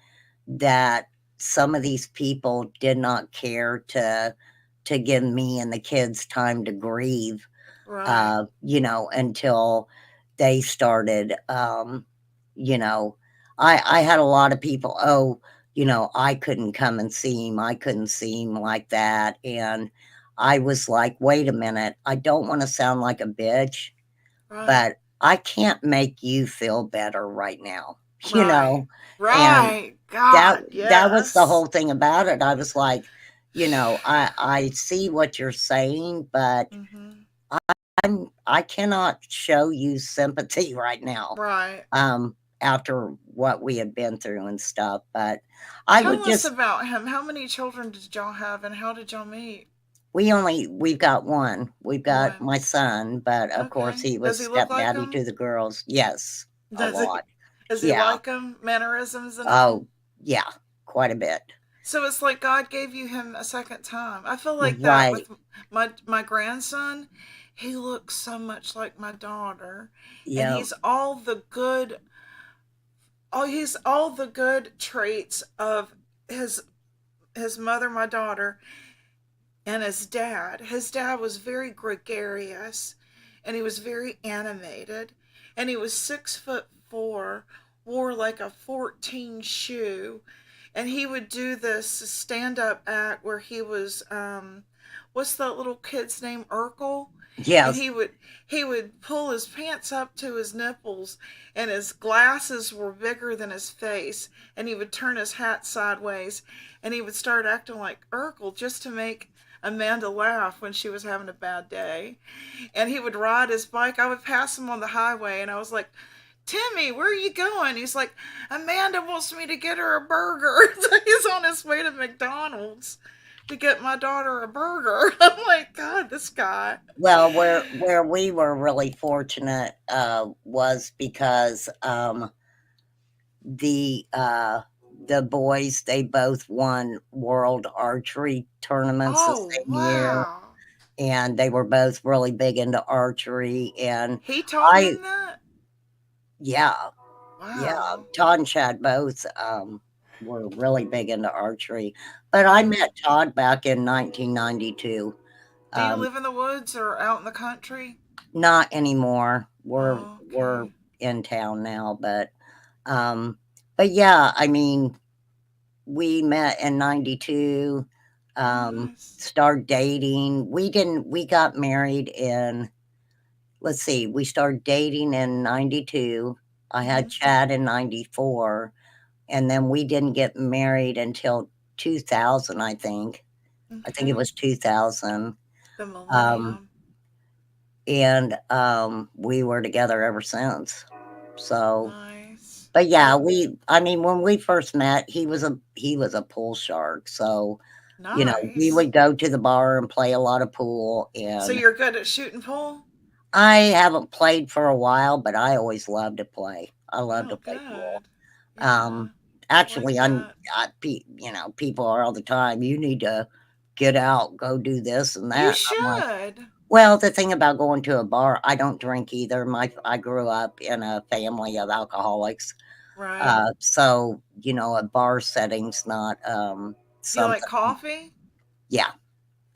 that some of these people did not care to give me and the kids time to grieve, Right. until they started. You know, I had a lot of people, oh, I couldn't come and see him. I couldn't see him like that. And I was like, wait a minute, I don't want to sound like a bitch, Right. but I can't make you feel better right now, you Right. know? And Right. that God, that was the yes. whole thing about it. I was like, I see what you're saying, but Mhm. I cannot show you sympathy right now, Right. after what we had been through and stuff. But I Tell would us just about him. How many children did y'all have, and how did y'all meet? we've got one. We've got One. my son, but of course Okay. he Does was he look like stepdaddy him? to the girls. Yes, a Does he? lot. Does he Yeah. like him? Mannerisms and all. Oh, yeah, quite a bit. So it's like God gave you him a second time. I feel like that Right. with my grandson. He looks so much like my daughter, and Yeah. he's all the good traits of his his mother, my daughter, and his dad. His dad was very gregarious, and he was very animated, and he was 6'4", wore like a 14 shoe, and he would do this stand up act where he was what's that little kid's name, Urkel? And Yes. he would pull his pants up to his nipples, and his glasses were bigger than his face, and he would turn his hat sideways, and he would start acting like Urkel just to make Amanda laugh when she was having a bad day. And he would ride his bike. I would pass him on the highway, and I was like, Timmy, where are you going? He's like, Amanda wants me to get her a burger. So he's on his way to McDonald's to get my daughter a burger. I'm like, God, this guy. Well, where we were really fortunate, was because, the, uh the boys, they both won world archery tournaments the Oh, same year, wow. and they were both really big into archery. And He taught I him that? yeah, yeah, Wow. Todd and Chad both, were really big into archery. But I Oh. met Todd back in 1992. Do you Um, live in the woods or out in the country? Not anymore. Oh, We're okay. in town now, um, but yeah, I mean, we met in 92, Nice. started dating. We got married in, let's see, we started dating in 92. I had Mhm. Chad in 94, and then we didn't get married until 2000, I think. I think it Okay. was 2000. The Um, millennium. and we were together ever since. So, Nice. but yeah, Well, I mean, when we first met, he was a pool shark. So, we nice. would go to the bar and play a lot of pool. So And you're good at shooting pool? I haven't played for a while, but I always loved to play. I love to Oh, play pool. good. Yeah. Um, I like actually, that. people are all the time, you need to get out, go do this and You that. I'm like, should. well, the thing about going to a bar, I don't drink either. I grew up in a family of alcoholics. Right. So, a bar setting's not Do you like something. coffee? Yeah,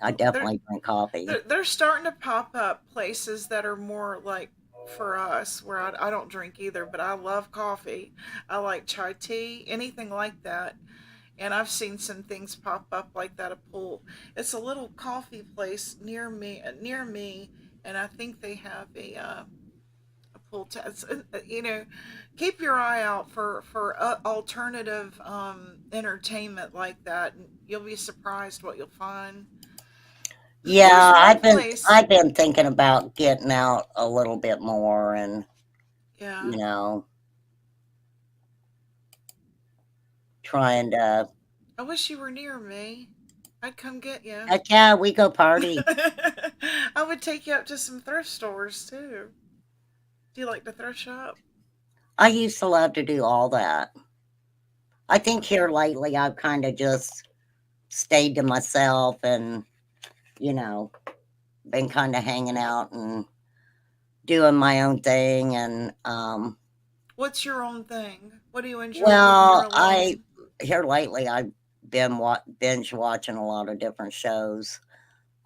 I Oh, definitely drink coffee. they're starting to pop up places that are more like for us where I don't drink either, but I love coffee. I like chai tea, anything like that. And I've seen some things pop up like that at pool. It's a little coffee place near me, and I think they have a pool test. Keep your eye out for alternative entertainment like that, and you'll be surprised what you'll find. There's Yeah, one I've been place, I've been thinking about getting out a little bit more and, yeah. you know, trying to. I wish you were near me. I'd come get you. Heck yeah, we go party. I would take you up to some thrift stores too. Do you like to thrift shop? I used to love to do all that. I think here lately I've kind of just stayed to myself and, you know, been kind of hanging out and doing my own thing. And, What's your own thing? What do you enjoy when you're well, alone? here lately I've been binge watching a lot of different shows.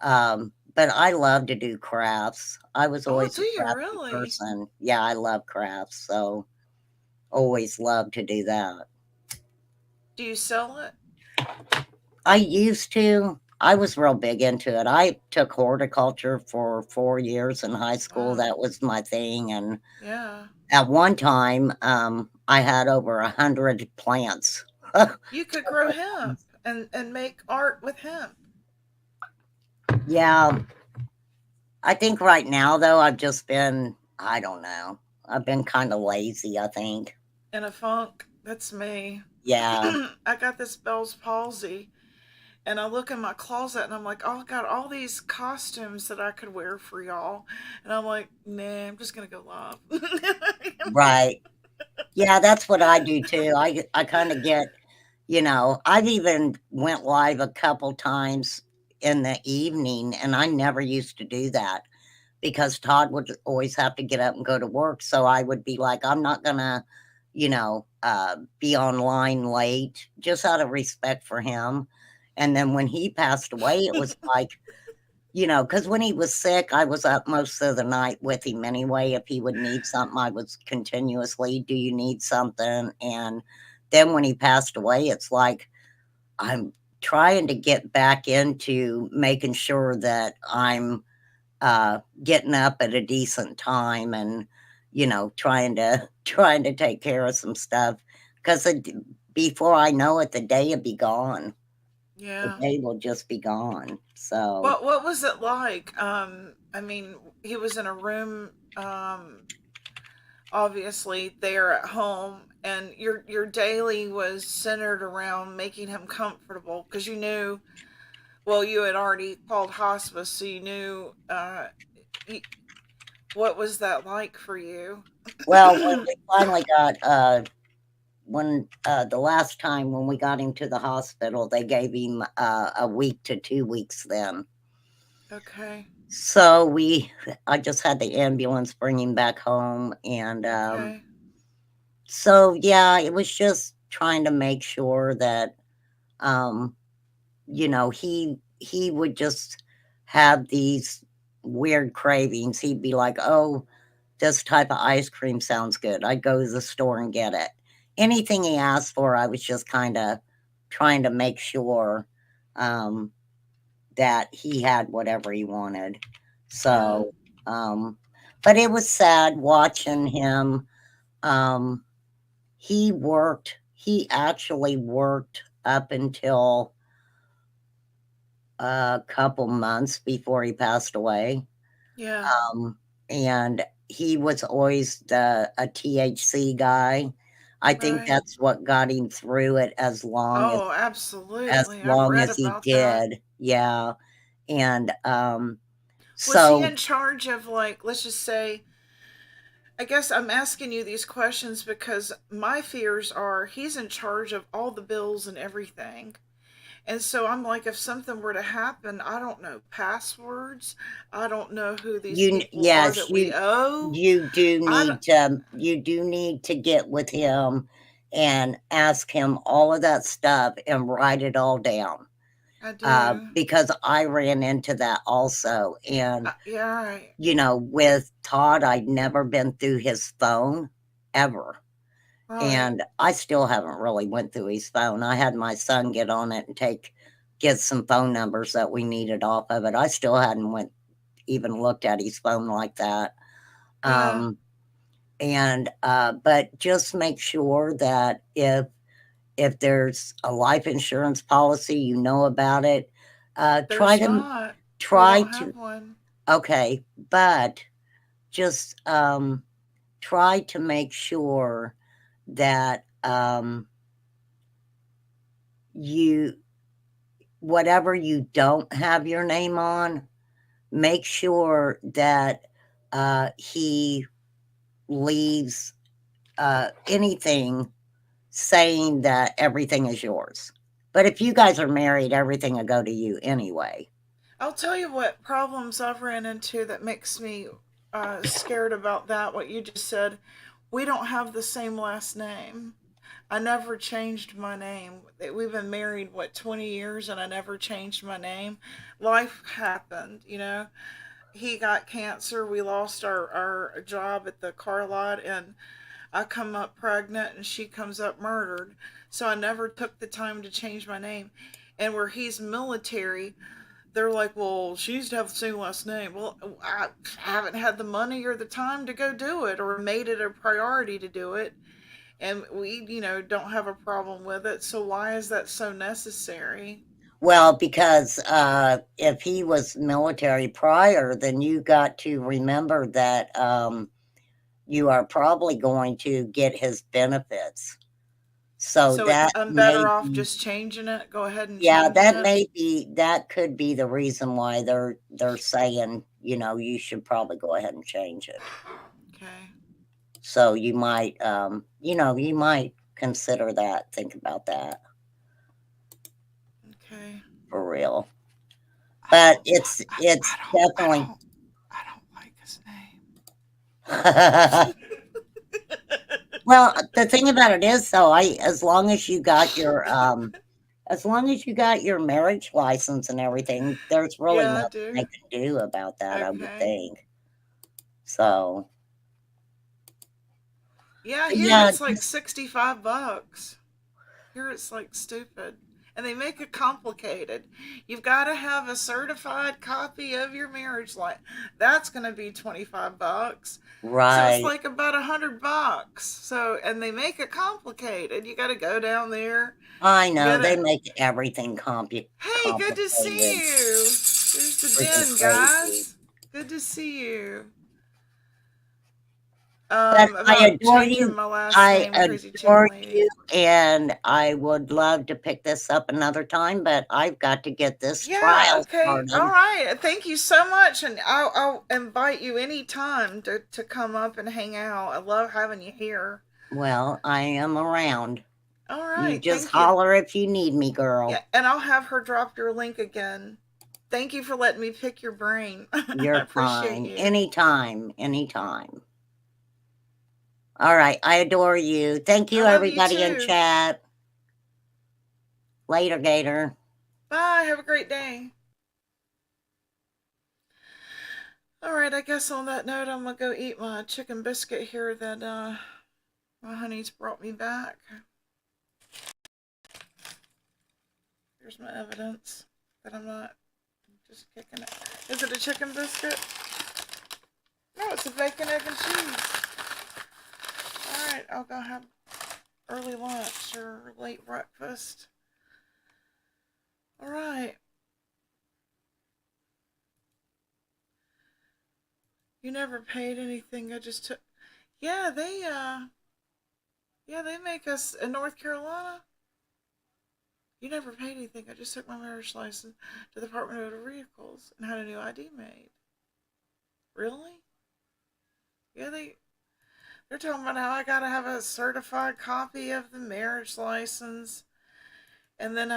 But I love to do crafts. I was Oh, always do a you crafty really? person. Yeah, I love crafts. So always love to do that. Do you sell it? I used to. I was real big into it. I took horticulture for 4 years in high school. Wow. That was my thing. And Yeah. at one time, I had over 100 plants. You could grow hemp and make art with hemp Yeah, I think right now, though, I've just been, I don't know, I've been kind of lazy, I think. in a funk. That's me. Yeah. I got this Bell's palsy, and I look in my closet and I'm like, oh, I got all these costumes that I could wear for y'all. And I'm like, nah, I'm just going to go live. Right. Yeah, that's what I do too. I kind of get, I've even went live a couple times in the evening, and I never used to do that because Todd would always have to get up and go to work. So I would be like, I'm not gonna, be online late just out of respect for him. And then when he passed away, it was like, because when he was sick, I was up most of the night with him anyway. If he would need something, I was continuously, do you need something? And then when he passed away, it's like I'm trying to get back into making sure that I'm getting up at a decent time and, trying to take care of some stuff because before I know it, the day will be gone. The Yeah. day will just be gone. So. What was it like? I mean, he was in a room, obviously there at home, and your daily was centered around making him comfortable because you knew, well, you had already called hospice, so you knew. Y- what was that like for you? Well, when we finally got, the last time when we got him to the hospital, they gave him a week to 2 weeks then. Okay. So I just had the ambulance bring him back home. And Okay. so, yeah, it was just trying to make sure that, um, he would just have these weird cravings. He'd be like, oh, this type of ice cream sounds good. I'd go to the store and get it. Anything he asked for, I was just kind of trying to make sure that he had whatever he wanted. So, but it was sad watching him. He actually worked up until a couple months before he passed away. Yeah. And he was always a THC guy. I think Right. that's what got him through it as long Oh, as absolutely. I've read he about that. did. Yeah. And Was he so in charge of, like, let's just say, I guess I'm asking you these questions because my fears are he's in charge of all the bills and everything. And so I'm like, if something were to happen, I don't know passwords. I don't know who these people are yes, that we owe. you do I don't, need to get with him and ask him all of that stuff and write it all down. I do. Because I ran into that also. And, Yeah, right. with Todd, I'd never been through his phone ever. Right. And I still haven't really went through his phone. I had my son get on it and get some phone numbers that we needed off of it. I still hadn't even looked at his phone like that. Yeah. But just make sure that if there's a life insurance policy, you know about it. There's not. We Try don't to have one. okay, but just try to make sure that you whatever you don't have your name on, make sure that he leaves anything saying that everything is yours. But if you guys are married, everything will go to you anyway. I'll tell you what problems I've ran into that makes me scared about that. What you just said, we don't have the same last name. I never changed my name. We've been married, 20 years, and I never changed my name. Life happened, He got cancer. We lost our job at the car lot, and I come up pregnant, and she comes up murdered. So I never took the time to change my name. And where he's military, they're like, well, she used to have the same last name. Well, I haven't had the money or the time to go do it or made it a priority to do it. And we, don't have a problem with it. So why is that so necessary? Well, because if he was military prior, then you got to remember that you are probably going to get his benefits. So that I'm may better off be, just changing it. Go ahead and yeah, changing it. that could be the reason why they're saying, you should probably go ahead and change it. Okay. So you might, you might consider that, think about that Okay. for real. But it's definitely. I don't like his name. Well, the thing about it is, though, as long as you got your marriage license and everything, there's really Yeah, I nothing do. they can do about that, I would Okay. think. So. Yeah, here Yeah, it's like $65. Here it's like stupid. And they make it complicated. You've got to have a certified copy of your marriage license. That's going to be $25. So it's right. like about $100. So, and they make it complicated. You got to go down there. I know they make everything complicated. Hey, good to see you. There's the den, guys. Good to see you. But I About adore changing you. my last I name, Crazy adore Chicken Lady. you, and I would love to pick this up another time, but I've got to get this Yeah, trial okay. started. All right. Thank you so much. And I'll invite you anytime to come up and hang out. I love having you here. Well, I am around. All right. You just Thank you. holler if you need me, girl. Yeah, and I'll have her drop your link again. Thank you for letting me pick your brain. You're I appreciate fine. you. Anytime. All right. I adore you. Thank you, everybody in chat. Later, Gator. Bye. Have a great day. All right. I guess on that note, I'm going to go eat my chicken biscuit here that my honey's brought me back. There's my evidence that I'm not just kicking it. Is it a chicken biscuit? No, it's a bacon, egg, and cheese. Alright, I'll go have early lunch or late breakfast. Alright. You never paid anything, I just took... Yeah, they make us in North Carolina. You never paid anything, I just took my marriage license to the Department of Motor Vehicles and had a new ID made. Really? Yeah, they're talking about how I gotta have a certified copy of the marriage license. And then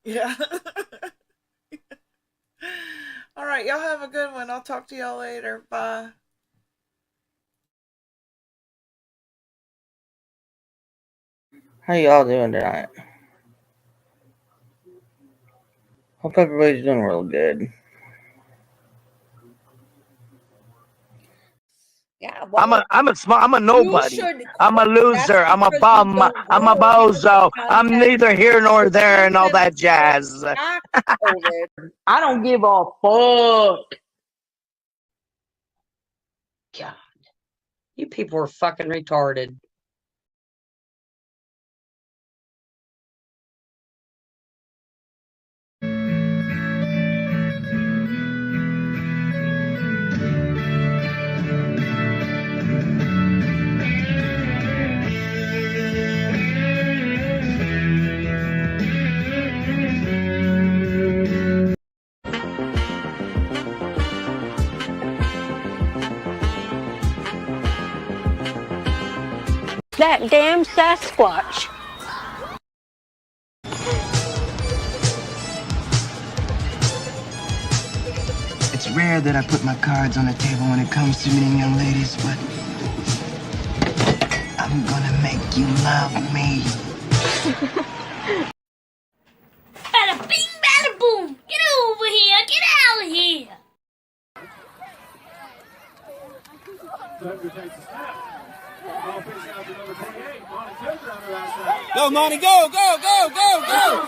yeah. Alright, y'all have a good one. I'll talk to y'all later. Bye. How y'all doing tonight? Hope everybody's doing real good. Yeah, I'm a nobody. I'm a loser. I'm a bum. I'm a bozo. I'm neither here nor there and all that jazz. I don't give a fuck. God, you people are fucking retarded. That damn Sasquatch. It's rare that I put my cards on the table when it comes to meeting young ladies, but I'm gonna make you love me. Bada bing, bada boom. Get over here. Get out of here. Go, Monty, go, go, go, go, go!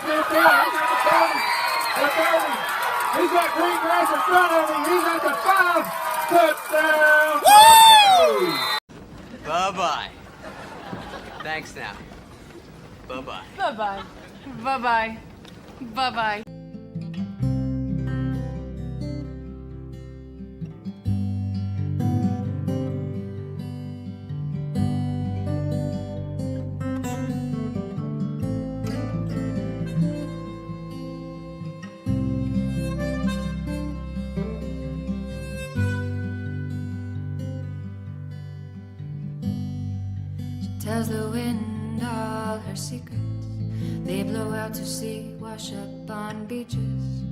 He's got green grass in front of him. He's at the 5 touchdown. Woo! Bye-bye. Thanks now. Bye-bye. Bye-bye. Bye-bye. Bye-bye. Tells the wind all her secrets. They blow out to sea, wash up on beaches.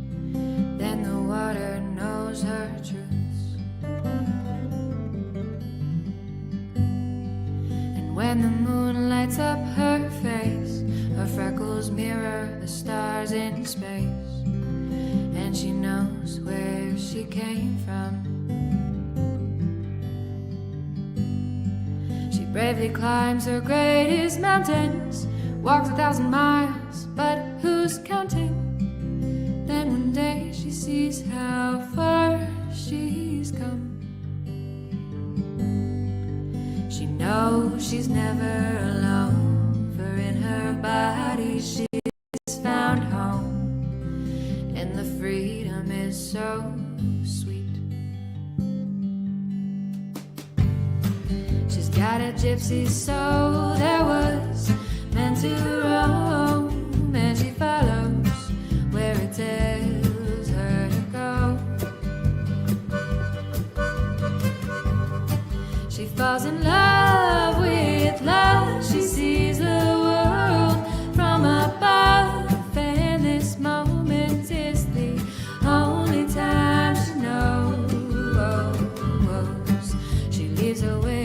Then the water knows her truths. And when the moon lights up her face, her freckles mirror the stars in space. And she knows where she came from. Bravely climbs her greatest mountains, walks 1,000 miles, but who's counting? Then one day she sees how far she's come. She knows she's never alone, for in her body she's found home, and the freedom is so sweet. Got a gypsy soul that was meant to roam, and she follows where it tells her to go. She falls in love with love. She sees the world from above, and this moment is the only time she knows. She leaves away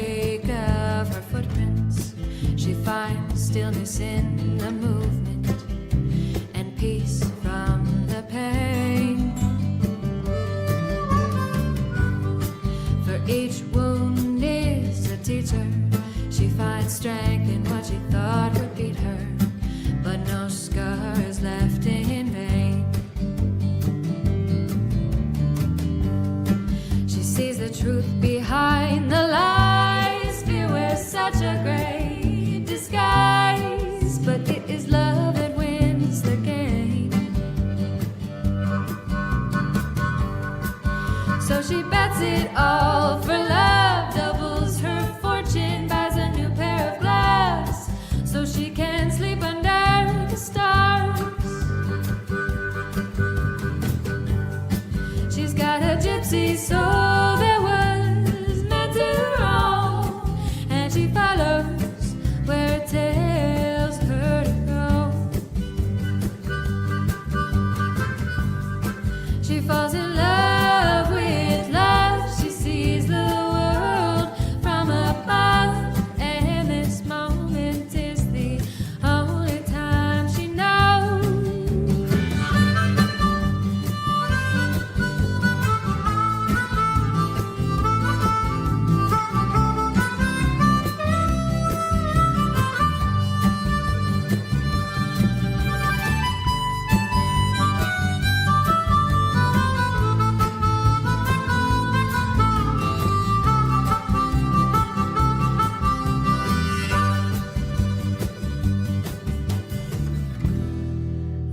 footprints. She finds stillness in the movement and peace from the pain. For each wound is a teacher. She finds strength in what she thought would beat her, but no scar is left in the truth behind the lies. Fear wears such a great disguise, but it is love that wins the game. So she bets it all for love, doubles her fortune, buys a new pair of gloves, so she can sleep under the stars. She's got a gypsy soul that was meant to roam, and she follows where it tells her to go. She falls in love with love. She sees the world from above, and this moment is the only time she knows.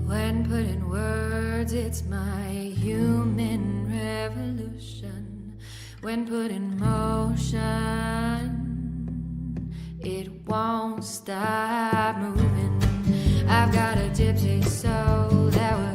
When put in words, it's my human revolution. When put in motion, it won't stop moving. I've got a gypsy soul that was